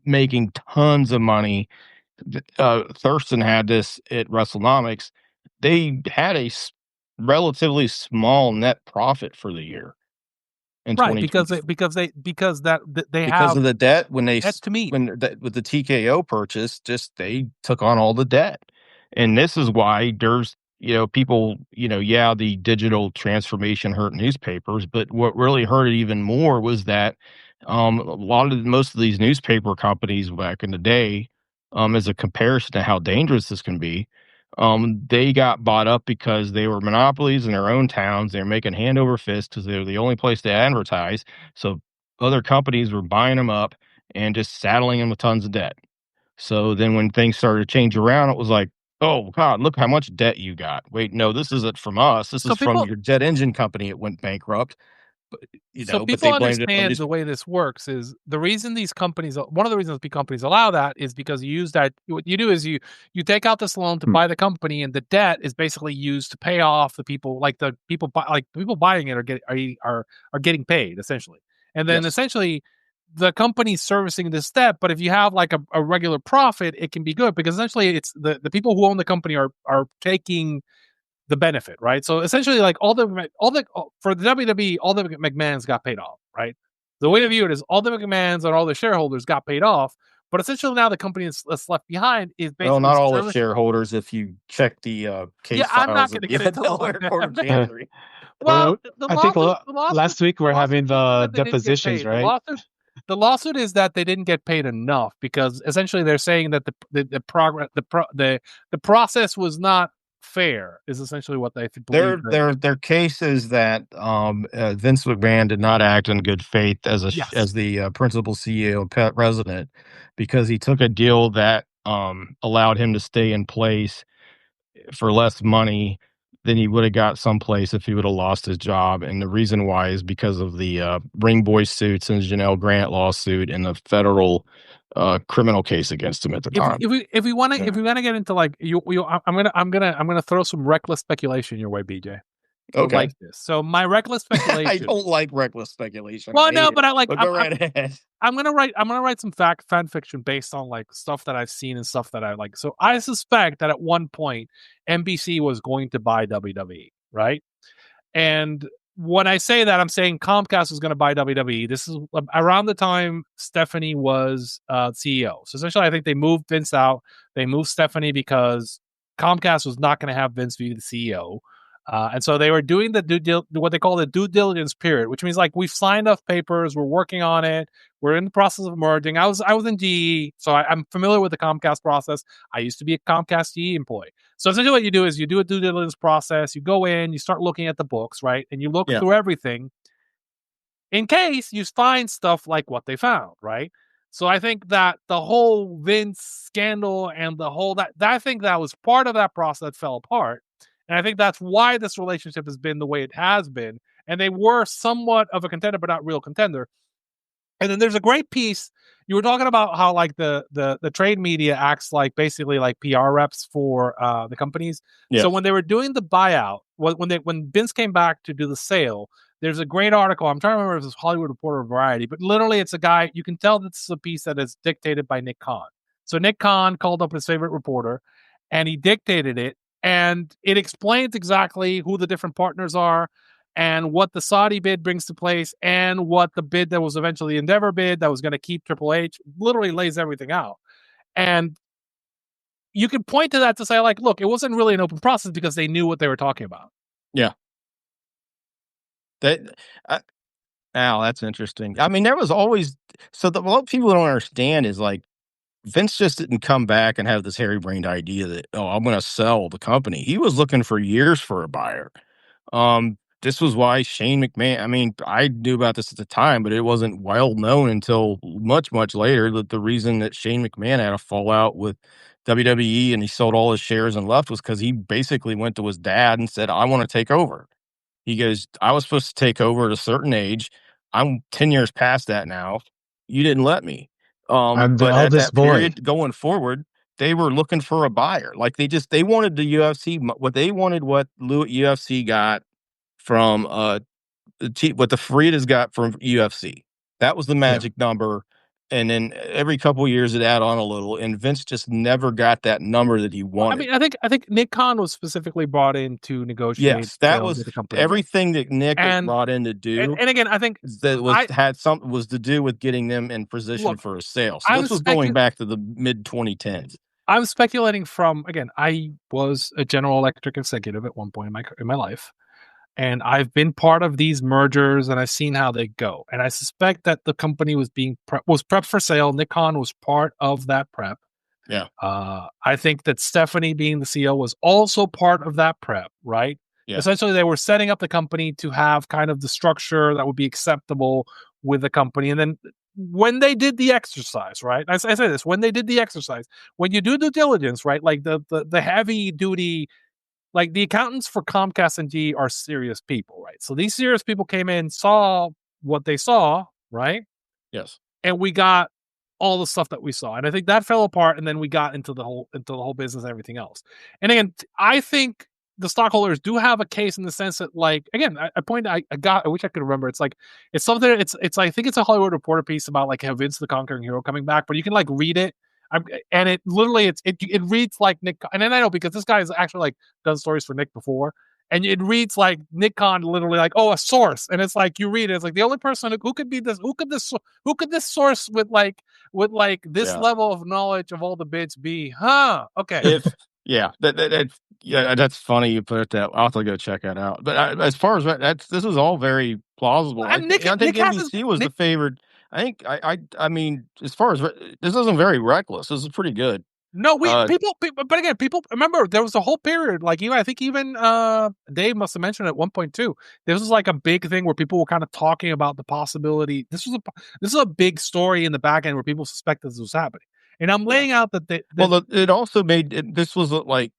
making tons of money. Thurston had this at WrestleNomics. They had a relatively small net profit for the year in right because they have of the debt when they debt to meet. With the TKO purchase, just they took on all the debt, and this is why there's people the digital transformation hurt newspapers, but what really hurt it even more was that most of these newspaper companies back in the day, as a comparison to how dangerous this can be, they got bought up because they were monopolies in their own towns. They were making hand over fist because they were the only place to advertise. So other companies were buying them up and just saddling them with tons of debt. So then when things started to change around, it was like, oh God, look how much debt you got. Wait, no, this isn't from us. This is from your jet engine company. It went bankrupt. So people understand the way this works is one of the reasons these companies allow that is because you use that. What you do is you take out this loan to buy the company, and the debt is basically used to pay off the people. Like the people buying it are getting paid essentially, and then essentially the company's servicing this debt. But if you have like a regular profit, it can be good because essentially it's the people who own the company are taking the benefit, right? So essentially, like for the WWE, all the McMahons got paid off, right? The way to view it is all the McMahons and all the shareholders got paid off, but essentially now the company that's left behind is basically not all the shareholders. If you check the case files, I'm not going to get into the well, I think last week we're having the depositions, right? The lawsuit is that they didn't get paid enough because essentially they're saying that the process was not fair is essentially what they believe. Their case is that Vince McMahon did not act in good faith as the principal CEO and president because he took a deal that allowed him to stay in place for less money than he would have got someplace if he would have lost his job. And the reason why is because of the Ring Boy suits and Janelle Grant lawsuit and the federal criminal case against him at the time. If we want to get into like I'm gonna throw some reckless speculation your way, BJ. Okay. Like this. So my reckless speculation. I don't like reckless speculation. Well, no, but go right ahead. I'm gonna write some fan fiction based on like stuff that I've seen and stuff that I like. So I suspect that at one point NBC was going to buy WWE, right? And when I say that, I'm saying Comcast was going to buy WWE. This is around the time Stephanie was CEO. So essentially, I think they moved Vince out. They moved Stephanie because Comcast was not going to have Vince be the CEO. And so they were doing what they call the due diligence period, which means like we've signed off papers, we're working on it, we're in the process of merging. I was in GE, so I'm familiar with the Comcast process. I used to be a Comcast GE employee. So essentially what you do is you do a due diligence process, you go in, you start looking at the books, right? And you look through everything in case you find stuff like what they found, right? So I think that the whole Vince scandal and the whole that I think that was part of that process that fell apart. And I think that's why this relationship has been the way it has been. And they were somewhat of a contender, but not real contender. And then there's a great piece. You were talking about how like the trade media acts like basically like PR reps for the companies. Yes. So when they were doing the buyout, when Vince came back to do the sale, there's a great article. I'm trying to remember if it's Hollywood Reporter or Variety, but literally it's a guy. You can tell this is a piece that is dictated by Nick Khan. So Nick Khan called up his favorite reporter, and he dictated it. And it explains exactly who the different partners are and what the Saudi bid brings to place and what the bid that was eventually the Endeavor bid that was going to keep Triple H literally lays everything out. And you can point to that to say, like, look, it wasn't really an open process because they knew what they were talking about. Yeah. That's interesting. I mean, there was always, what people don't understand is like, Vince just didn't come back and have this hairy-brained idea that, I'm going to sell the company. He was looking for years for a buyer. This was why Shane McMahon, I mean, I knew about this at the time, but it wasn't well known until much, much later that the reason that Shane McMahon had a fallout with WWE and he sold all his shares and left was because he basically went to his dad and said, I want to take over. He goes, I was supposed to take over at a certain age. I'm 10 years past that now. You didn't let me. I'm the But at eldest that boy. period going forward, they were looking for a buyer. Like they wanted the UFC, what UFC got from what the Faridas got from UFC. That was the magic number. And then every couple of years it add on a little, and Vince just never got that number that he wanted. I mean, I think Nick Khan was specifically brought in to negotiate. Yes, that was the company. everything that Nick was brought in to do. And again, I think that was to do with getting them in position for a sale. So this was going back to the mid 2010s. I'm speculating from, again, I was a General Electric executive at one point in my life. And I've been part of these mergers and I've seen how they go. And I suspect that the company was prepped for sale. Nick Khan was part of that prep. Yeah. I think that Stephanie being the CEO was also part of that prep, right? Yeah. Essentially, they were setting up the company to have kind of the structure that would be acceptable with the company. And then when they did the exercise, right? I say this, when they did the exercise, when you do due diligence, right? Like the heavy duty, like the accountants for Comcast and GE are serious people, right? So these serious people came in, saw what they saw, right? Yes. And we got all the stuff that we saw. And I think that fell apart, and then we got into the whole business and everything else. And again, I think the stockholders do have a case in the sense that, like, again, I wish I could remember. It's like, it's something, it's I think it's a Hollywood Reporter piece about like how Vince the Conquering Hero coming back, but you can like read it. And it literally, it reads like Nick, and then I know because this guy has actually like done stories for Nick before, and it reads like Nick Khan literally like, a source, and it's like you read it, it's like the only person who could be this, who could this source with this level of knowledge of all the bits be, huh? Okay, that's funny you put it that. I'll have to go check that out. But as far as this is all very plausible. I think NBC was the favored. I mean, as far as this isn't very reckless. This is pretty good. No, people, but again, people remember there was a whole period, like I think even Dave must have mentioned at one point too. This was like a big thing where people were kind of talking about the possibility. This is a big story in the back end where people suspect this was happening. And I'm laying out that it also made it, this was like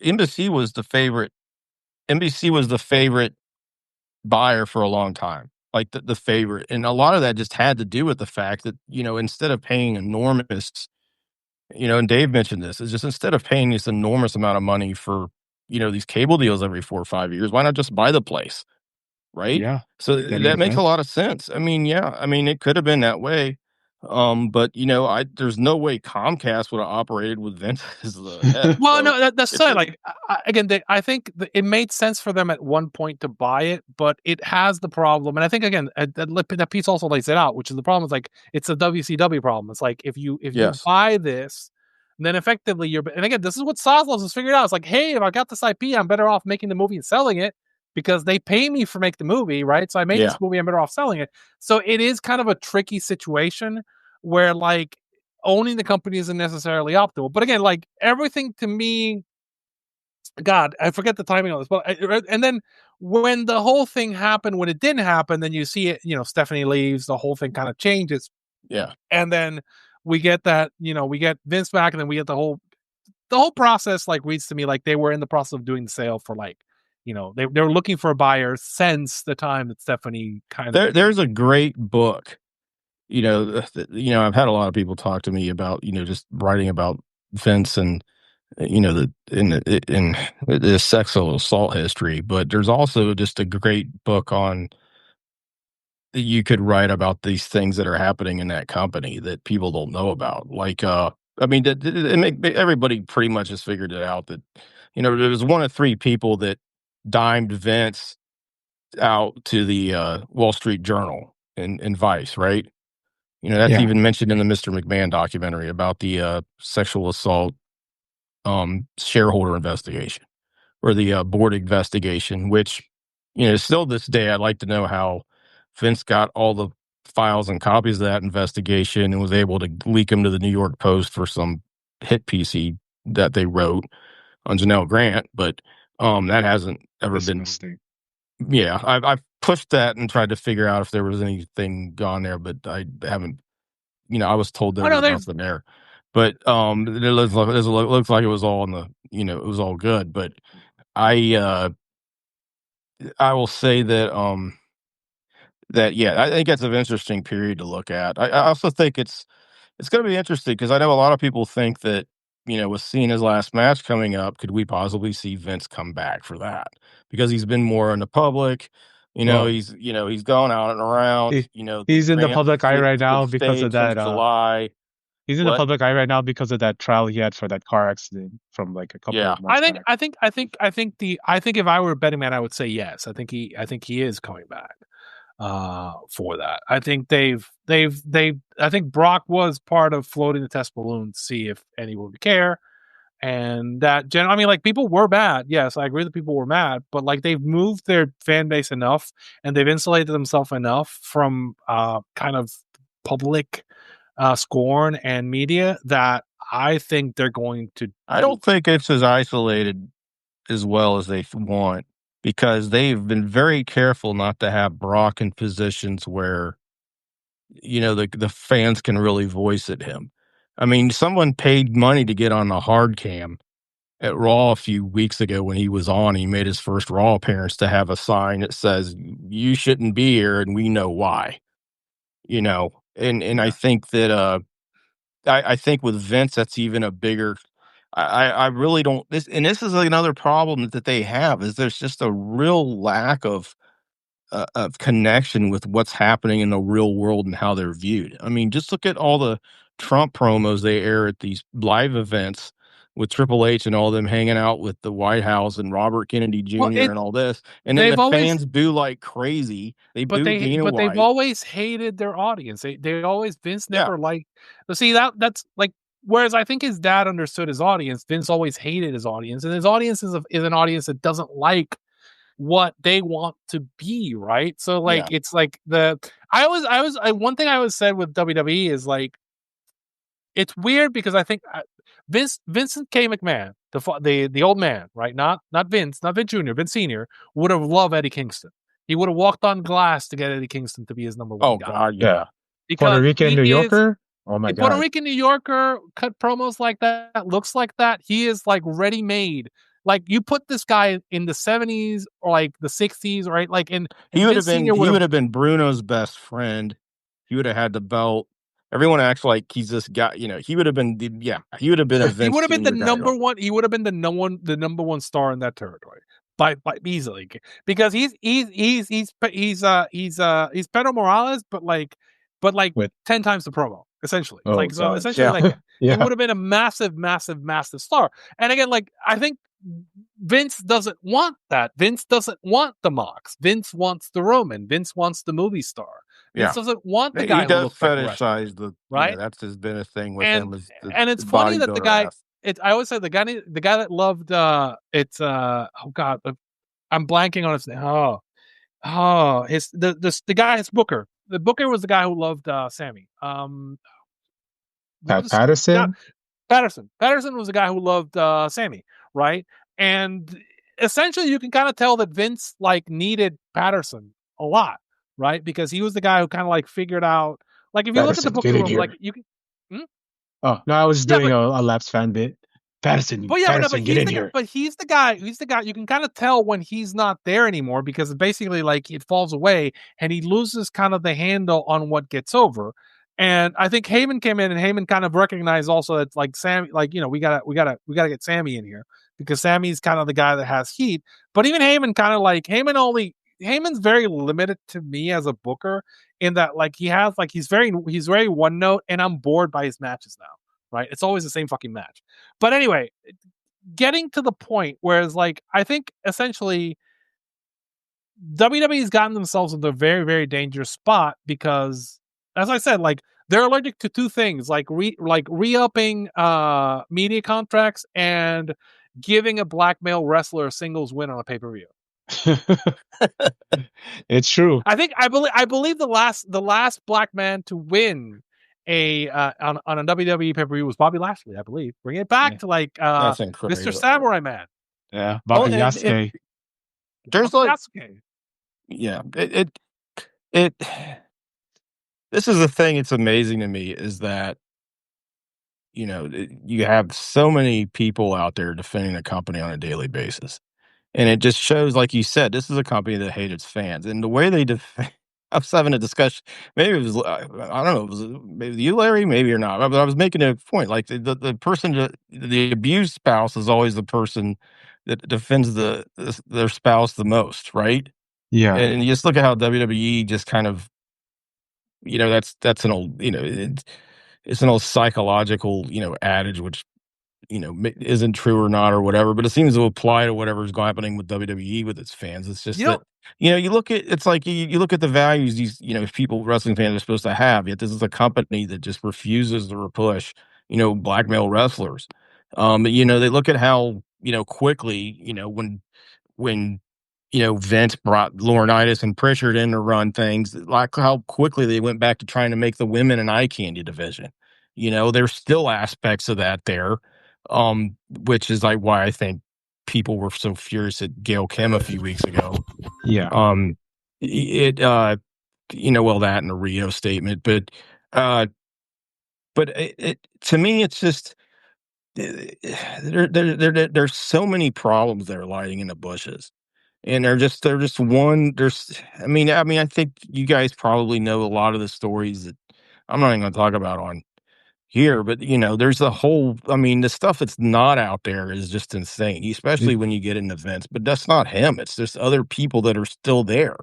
NBC was the favorite. NBC was the favorite buyer for a long time. like the favorite. And a lot of that just had to do with the fact that, instead of paying enormous, and Dave mentioned this, is just instead of paying this enormous amount of money for, these cable deals every 4 or 5 years, why not just buy the place? Right? Yeah, So that that makes makes a sense. lot of sense. I mean, yeah, it could have been that way. But there's no way Comcast would have operated with Vince as the head. Well, So no, that's it's it. a, Like again, I think it made sense for them at one point to buy it, but it has the problem, and I think again that piece also lays it out, which is the problem is like it's a WCW problem. It's like if you yes. buy this, then effectively you're. And again, this is what Soslos has figured out. It's like, hey, if I got this IP, I'm better off making the movie and selling it because they pay me for make the movie, right? So I made Yeah. this movie, I'm better off selling it. So it is kind of a tricky situation where like owning the company isn't necessarily optimal. But again, like everything to me, God, I forget the timing on this. But and then when the whole thing happened, when it didn't happen, then you see it. Stephanie leaves, the whole thing kind of changes, Yeah. and then we get that. We get Vince back, and then we get the whole process. Like reads to me like they were in the process of doing the sale for like. They were looking for a buyer since the time that Stephanie kind of. There's a great book. I've had a lot of people talk to me about, just writing about Vince and, in the sexual assault history, but there's also just a great book on you could write about these things that are happening in that company that people don't know about. Like, everybody pretty much has figured it out that, there was one of 3 people that dimed Vince out to the Wall Street Journal and Vice, right? That's Yeah. even mentioned in the Mr. McMahon documentary about the sexual assault shareholder investigation or the board investigation, which, still this day, I'd like to know how Vince got all the files and copies of that investigation and was able to leak them to the New York Post for some hit piece that they wrote on Janelle Grant. But that hasn't ever been. Disgusting. Yeah, I've pushed that and tried to figure out if there was anything gone there, but I haven't. I was told there Oh no, was there's nothing there, but it looks like it was all in the. It was all good. But I I will say that yeah, I think that's an interesting period to look at. I also think it's going to be interesting because I know a lot of people think that, with Cena's last match coming up, could we possibly see Vince come back for that? Because he's been more in the public, Well, he's gone out and around, he, he's in the ran public eye right now with because of stage since that. July. He's in the What? public eye right now because of that trial he had for that car accident from like a couple Yeah. of months back. I think if I were a betting man, I would say yes. I think he is coming back for that. I think I think Brock was part of floating the test balloon to see if anyone would care. And that like people were mad. Yes, I agree that people were mad, but like they've moved their fan base enough and they've insulated themselves enough from kind of public scorn and media that I think they're going to. I don't think it's as isolated as well as they want because they've been very careful not to have Brock in positions where, the fans can really voice at him. I mean, someone paid money to get on the hard cam at Raw a few weeks ago when he was on. He made his first Raw appearance to have a sign that says, "You shouldn't be here, and we know why." And I think that I think with Vince, that's even a bigger. I really don't. This is another problem that they have is there's just a real lack of connection with what's happening in the real world and how they're viewed. I mean, just look at all the Trump promos they air at these live events with Triple H and all them hanging out with the White House and Robert Kennedy Jr. and all this, and then they've the always- fans boo like crazy. They But boo Dana they've White. always hated their audience. They always Vince Yeah. never liked. But see that's like whereas I think his dad understood his audience, Vince always hated his audience, and his audience is an audience that doesn't like what they want to be, right? So like Yeah. it's like one thing I always said with WWE is like it's weird because I think Vincent K. McMahon, the old man, right? Not Vince Jr., Vince Sr. would have loved Eddie Kingston. He would have walked on glass to get Eddie Kingston to be his number one Oh guy. God, yeah. Because Puerto Rican he New is- Yorker? Oh my a Puerto god. Rican New Yorker, cut promos like that, looks like that. He is like ready made like you put this guy in the 70s or like the 60s, right? Like, and He would Vince have been Senior would have been Bruno's best friend. He would have had the belt. Everyone acts like he's this guy, he would have been he would have been a he Vince would have been the Senior guy. number one. He would have been the number one star in that territory by easily, because he's Pedro Morales, but like With 10 times the promo essentially. oh Like, so god, essentially, yeah, like he yeah. would have been a massive, massive, massive star. And again, like I think Vince doesn't want that. Vince doesn't want the Mox. Vince wants the Roman. Vince wants the movie star. Vince doesn't want the guy He who does looks like a wrestler, fetishize the, right? that's has been a thing with And him is and it's the funny that the bodybuilder guy, ass. I always say the guy that loved it's oh god, I'm blanking on his name. His the guy, his Booker. The Booker was the guy who loved Sammy. Pat Yeah, Patterson. Patterson. Patterson was the guy who loved Sammy, right? And essentially, you can kind of tell that Vince like needed Patterson a lot, right? Because he was the guy who kind of like figured out, like if you look at the Patterson, get Booker in Room, like here. you can. Oh no, I was just Yeah, doing but a Laps fan bit. Patterson, But yeah, but get he's in the here. but he's the guy. He's the guy. You can kind of tell when he's not there anymore because basically, like, it falls away and he loses kind of the handle on what gets over. And I think Heyman came in and Heyman kind of recognized also that like Sammy, like we gotta get Sammy in here because Sammy's kind of the guy that has heat. But even Heyman kind of like Heyman's very limited to me as a booker in that like he's very one note and I'm bored by his matches now. Right? It's always the same fucking match. But anyway, getting to the point where it's like, I think essentially WWE's gotten themselves into a very, very dangerous spot because, as I said, like they're allergic to two things, like re-upping media contracts and giving a black male wrestler a singles win on a pay-per-view. It's true. I believe the last black man to win on a WWE pay-per-view was Bobby Lashley, I believe. Bring it back to like That's incredible. Mr. Samurai Man. Yeah, Bobby Yasuke. There's like, Yasuke. yeah, it this is the thing. It's amazing to me is that you have so many people out there defending the company on a daily basis. And it just shows, like you said, this is a company that hates its fans. And the way they defend, I was having a discussion. Maybe it was, I don't know, it was maybe you, Larry, maybe or not. But I was making a point. Like the person, the abused spouse is always the person that defends their spouse the most, right? Yeah. And you just look at how WWE just kind of, that's an old, it's an old psychological, adage, which isn't true or not or whatever, but it seems to apply to whatever's happening with WWE with its fans. It's just that, you look at, it's like you look at the values these, people, wrestling fans are supposed to have, yet this is a company that just refuses to push, black male wrestlers. They look at how, quickly, when Vince brought Laurinaitis and Pritchard in to run things, like how quickly they went back to trying to make the women an eye candy division. There's still aspects of that there, which is like why I think people were so furious at Gail Kim a few weeks ago. Yeah. That and a Rio statement, but it to me, it's just there's so many problems that are lighting in the bushes. And they're just one. I think you guys probably know a lot of the stories that I'm not even going to talk about on here, but there's a whole. The stuff that's not out there is just insane, especially when you get into events. But that's not him; it's just other people that are still there.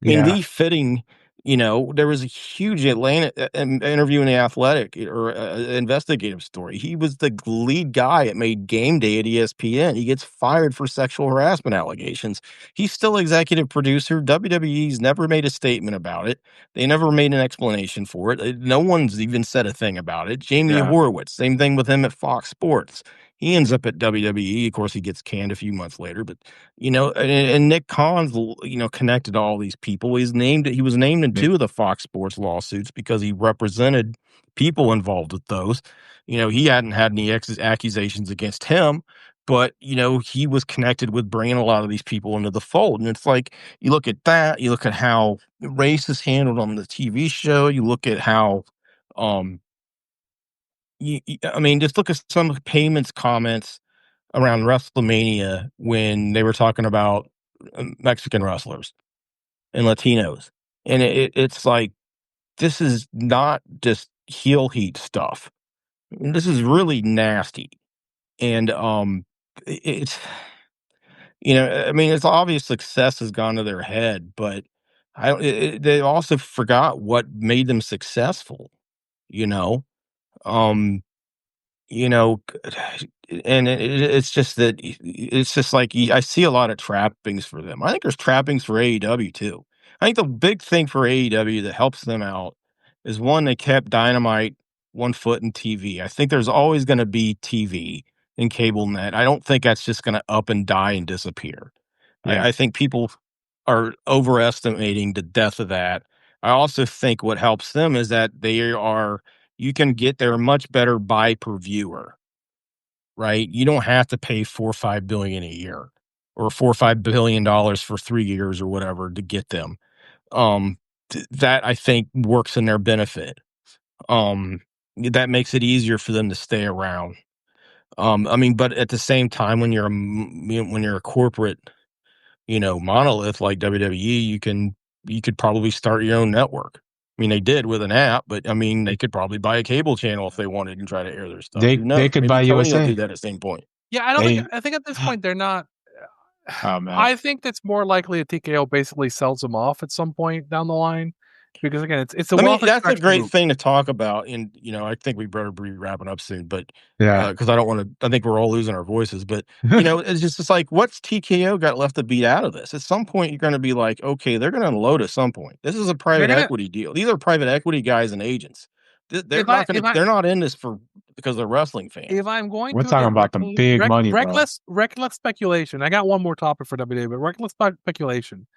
The fitting. There was a huge Atlanta interview in the Athletic or investigative story. He was the lead guy at Made Game Day at ESPN. He gets fired for sexual harassment allegations. He's still executive producer. WWE's never made a statement about it. They never made an explanation for it. No one's even said a thing about it. Jamie Horowitz, same thing with him at Fox Sports. He ends up at WWE. Of course, he gets canned a few months later. But and Nick Khan's connected to all these people. He was named in two of the Fox Sports lawsuits because he represented people involved with those. He hadn't had any accusations against him, but he was connected with bringing a lot of these people into the fold. And it's like you look at that. You look at how race is handled on the TV show. You look at how. Just look at some of the payments comments around WrestleMania when they were talking about Mexican wrestlers and Latinos, and it's like, this is not just heel heat stuff. This is really nasty, and it's I mean, it's obvious success has gone to their head, but they also forgot what made them successful. You know, um, you know, and it's just that it's just like I see a lot of trappings for them. I think there's trappings for AEW too. I think the big thing for AEW that helps them out is, one, they kept Dynamite one foot in TV. I think there's always going to be TV and cable net. I don't think that's just going to up and die and disappear. Yeah. I think people are overestimating the death of that. I also think what helps them is that you can get there much better by per viewer, right? You don't have to pay $4 or $5 billion a year, or $4 or $5 billion for 3 years or whatever to get them. That I think works in their benefit. That makes it easier for them to stay around. I mean, but at the same time, when you're a corporate, monolith like WWE, you could probably start your own network. I mean, they did with an app, but I mean, they could probably buy a cable channel if they wanted and try to air their stuff. They Who knows? could Maybe buy Tony will USA. do that at the same point. Yeah, I think at this point they're not. Oh man. I think that's more likely that TKO basically sells them off at some point down the line, because again, it's a That's a great move. thing to talk about, and I think we better be wrapping up soon. But Yeah. because I don't want to, I think we're all losing our voices. But it's just like, what's TKO got left to beat out of this? At some point, you're going to be like, okay, they're going to unload at some point. This is a private equity deal. These are private equity guys and agents. They're not in this because they're wrestling fans. If I'm going We're to talking about the big money, bro. reckless speculation. I got one more topic for WWE, but reckless speculation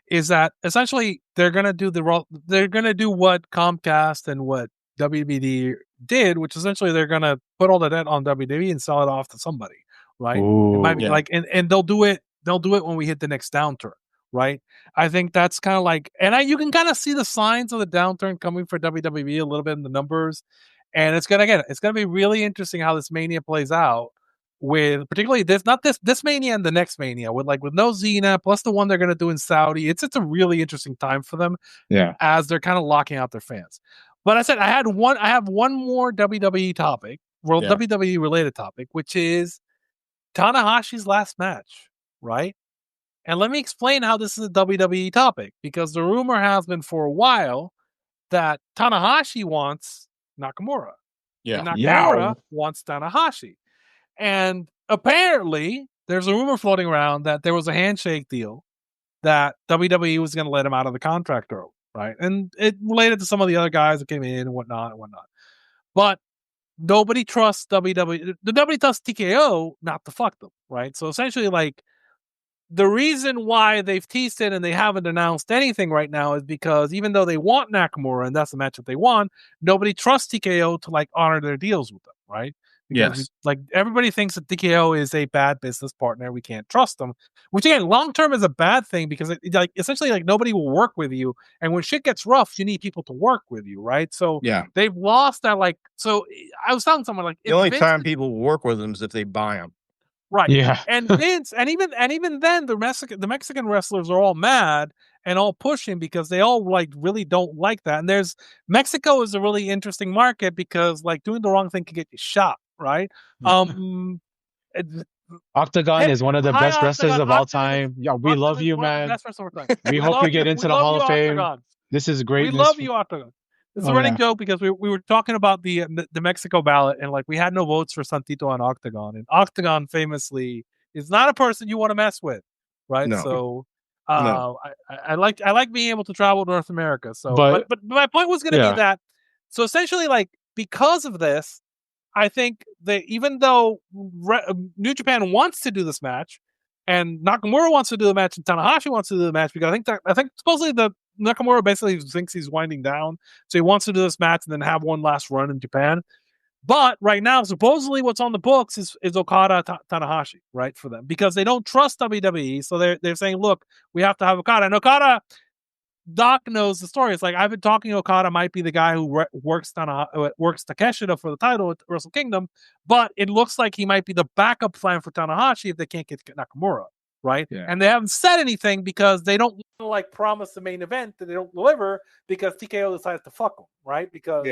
is that essentially they're going to do what Comcast and what WBD did, which essentially they're going to put all the debt on WWE and sell it off to somebody, right? Ooh, it might be yeah. like, and they'll do it when we hit the next downturn, right? I think that's kind of like, and you can kind of see the signs of the downturn coming for WWE a little bit in the numbers, and it's gonna be really interesting how this Mania plays out, with particularly this Mania and the next Mania, with no Xena plus the one they're gonna do in Saudi. It's a really interesting time for them, yeah. as they're kind of locking out their fans. But I said I have one more WWE topic, WWE related topic, which is Tanahashi's last match, right? And let me explain how this is a WWE topic, because the rumor has been for a while that Tanahashi wants Nakamura. Yeah. And Nakamura wants Tanahashi. And apparently, there's a rumor floating around that there was a handshake deal that WWE was going to let him out of the contract early, right? And it related to some of the other guys that came in and whatnot. But nobody trusts WWE. The WWE trusts TKO not to fuck them, right? So essentially, the reason why they've teased it and they haven't announced anything right now is because even though they want Nakamura and that's the match that they want, nobody trusts TKO to honor their deals with them, right? Because everybody thinks that TKO is a bad business partner. We can't trust them, which again, long term is a bad thing, because essentially nobody will work with you, and when shit gets rough, you need people to work with you, right? So they've lost that. So I was telling someone the only time people will work with them is if they buy them. Right. Yeah. And Vince, and even then, the Mexican wrestlers are all mad and all pushing, because they all really don't like that. And Mexico is a really interesting market, because doing the wrong thing can get you shot, right? Octagon is one of the best wrestlers of all time. Yeah, we love you, man. Best wrestler of all time. We hope you get into the Hall of Fame. Octagon. This is great. We love you, Octagon. It's a running joke, because we were talking about the Mexico ballot, and we had no votes for Santito on Octagon, and Octagon famously is not a person you want to mess with, right? No. So No. I like being able to travel to North America. So but my point was going to be that, so essentially because of this, I think that even though New Japan wants to do this match, and Nakamura wants to do the match, and Tanahashi wants to do the match, because I think supposedly the Nakamura basically thinks he's winding down, so he wants to do this match and then have one last run in Japan. But right now, supposedly what's on the books is Okada Tanahashi, right, for them, because they don't trust WWE. So they're saying, look, we have to have Okada. And Okada, Doc knows the story. It's like I've been talking Okada might be the guy who works Takeshita for the title at Wrestle Kingdom, but it looks like he might be the backup plan for Tanahashi if they can't get Nakamura, right? Yeah. And they haven't said anything because they don't like promise the main event that they don't deliver because TKO decides to fuck them, right? Because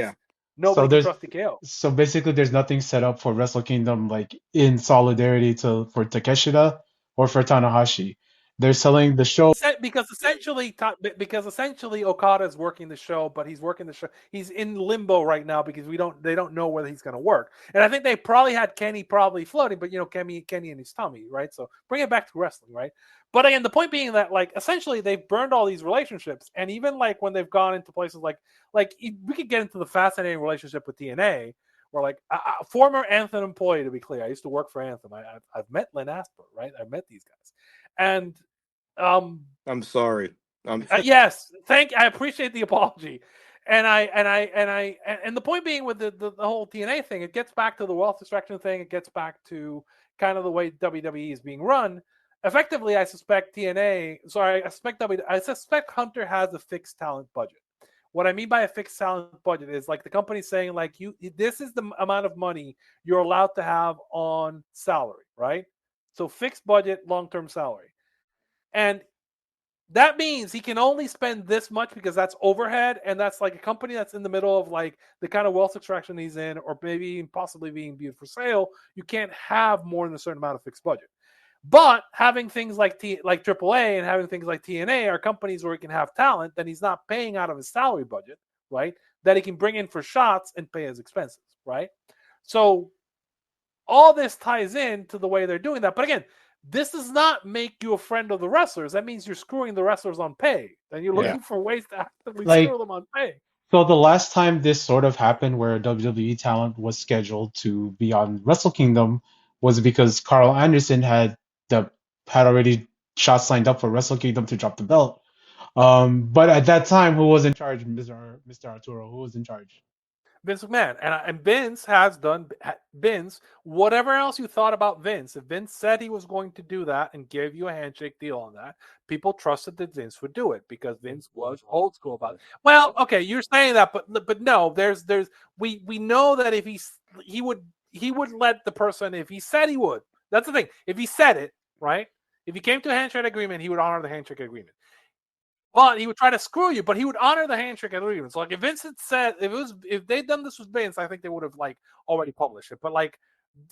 nobody can trust TKO. So basically, there's nothing set up for Wrestle Kingdom like in solidarity for Takeshita or for Tanahashi. They're selling the show Because essentially Okada is working the show, but he's working the show. He's in limbo right now because they don't know whether he's going to work. And I think they probably had Kenny floating, but Kenny in his tummy, right? So bring it back to wrestling, right? But again, the point being that like essentially they've burned all these relationships, and even like when they've gone into places like we could get into the fascinating relationship with TNA. Or like a former Anthem employee, to be clear, I used to work for Anthem. I've met Lynn Asper, right? I've met these guys, and I'm sorry. yes, I appreciate the apology, and the point being with the whole TNA thing, it gets back to the wealth extraction thing. It gets back to kind of the way WWE is being run. Effectively, I suspect I suspect Hunter has a fixed talent budget. What I mean by a fixed talent budget is like the company's saying like this is the amount of money you're allowed to have on salary, right? So fixed budget, long-term salary. And that means he can only spend this much because that's overhead, and that's like a company that's in the middle of like the kind of wealth extraction he's in, or maybe possibly being viewed for sale. You can't have more than a certain amount of fixed budget. But having things like AAA and having things like TNA are companies where he can have talent that he's not paying out of his salary budget, right? That he can bring in for shots and pay his expenses, right? So all this ties in to the way they're doing that. But again, this does not make you a friend of the wrestlers. That means you're screwing the wrestlers on pay. And you're looking for ways to actively screw them on pay. So the last time this sort of happened where a WWE talent was scheduled to be on Wrestle Kingdom was because Carl Anderson had already shots lined up for Wrestle Kingdom to drop the belt. But at that time, who was in charge? Mr. Arturo, who was in charge? Vince McMahon. And Vince has done whatever else you thought about Vince. If Vince said he was going to do that and gave you a handshake deal on that, people trusted that Vince would do it because Vince was old school about it. Well, okay, you're saying that, but no, we know that if he would let the person, if he said he would. That's the thing. If he said it, right? If he came to a handshake agreement, he would honor the handshake agreement. But he would try to screw you, but he would honor the handshake agreement. So like if Vince had said if they'd done this with Vince, I think they would have like already published it. But like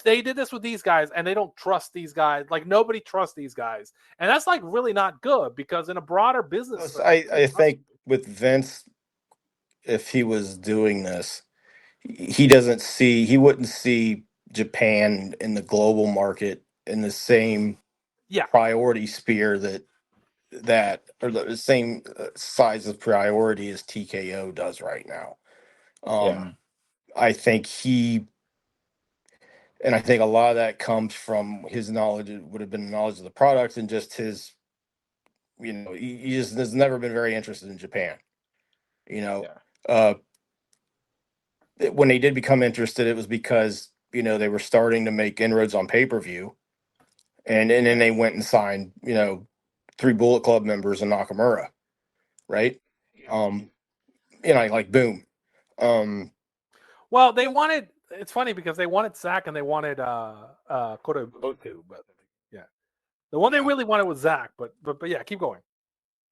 they did this with these guys and they don't trust these guys. Like nobody trusts these guys. And that's like really not good because in a broader business I think with Vince, if he was doing this, he wouldn't see Japan in the global market in the same priority sphere or the same size of priority as TKO does right now. I think I think a lot of that comes from his knowledge. It would have been knowledge of the products and just his, he just has never been very interested in Japan. When they did become interested, it was because they were starting to make inroads on pay-per-view, and then they went and signed 3 Bullet Club members and Nakamura, right? Like boom. Well, they wanted. It's funny because they wanted Zack and they wanted Kota Ibushi, but yeah, the one they really wanted was Zack. But yeah, keep going.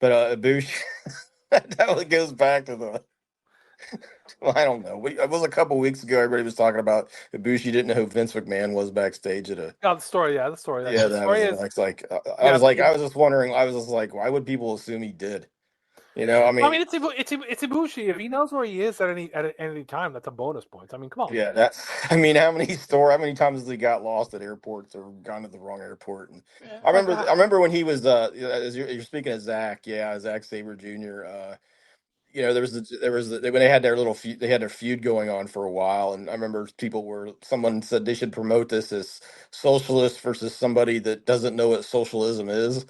But Ibushi, that goes back to the. Well, I don't know. It was a couple weeks ago. Everybody was talking about Ibushi didn't know who Vince McMahon was backstage at a. Oh, the story. Yeah, the story. Yeah, the story is like I was just wondering. I was just like, why would people assume he did? I mean, it's Ibushi. If he knows where he is at any time, that's a bonus point. I mean, come on. Yeah, that's. I mean, how many times has he got lost at airports or gone to the wrong airport? And I remember when he was. As you're speaking of Zack, Zack Sabre Jr. When they had their feud going on for a while, and I remember someone said they should promote this as socialist versus somebody that doesn't know what socialism is.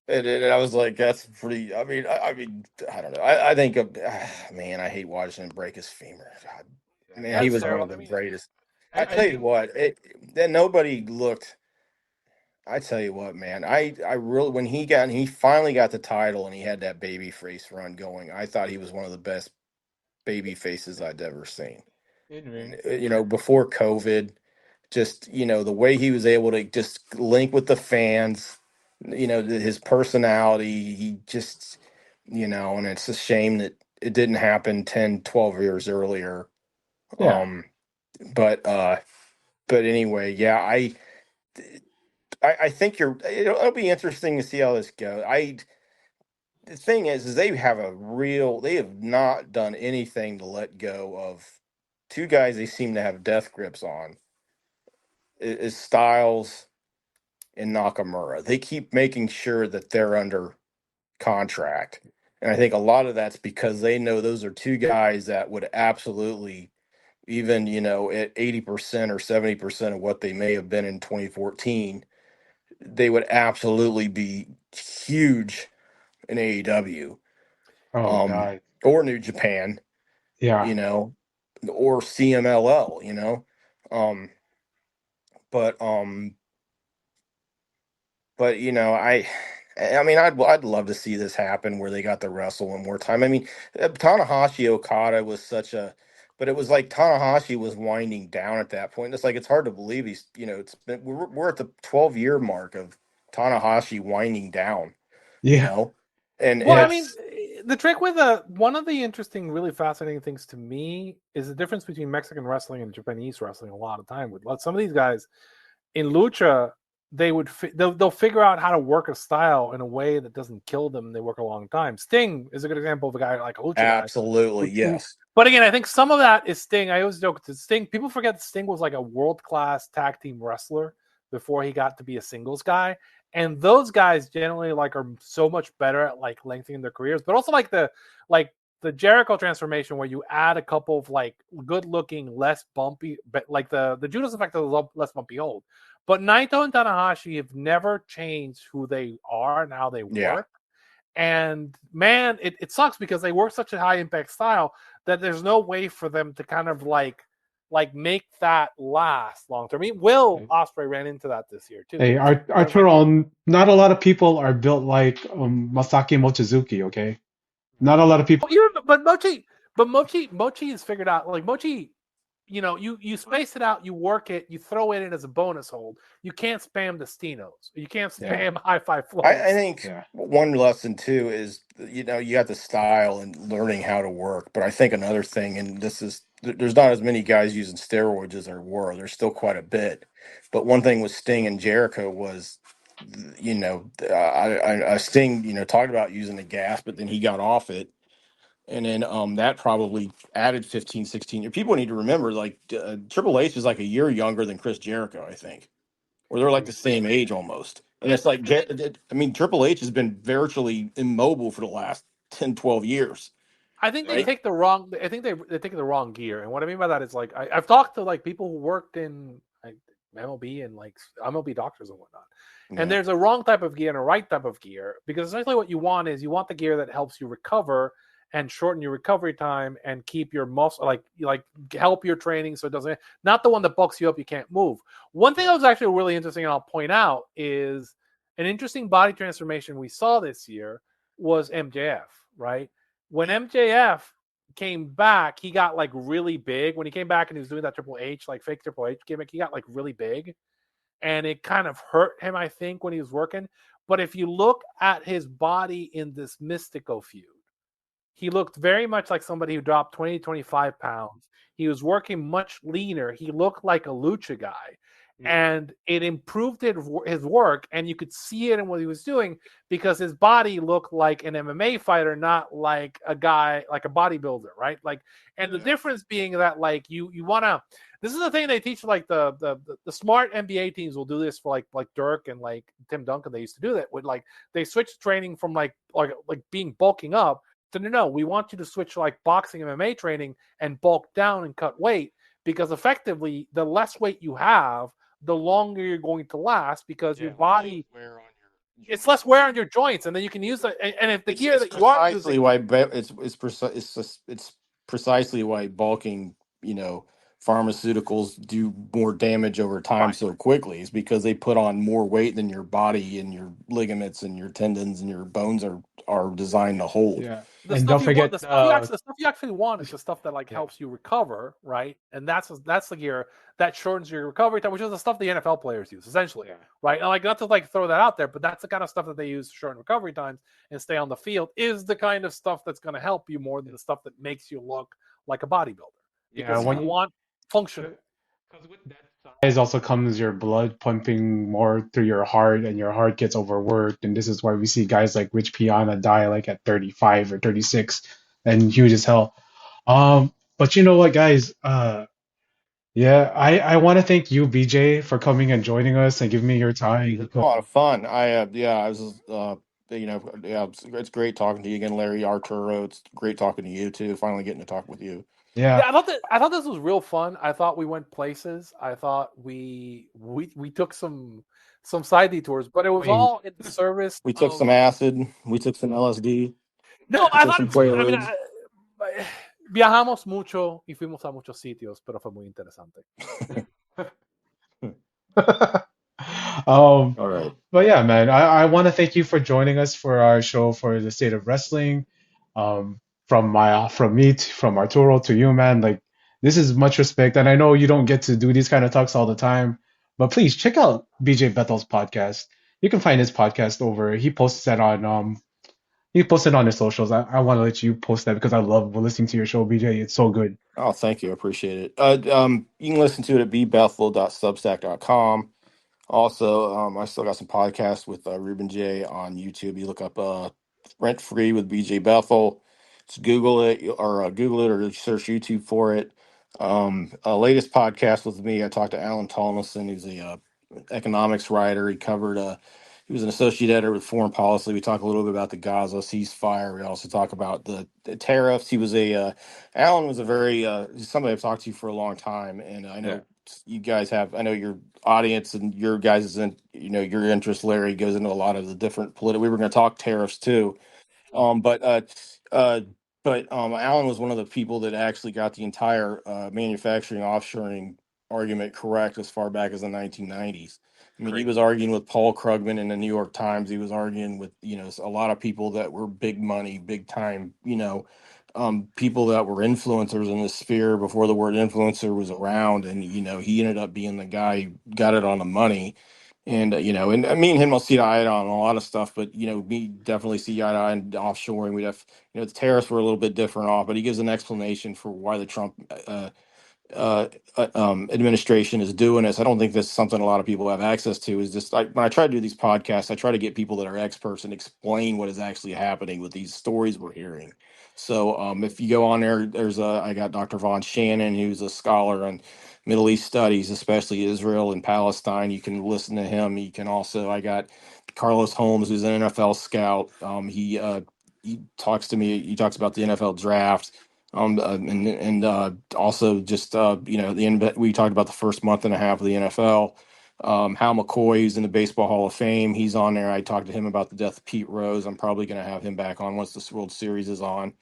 And I was like, that's pretty. I mean, I don't know. I think man, I hate watching him break his femur. God, man, he was one of the greatest. I tell you what, then nobody looked. I tell you what, man, I really when he finally got the title and he had that baby face run going, I thought he was one of the best baby faces I'd ever seen. In And ring. before COVID, just the way he was able to just link with the fans, his personality, he just and it's a shame that it didn't happen 10, 12 years earlier. Yeah. Um, but anyway, yeah, I think it'll be interesting to see how this goes. The thing is they have not done anything to let go of two guys they seem to have death grips on is Styles and Nakamura. They keep making sure that they're under contract. And I think a lot of that's because they know those are two guys that would absolutely, even, at 80% or 70% of what they may have been in 2014, they would absolutely be huge in AEW, Oh God. or New Japan, Yeah. you know, or CMLL, Um, but I mean, I'd love to see this happen where they got to wrestle one more time. I mean, Tanahashi Okada was but it was like Tanahashi was winding down at that point. It's like it's hard to believe we're at the 12-year mark of Tanahashi winding down, you Yeah. know, and Well, I mean, it's the trick with one of the interesting, really fascinating things to me is the difference between Mexican wrestling and Japanese wrestling. A lot of time with some of these guys in lucha, they'll figure out how to work a style in a way that doesn't kill them. They work a long time. Sting is a good example of a guy like a lucha guy. absolutely yes. But again, I think some of that is Sting. I always joke that Sting. People forget that Sting was like a world-class tag team wrestler before he got to be a singles guy. And those guys generally are so much better at lengthening their careers, but also the Jericho transformation where you add a couple of good-looking, less bumpy, but the Judas Effect is a less bumpy hold. But Naito and Tanahashi have never changed who they are and how they work. And man, it sucks because they work such a high impact style that there's no way for them to kind of make that last long term. I mean, Will Ospreay ran into that this year too. Hey, Arturo, not a lot of people are built like Masaki Mochizuki, okay? Not a lot of people. But Mochi is figured out. Like Mochi, you space it out, you work it, you throw it in as a bonus hold. You can't spam the Stinos. You can't spam high five flows. I think one lesson too is you got the style and learning how to work. But I think another thing, and there's not as many guys using steroids as there were. There's still quite a bit. But one thing with Sting and Jericho was, Sting, talked about using the gas, but then he got off it. And then that probably added 15, 16 years. People need to remember, Triple H is like a year younger than Chris Jericho, I think. Or they're like the same age almost. And it's like, I mean, Triple H has been virtually immobile for the last 10, 12 years. I think they take the wrong. I think they take the wrong gear, and what I mean by that is I've talked to people who worked in MLB and MLB doctors and whatnot, and there's a wrong type of gear and a right type of gear because essentially what you want is you want the gear that helps you recover and shorten your recovery time and keep your muscle help your training so it doesn't, not the one that bulks you up, you can't move. One thing that was actually really interesting and I'll point out is an interesting body transformation we saw this year was MJF, right? When MJF came back, he got really big. When he came back and he was doing that Triple H, fake Triple H gimmick, he got really big. And it kind of hurt him, I think, when he was working. But if you look at his body in this Mystico feud, he looked very much like somebody who dropped 20, 25 pounds. He was working much leaner. He looked like a lucha guy. And it improved his work, and you could see it in what he was doing because his body looked like an MMA fighter, not like a guy, like a bodybuilder, right? The difference being that you want to. This is the thing they teach. The smart NBA teams will do this for like Dirk and Tim Duncan. They used to do that with they switch training from being bulking up to no. We want you to switch boxing MMA training and bulk down and cut weight because effectively the less weight you have, the longer you're going to last because your body it's less wear on your joints, and then you can use that. And if the gear that you are using, it's precisely why bulking, pharmaceuticals do more damage over time Right. so quickly is because they put on more weight than your body and your ligaments and your tendons and your bones are designed to hold. Yeah, The and stuff don't you want, forget. the stuff you actually want is the stuff that Yeah, helps you recover, right? And that's the gear that shortens your recovery time, which is the stuff the NFL players use essentially, yeah. right? And not to throw that out there, but that's the kind of stuff that they use to shorten recovery times and stay on the field is the kind of stuff that's going to help you more than the stuff that makes you look like a bodybuilder, Yeah, because you want function. because with that size also comes your blood pumping more through your heart, and your heart gets overworked. And this is why we see guys like Rich Piana die like at 35 or 36 and huge as hell. But you know what, guys? Yeah, I want to thank you, BJ, for coming and joining us and giving me your time A because lot of fun. I was yeah, it's great talking to you again, Larry, Arturo. It's great talking to you too. Finally getting to talk with you. yeah, Yeah, I thought this was real fun. I thought we went places. I thought we took some side detours, but it was wings. all in the service We took of. some acid. We took some LSD. No, We I took thought some it was. I mean, Quaaludes. viajamos mucho y fuimos a muchos sitios, pero fue muy interesante. Um, All right. but yeah, man, I want to thank you for joining us for our show for the state of wrestling. From Arturo to you, man. Like this is much respect, and I know you don't get to do these kind of talks all the time, but please check out BJ Bethel's podcast. You can find his podcast over. He posted on his socials. I want to let you post that because I love listening to your show, BJ. It's so good. Oh, thank you. I appreciate it. You can listen to it at bbethel.substack.com. Also, I still got some podcasts with Ruben J on YouTube. You look up Rent Free with BJ Bethel. Just Google it or search YouTube for it. Latest podcast with me, I talked to Alan Tolleson, who's a economics writer. He was an associate editor with Foreign Policy. We talk a little bit about the Gaza ceasefire. We also talk about the tariffs. Alan was a very somebody I've talked to for a long time, and I know you guys have. I know your audience and your guys' your interest, Larry, goes into a lot of the different political. We were going to talk tariffs too, um, but uh, uh, Alan was one of the people that actually got the entire manufacturing offshoring argument correct as far back as the 1990s. I mean, he Great. was arguing with Paul Krugman in the New York Times. He was arguing with a lot of people that were big money, big time, people that were influencers in the sphere before the word influencer was around. And he ended up being the guy who got it on the money. And me and him will see eye to eye on a lot of stuff, but we definitely see eye to eye on offshoring. We have, the tariffs were a little bit different off, but he gives an explanation for why the Trump administration is doing this. I don't think this is something a lot of people have access to. Is just when I try to do these podcasts, I try to get people that are experts and explain what is actually happening with these stories we're hearing. So if you go on there, I got Dr. Von Shannon, who's a scholar on Middle East studies, especially Israel and Palestine. You can listen to him. You can also I got Carlos Holmes, who's an NFL scout. He talks to me. He talks about the NFL draft. Also just we talked about the first month and a half of the NFL. Hal McCoy, who's in the Baseball Hall of Fame, he's on there. I talked to him about the death of Pete Rose. I'm probably going to have him back on once this World Series is on.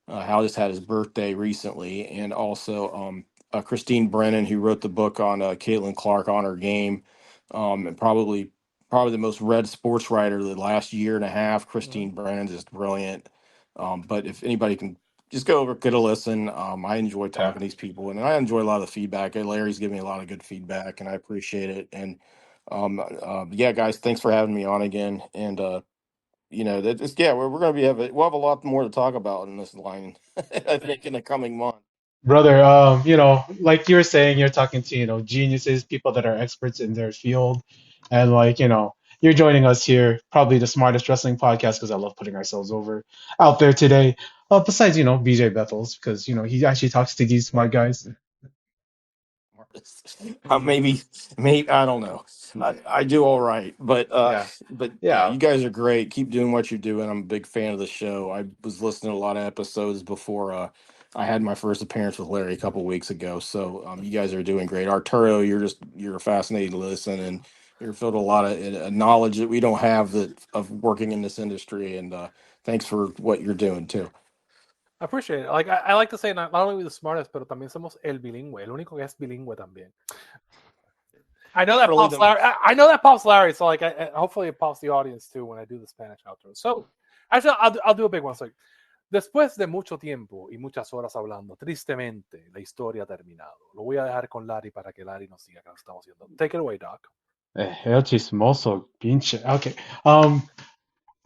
Hal just had his birthday recently, and also Christine Brennan, who wrote the book on Caitlin Clark on her game, and probably the most read sports writer the last year and a half. Christine Brennan's just brilliant. But if anybody can just go over, get a listen. I enjoy Yeah. talking to these people, and I enjoy a lot of the feedback. And Larry's giving me a lot of good feedback, and I appreciate it. And yeah, guys, thanks for having me on again. And that just we're gonna we'll have a lot more to talk about in this line. I think in the coming month. Brother, like you were saying, you're talking to, geniuses, people that are experts in their field. And like, you're joining us here, probably the smartest wrestling podcast because I love putting ourselves over out there today. Besides, BJ Bethels, because, he actually talks to these smart guys. Maybe I don't know. I do all right, Yeah. but yeah, Yeah. you guys are great. Keep doing what you're doing. I'm a big fan of the show. I was listening to a lot of episodes before I had my first appearance with Larry a couple weeks ago. So you guys are doing great. Arturo, you're fascinating to listen, and you're filled with a lot of knowledge that we don't have that of working in this industry. And thanks for what you're doing too. I appreciate it. Like I like to say, not only the smartest, pero también somos el bilingüe, el único que es bilingüe también. I know that pops Larry. I know that pops Larry. So like, hopefully it pops the audience too when I do the Spanish outro. So actually, I'll do a big one. So, después de mucho tiempo y muchas horas hablando, tristemente la historia ha terminado. Lo voy a dejar con Larry para que Larry nos diga qué nos estamos haciendo. Take it away, Doc. El chismoso, pinche. Okay.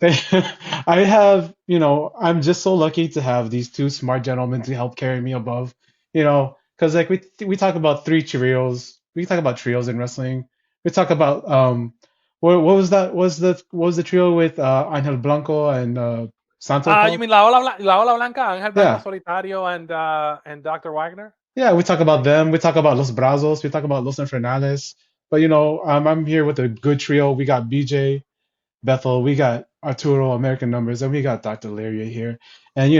I have, I'm just so lucky to have these two smart gentlemen to help carry me above, because like we talk about three trios. We talk about trios in wrestling. We talk about what was that? What was the trio with Angel Blanco and Santos? You mean La Ola Blanca, Ángel Blanco Yeah. Solitario, and Dr. Wagner? Yeah, we talk about them. We talk about Los Brazos. We talk about Los Infernales. But I'm here with a good trio. We got BJ Bethel, we got Arturo, American Numbers, and we got Dr. Lariat here. And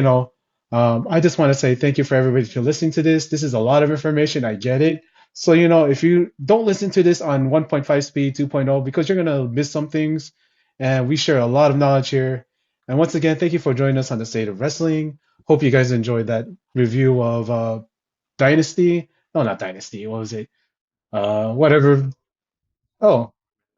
I just want to say thank you for everybody for listening to this. This is a lot of information. I get it. So if you don't listen to this on 1.5 speed, 2.0, because you're gonna miss some things, and we share a lot of knowledge here. And once again, thank you for joining us on the State of Wrestling. Hope you guys enjoyed that review of Dynasty. No, not Dynasty. What was it? Whatever. Oh,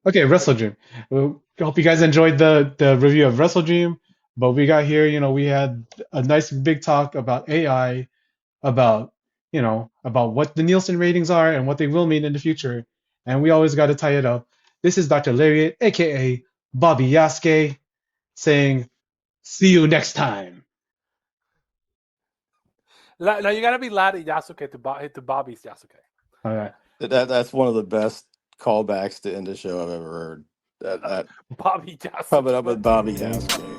okay, Wrestle Dream. Well, hope you guys enjoyed the review of Wrestle Dream. But we got here, we had a nice big talk about AI, about about what the Nielsen ratings are and what they will mean in the future. And we always got to tie it up. This is Dr. Lariat, aka Bobby Yasuke, saying, "See you next time." Now you gotta be Larry Yasuke to Bobby's Yasuke. All right. That's one of the best callbacks to end a show I've ever heard. That Bobby Yasuke. coming up with Bobby Yasuke.